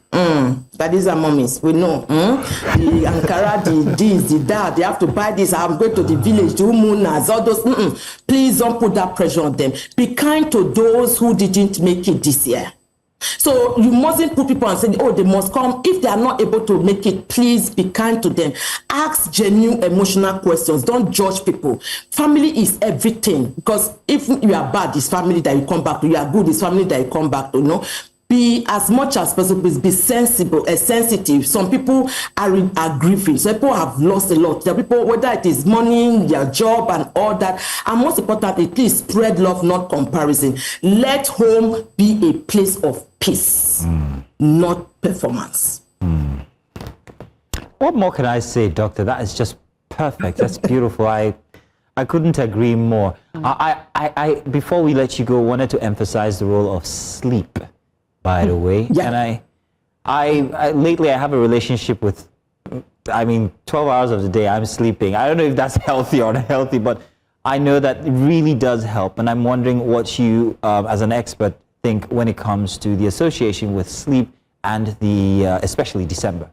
Daddies and mummies, we know. The Ankara, the this, the that, they have to buy this. I'm going to the village, the Umunas, all those. Please don't put that pressure on them. Be kind to those who didn't make it this year. So you mustn't put people and say, oh, they must come. If they are not able to make it, please be kind to them. Ask genuine emotional questions. Don't judge people. Family is everything, because if you are bad, it's family that you come back to. You are good, it's family that you come back to. Be as much as possible, be sensitive. Some people are grieving. Some people have lost a lot. There are people, whether it is money, their job, and all that. And most importantly, please spread love, not comparison. Let home be a place of peace, not performance. What more can I say, Doctor? That is just perfect. That's beautiful. I couldn't agree more. I before we let you go, wanted to emphasize the role of sleep, by the way. And I lately I have a relationship with, 12 hours of the day I'm sleeping. I don't know if that's healthy or unhealthy, but I know that it really does help. And I'm wondering what you, as an expert, think when it comes to the association with sleep and the, especially December.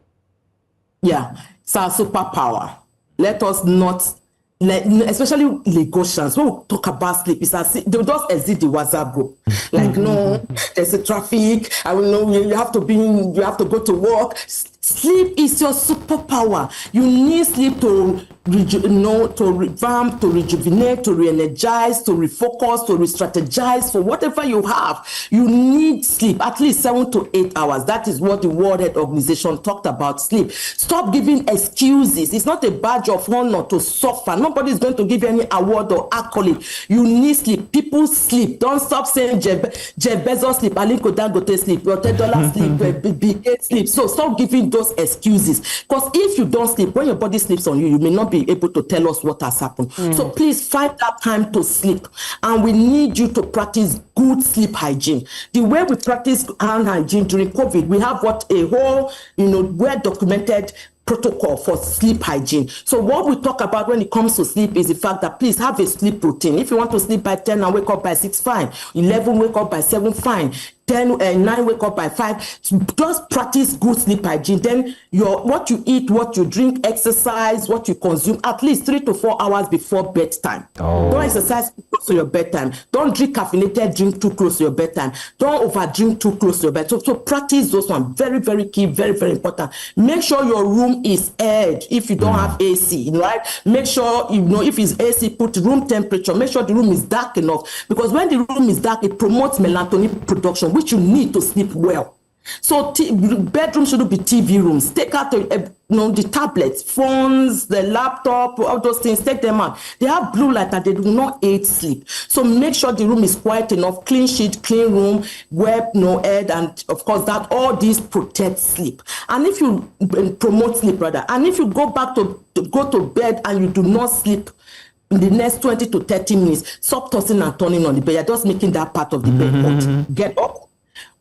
Yeah, it's our superpower. Let us not, especially Lagosians, when we talk about sleep, they'll just exit the WhatsApp group. Like, no, there's a traffic, I will know you have to go to work. Sleep is your superpower. You need sleep to revamp, to rejuvenate, to re-energize, to refocus, to re-strategize for whatever you have. You need sleep, at least 7 to 8 hours. That is what the World Health Organization talked about sleep. Stop giving excuses. It's not a badge of honor to suffer. Nobody is going to give you any award or accolade. You need sleep. People sleep. Don't stop saying Jeff Bezos sleep, Aliko Dangote sleep, or $10 sleep, Bill Gates sleep. So stop giving those excuses, because if you don't sleep, when your body sleeps on you, you may not be able to tell us what has happened. So please find that time to sleep, and we need you to practice good sleep hygiene. The way we practice hand hygiene during COVID, we have what a whole well documented protocol for sleep hygiene. So what we talk about when it comes to sleep is the fact that please have a sleep routine. If you want to sleep by 10 and wake up by 6, fine. 11, wake up by 7, fine. 10 and 9, wake up by 5. Just practice good sleep hygiene. Then what you eat, what you drink, exercise, what you consume, at least 3 to 4 hours before bedtime. Don't exercise too close to your bedtime. Don't drink caffeinated drink too close to your bedtime. Don't overdrink too close to your bed. So practice those ones. Very, very key, very, very important. Make sure your room is aired if you don't have AC, right? Make sure, if it's AC, put room temperature. Make sure the room is dark enough, because when the room is dark, it promotes melatonin production, which you need to sleep well. So bedrooms shouldn't be TV rooms. Take out the tablets, phones, the laptop, all those things, take them out. They have blue light and they do not aid sleep. So make sure the room is quiet enough, clean sheet, clean room, web, no air, and of course that all these protect sleep. And if you promote sleep, rather, and if you go back to go to bed and you do not sleep in the next 20 to 30 minutes, stop tossing and turning on the bed. You're just making that part of the bed hot. Get up,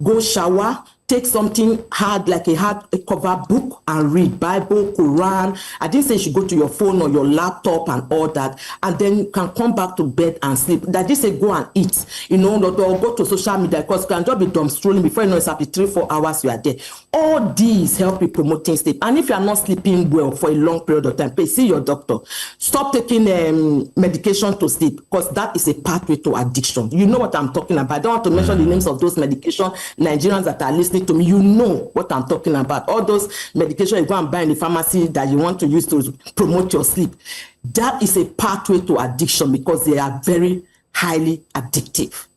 go shower, take something hard, like a hard cover book, and read Bible, Quran. I didn't say you should go to your phone or your laptop and all that, and then you can come back to bed and sleep. I didn't say go and eat, or go to social media, because you can just be dumb strolling before you know it's after 3-4 hours you are there. All these help you promoting sleep. And if you are not sleeping well for a long period of time, please see your doctor. Stop taking medication to sleep, because that is a pathway to addiction. You know what I'm talking about. I don't want to mention the names of those medications. Nigerians that are listening to me, you know what I'm talking about. All those medications you go and buy in the pharmacy that you want to use to promote your sleep. That is a pathway to addiction, because they are very highly addictive.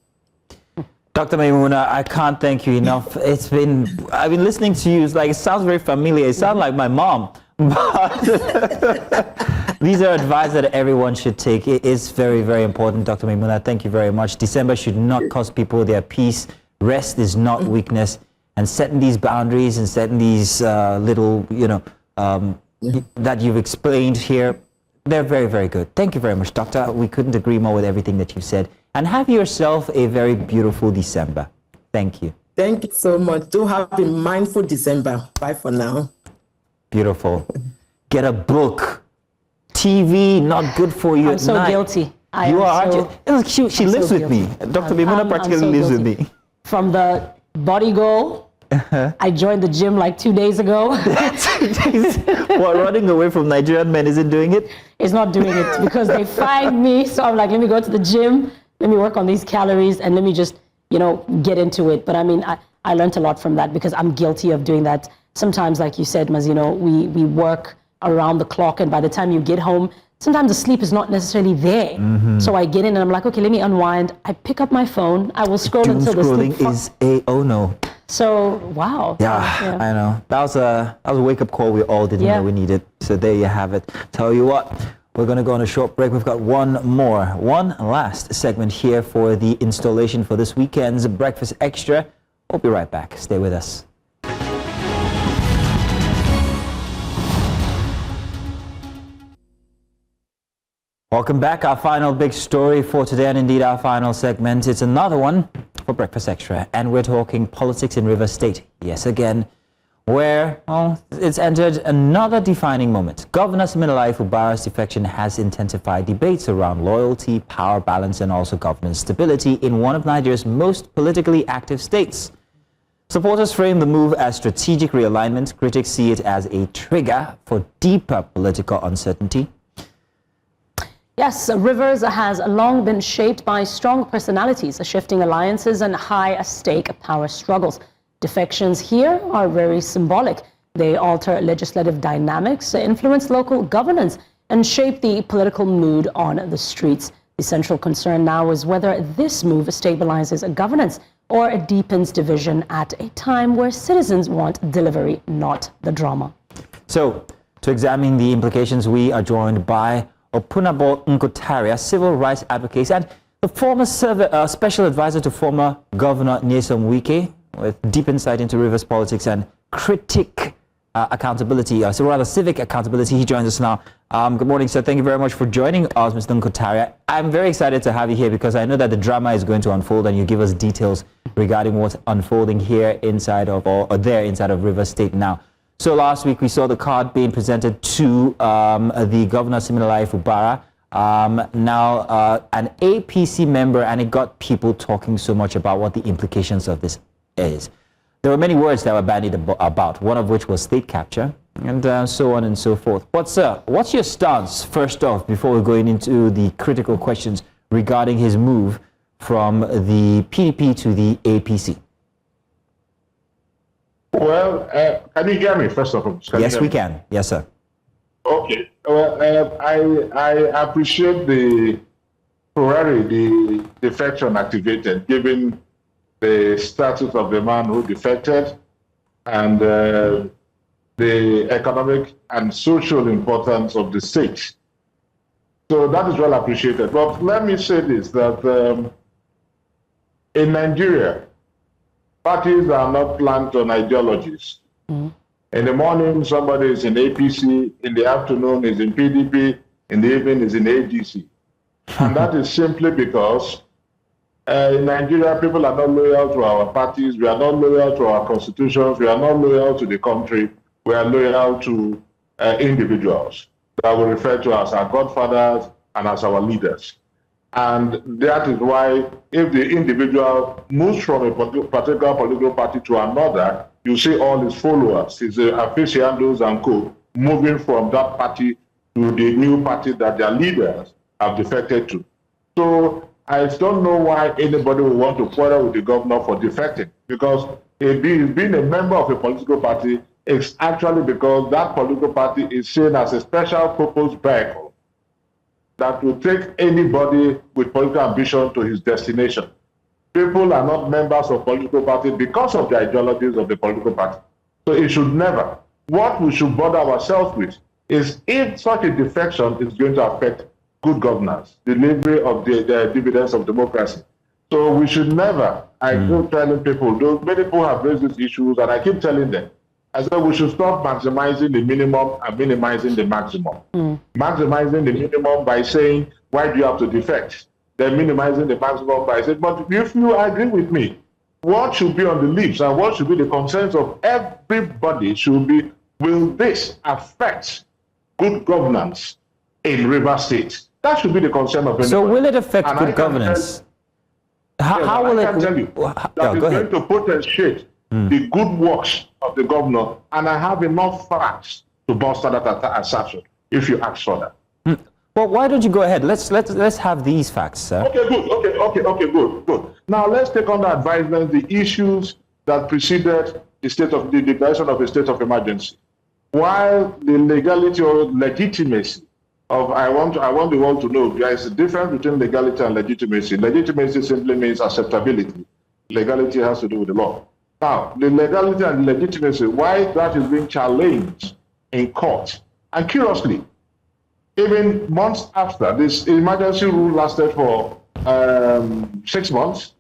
Dr. Maimuna, I can't thank you enough. I've been listening to you. It's like, it sounds very familiar. It sounds like my mom. But these are advice that everyone should take. It is very, very important, Dr. Maimuna. Thank you very much. December should not cost people their peace. Rest is not weakness. And setting these boundaries and setting these little, that you've explained here, they're very, very good. Thank you very much, Doctor. We couldn't agree more with everything that you said. And have yourself a very beautiful December. Thank you. Thank you so much. Do have a mindful December. Bye for now. Beautiful. Get a book. TV, not good for you I'm at so night. Guilty. You are. She lives with me. Dr. Maimuna practically lives with me. From the body goal, I joined the gym like 2 days ago. What, running away from Nigerian men isn't doing it? It's not doing it because they find me. So I'm like, let me go to the gym, let me work on these calories, and let me just, get into it. But I mean, I learned a lot from that, because I'm guilty of doing that. Sometimes, like you said, Mazino, we work around the clock, and by the time you get home, sometimes the sleep is not necessarily there. So I get in and I'm like, okay, let me unwind. I pick up my phone. I will scroll Doom until the sleep. Scrolling is a no. So, wow. Yeah, I know. That was a wake-up call we all didn't know we needed. So there you have it. Tell you what, we're going to go on a short break. We've got one last segment here for the installation for this weekend's Breakfast Extra. We'll be right back. Stay with us. Welcome back. Our final big story for today, and indeed our final segment. It's another one for Breakfast Extra, and we're talking politics in Rivers State. Yes, again, where it's entered another defining moment. Governor Siminalayi Fubara's defection has intensified debates around loyalty, power balance, and also governance stability in one of Nigeria's most politically active states. Supporters frame the move as strategic realignment. Critics see it as a trigger for deeper political uncertainty. Yes, Rivers has long been shaped by strong personalities, shifting alliances, and high-stake power struggles. Defections here are very symbolic. They alter legislative dynamics, influence local governance, and shape the political mood on the streets. The central concern now is whether this move stabilizes governance or deepens division at a time where citizens want delivery, not the drama. So, to examine the implications, we are joined by Opunabo Nkotaria, civil rights advocate, and the former special advisor to former Governor Nyesom Wike, with deep insight into Rivers politics and accountability, civic accountability. He joins us now. Good morning, sir. Thank you very much for joining us, Mr. Nkotaria. I'm very excited to have you here because I know that the drama is going to unfold, and you give us details regarding what's unfolding here inside of, or there inside of Rivers State now. So last week we saw the card being presented to the Governor Siminalayi Fubara, now an APC member, and it got people talking so much about what the implications of this is. There were many words that were bandied about, one of which was state capture, and so on and so forth. But sir, what's your stance, first off, before we're going into the critical questions regarding his move from the PDP to the APC? Well, can you hear me, first of all? Yes, we can. Yes, sir. Okay. Well, I appreciate the defection activated, given the status of the man who defected and the economic and social importance of the state. So that is well appreciated. But let me say this, that in Nigeria, parties are not planned on ideologies. In the morning, somebody is in APC, in the afternoon is in PDP, in the evening is in ADC. And that is simply because in Nigeria, people are not loyal to our parties, we are not loyal to our constitutions, we are not loyal to the country, we are loyal to individuals that we refer to as our godfathers and as our leaders. And that is why if the individual moves from a particular political party to another, you see all his followers, his aficionados and co, moving from that party to the new party that their leaders have defected to. So I don't know why anybody would want to quarrel with the governor for defecting, because being a member of a political party is actually because that political party is seen as a special purpose vehicle that will take anybody with political ambition to his destination. People are not members of political parties because of the ideologies of the political party. So it should never. What we should bother ourselves with is if such a defection is going to affect good governance, delivery of the dividends of democracy. So we should never, I keep telling people, many people have raised these issues, and I keep telling them, I said we should stop maximizing the minimum and minimizing the maximum. Maximizing the minimum by saying, why do you have to defect? Then minimizing the maximum by saying, but if you agree with me, what should be on the lips and what should be the concerns of everybody should be, will this affect good governance in Rivers State? That should be the concern of everybody. So will it affect good governance? How will it? I can tell you that is going to potentiate the good works of the governor, and I have enough facts to bolster that assertion if you ask for that. Well, why don't you go ahead? Let's have these facts, sir. Okay, good, good. Now let's take under advisement the issues that preceded the declaration of a state of emergency. While the legality or legitimacy of I want the world to know there is a difference between legality and legitimacy. Legitimacy simply means acceptability. Legality has to do with the law. Now, the legality and legitimacy, why that is being challenged in court. And curiously, even months after, this emergency rule lasted for 6 months.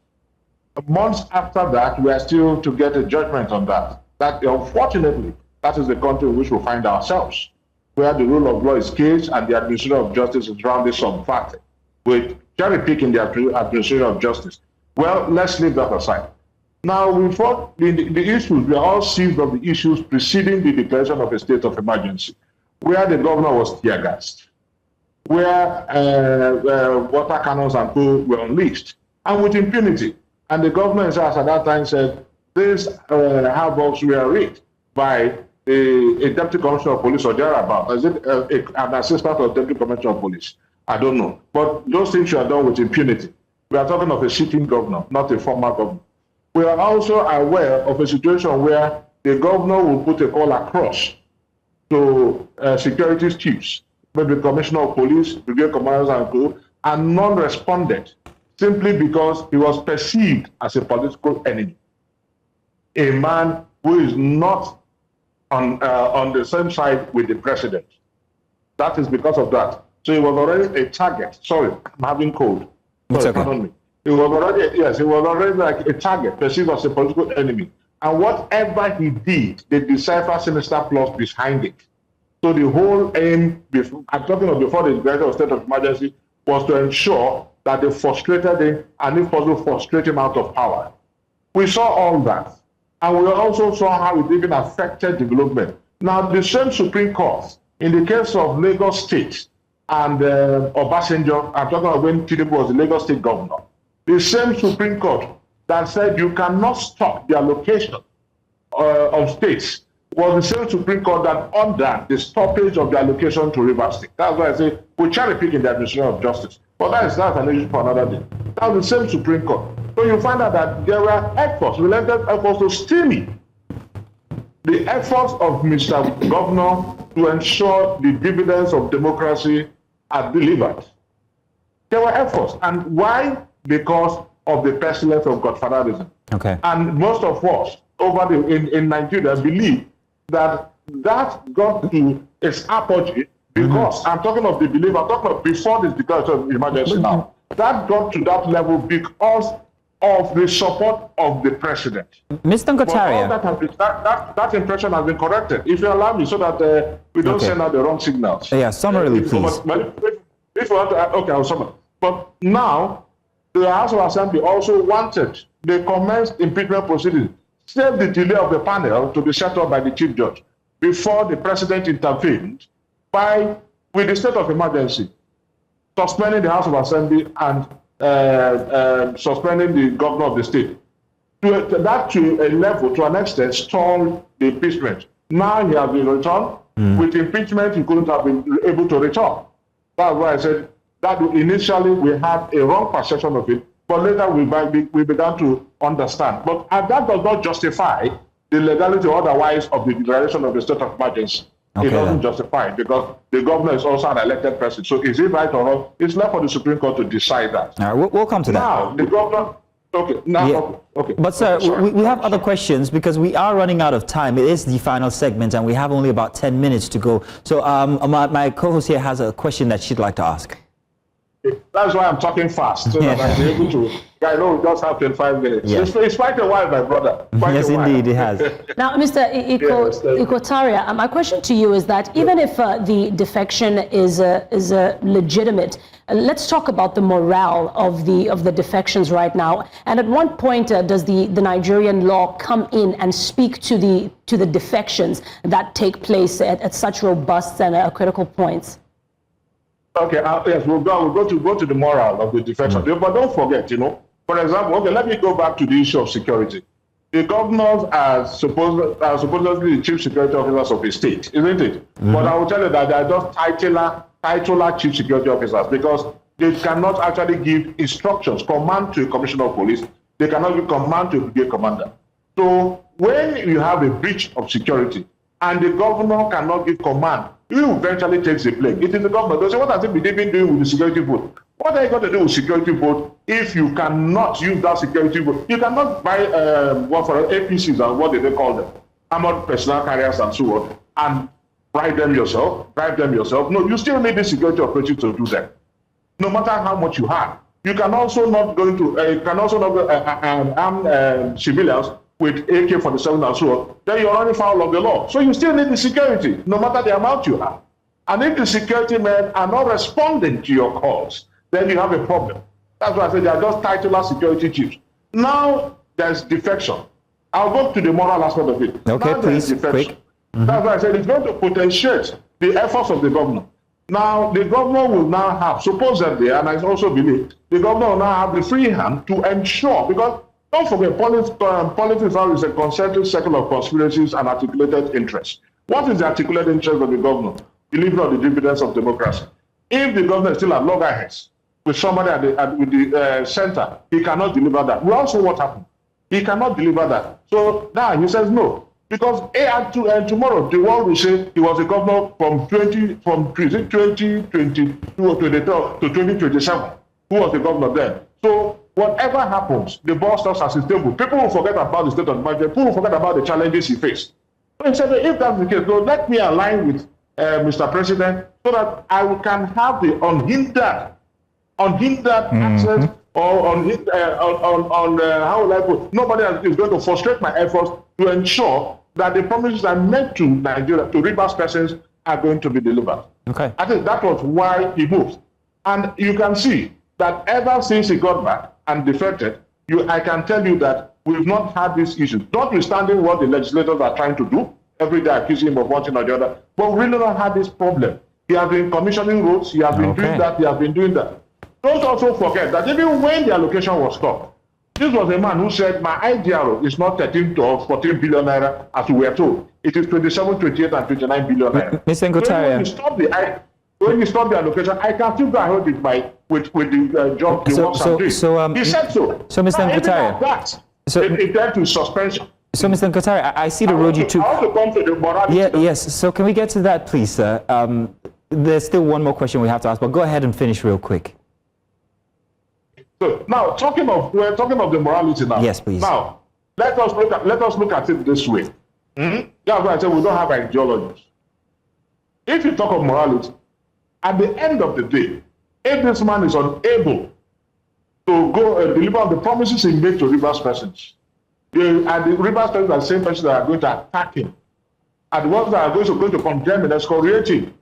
Months after that, we are still to get a judgment on that. That, unfortunately, that is the country in which we find ourselves, where the rule of law is caged and the administration of justice is roundly subverted, with cherry picking the administration of justice. Well, let's leave that aside. Now, we fought the issues, we are all seized of the issues preceding the declaration of a state of emergency, where the governor was tear gassed, where water cannons and co were unleashed, and with impunity. And the governor himself at that time said, these havocs were rigged by a deputy commissioner of police or thereabout. Is it an assistant or deputy commissioner of police? I don't know. But those things were done with impunity. We are talking of a sitting governor, not a former governor. We are also aware of a situation where the governor will put a call across to security chiefs, maybe commissioner of police, brigade commanders and co, and none responded simply because he was perceived as a political enemy. A man who is not on the same side with the president. That is because of that. So he was already a target. Sorry, I'm having cold. Sorry, pardon me. He was already like a target, perceived as a political enemy. And whatever he did, they decipher sinister plots behind it. So the whole aim, I'm talking of before the declaration of state of emergency, was to ensure that they frustrated him and if possible frustrate him out of power. We saw all that. And we also saw how it even affected development. Now, the same Supreme Court, in the case of Lagos State and Obasanjo, I'm talking about when Tinubu was the Lagos State governor, the same Supreme Court that said you cannot stop the allocation of states was the same Supreme Court that ordered the stoppage of the allocation to Rivers State. That's why I say we cherry pick in the administration of justice. But that's an issue for another day. That was the same Supreme Court. So you find out that there were efforts, relentless efforts to steal the efforts of Mr. Governor to ensure the dividends of democracy are delivered. There were efforts. And why? Because of the pestilence of godfatherism. Okay. And most of us over in Nigeria believe that got to its apogee because I'm talking of the belief, I'm talking of before this declaration of emergency now. That got to that level because of the support of the president. Mr. Nkotaria. That impression has been corrected. If you allow me so that we don't send out the wrong signals. Yeah, summarily, please. If you want to, okay, I'll summarize. But now, the House of Assembly also wanted the commenced impeachment proceedings, save the delay of the panel to be set up by the Chief Judge before the President intervened with the state of emergency, suspending the House of Assembly and suspending the governor of the state. To a level, to an extent, stalled the impeachment. Now he has been returned. With impeachment, he couldn't have been able to return. That's why I said that initially we had a wrong perception of it, but later we began to understand. But that does not justify the legality or otherwise of the declaration of the state of emergency. It doesn't justify it because the governor is also an elected person. So is it right or wrong? It's left for the Supreme Court to decide that. All right, we'll come to that. Now, the governor... Okay, now, yeah. Okay. But sir, we have other questions because we are running out of time. It is the final segment and we have only about 10 minutes to go. So my co-host here has a question that she'd like to ask. That's why I'm talking fast, so that I'm able to. I know we just have 25 minutes. Yes. It's quite a while, my brother. Yes, indeed, it has. Now, Mr. Nkotaria, my question to you is that even if the defection is legitimate, let's talk about the morale of the defections right now. And at what point does the Nigerian law come in and speak to the defections that take place at such robust and critical points? Okay, yes, we'll go to the moral of the defection. But don't forget, for example, okay, let me go back to the issue of security. The governors are supposedly the chief security officers of the state, isn't it? But I will tell you that they are just titular chief security officers because they cannot actually give instructions, command to a commissioner of police. They cannot give command to a brigade commander. So when you have a breach of security and the governor cannot give command, who eventually takes the blame? It is the government. They say, what has it been doing with the security vote? What are you going to do with security vote if you cannot use that security vote? You cannot buy for APCs and what do they call them? Armored personnel carriers and so on, and drive them yourself. No, you still need the security operation to do that. No matter how much you have. You can also not arm civilians with AK-47 and so on, then you're running foul of the law. So you still need the security, no matter the amount you have. And if the security men are not responding to your calls, then you have a problem. That's why I said they are just titular security chiefs. Now there's defection. I'll go to the moral aspect of it. Okay, now please, quick. That's why I said it's going to potentiate the efforts of the governor. Now, the governor will now have, supposedly, and I also believe, the governor will now have the free hand to ensure, because don't forget, politics is a concentric circle of conspiracies and articulated interests. What is the articulated interest of the governor? Delivery of the dividends of democracy. If the governor is still at loggerheads with somebody with the center, he cannot deliver that. We also what happened? He cannot deliver that. So now he says no. Because tomorrow, the world will say he was a governor from 2022 or 2023 to 2027. Who was the governor then? So whatever happens, the ball stops as it's stable. People will forget about the state of emergency. People will forget about the challenges he faced. So he said, if that's the case, so let me align with Mr. President so that I can have the unhindered access or how will I put? Nobody is going to frustrate my efforts to ensure that the promises I made to Nigeria, to Rivers persons, are going to be delivered. Okay. I think that was why he moved. And you can see that ever since he got back and defected, I can tell you that we've not had these issues, notwithstanding what the legislators are trying to do, every day accusing him of one thing or the other, but we really don't have this problem. He has been commissioning roads, he has been doing that, he has been doing that. Don't also forget that even when the allocation was stopped, this was a man who said, my IDR is not 13 or 14 billion naira, as we were told. It is 27, 28, and 29 billion naira. Mr. Nkotaria. So when you stop the allocation, I can still go ahead with the job he wants to do. He said so. So Mr. Nkotaria. It led to suspension. So Mr. Nkotaria, I see the road you took. I want to come to the morality. Yes. So can we get to that, please, sir? There's still one more question we have to ask, but go ahead and finish real quick. So now, we're talking of the morality now. Yes, please. Now, let us look at it this way. That's why I say we don't have ideologies. If you talk of morality, at the end of the day, if this man is unable to go and deliver on the promises he made to Rivers persons, and the Rivers persons are the same persons that are going to attack him, and the ones that are going to condemn and excoriate him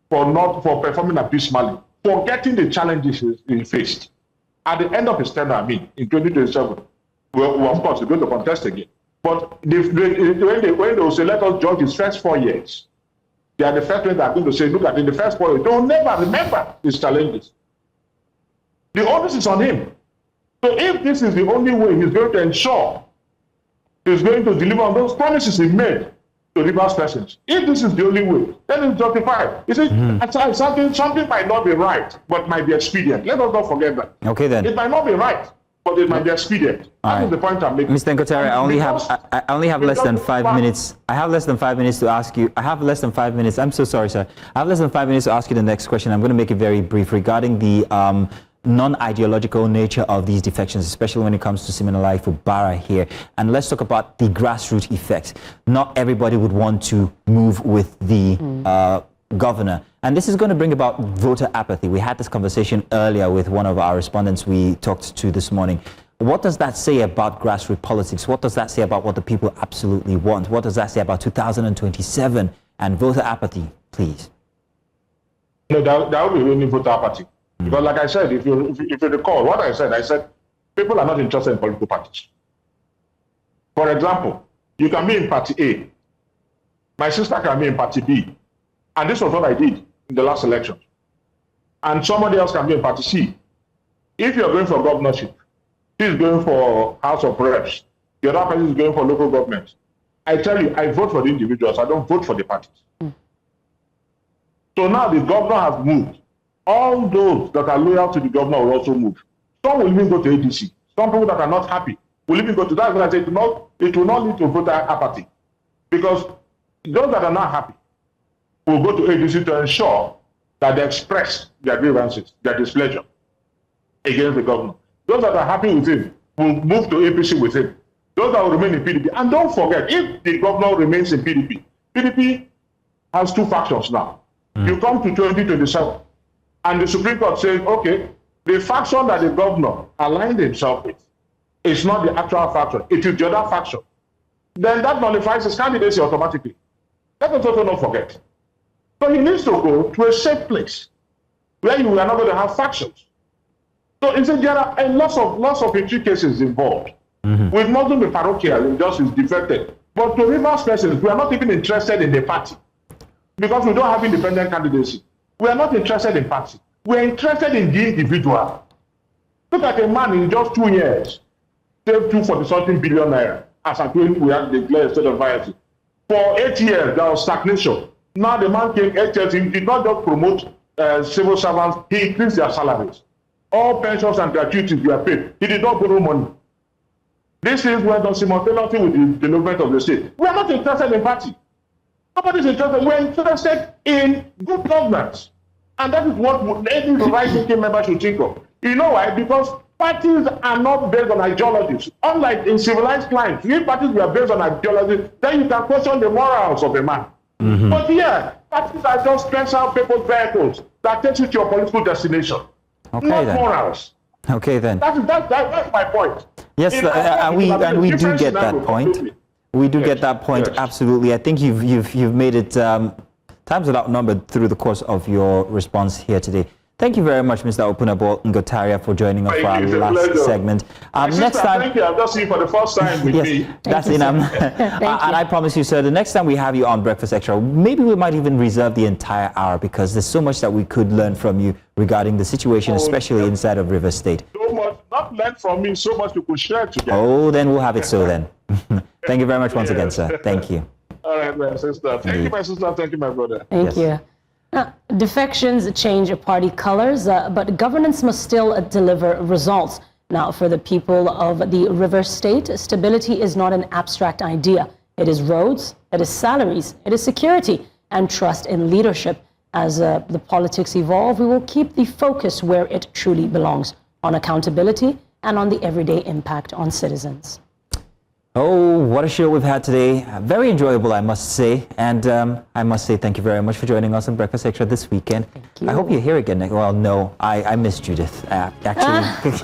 for performing abysmally, forgetting the challenges he faced. At the end of his tenure, in 2027, well, of course, he's going to contest again. But when they will say, let us judge his first 4 years, they are the first ones that are going to say, look at in the first 4 years, they will never remember his challenges. The onus is on him. So if this is the only way he's going to ensure he's going to deliver on those promises he made to Rivers persons, if this is the only way, then it's justified. You see, something might not be right, but might be expedient. Let us not forget that. Okay, then. It might not be right, but it might be expedient. That is the point I'm making. Mr. Nkotari, I only have less than 5 minutes. I have less than 5 minutes to ask you. I have less than 5 minutes. I'm so sorry, sir. I have less than 5 minutes to ask you the next question. I'm going to make it very brief regarding the non-ideological nature of these defections, especially when it comes to Siminalayi Fubara here. And let's talk about the grassroots effects. Not everybody would want to move with the governor. And this is going to bring about voter apathy. We had this conversation earlier with one of our respondents we talked to this morning. What does that say about grassroots politics? What does that say about what the people absolutely want? What does that say about 2027 and voter apathy, please? No, that will be only voter apathy. Because like I said, if you recall what I said people are not interested in political parties. For example, you can be in party A. My sister can be in party B. And this was what I did in the last election. And somebody else can be in party C. If you're going for governorship, he is going for House of Reps, the other person is going for local government. I tell you, I vote for the individuals, I don't vote for the parties. So now the governor has moved. All those that are loyal to the governor will also move. Some will even go to ADC. Some people that are not happy will even go to that. But I say it will not lead to voter apathy. Because those that are not happy will go to ADC to ensure that they express their grievances, their displeasure against the governor. Those that are happy with him will move to APC with him. Those that will remain in PDP. And don't forget, if the governor remains in PDP, PDP has two factions now. You come to 2027. And the Supreme Court says, okay, the faction that the governor aligned himself with is not the actual faction, it is the other faction. Then that nullifies his candidacy automatically. Let us also not forget. So he needs to go to a safe place where you are not going to have factions. So instead, there are lots of entry cases involved. With not to be parochial, injustice defected. But to Rivers persons, we are not even interested in the party because we don't have independent candidacy. We are not interested in party. We are interested in the individual. Look at a man in just 2 years, saved 240-something billion naira. As I'm doing, we have declared a state of emergency. For 8 years, there was stagnation. Now the man came 8 years, he did not just promote civil servants, he increased their salaries. All pensions and gratuities were paid. He did not borrow money. This is where the simultaneity with the development of the state. We are not interested in party. Nobody is interested. We're interested in good governance. And that is what any right-thinking member should think of. You know why? Because parties are not based on ideologies. Unlike in civilized climes, if parties were based on ideologies, then you can question the morals of a man. But here, parties are just special people's vehicles that takes you to your political destination. Okay, not then. Morals. Okay, then. That's my point. Yes, and we do get that point. We do get that point, absolutely. I think you've made it times without number through the course of your response here today. Thank you very much, Mr. Opunabo Ngotaria, for joining us for our last segment. Next time, thank you. I've just seen you for the first time with me. That's it. And I promise you, sir, the next time we have you on Breakfast Extra, maybe we might even reserve the entire hour because there's so much that we could learn from you regarding the situation, especially inside of River State. So much, not learn from me, so much we could share together. Oh, then we'll have it so then. Thank you very much once again, sir. Thank you. All right, my sister. Thank you, my sister. Thank you, my brother. Thank you. Now, defections change party colors, but governance must still deliver results. Now, for the people of the River State, stability is not an abstract idea. It is roads, it is salaries, it is security, and trust in leadership. As the politics evolve, we will keep the focus where it truly belongs, on accountability and on the everyday impact on citizens. Oh, what a show we've had today. Very enjoyable, I must say. And I must say thank you very much for joining us on Breakfast Extra this weekend. Thank you. I hope you're here again. Well, no, I miss Judith, actually.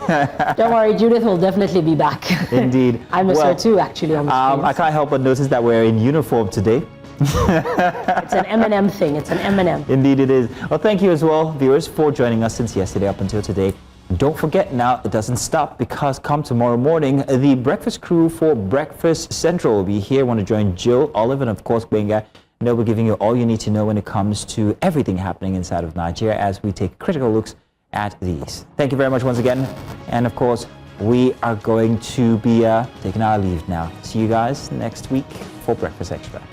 Don't worry, Judith will definitely be back. Indeed. I miss her too, actually, on the I can't help but notice that we're in uniform today. It's an M&M thing. It's an M&M. Indeed it is. Well, thank you as well, viewers, for joining us since yesterday up until today. Don't forget now, it doesn't stop, because come tomorrow morning, the breakfast crew for Breakfast Central will be here. Want to join Jill, Olive, and of course Benga. And they'll be giving you all you need to know when it comes to everything happening inside of Nigeria as we take critical looks at these. Thank you very much once again. And of course, we are going to be taking our leave now. See you guys next week for Breakfast Extra.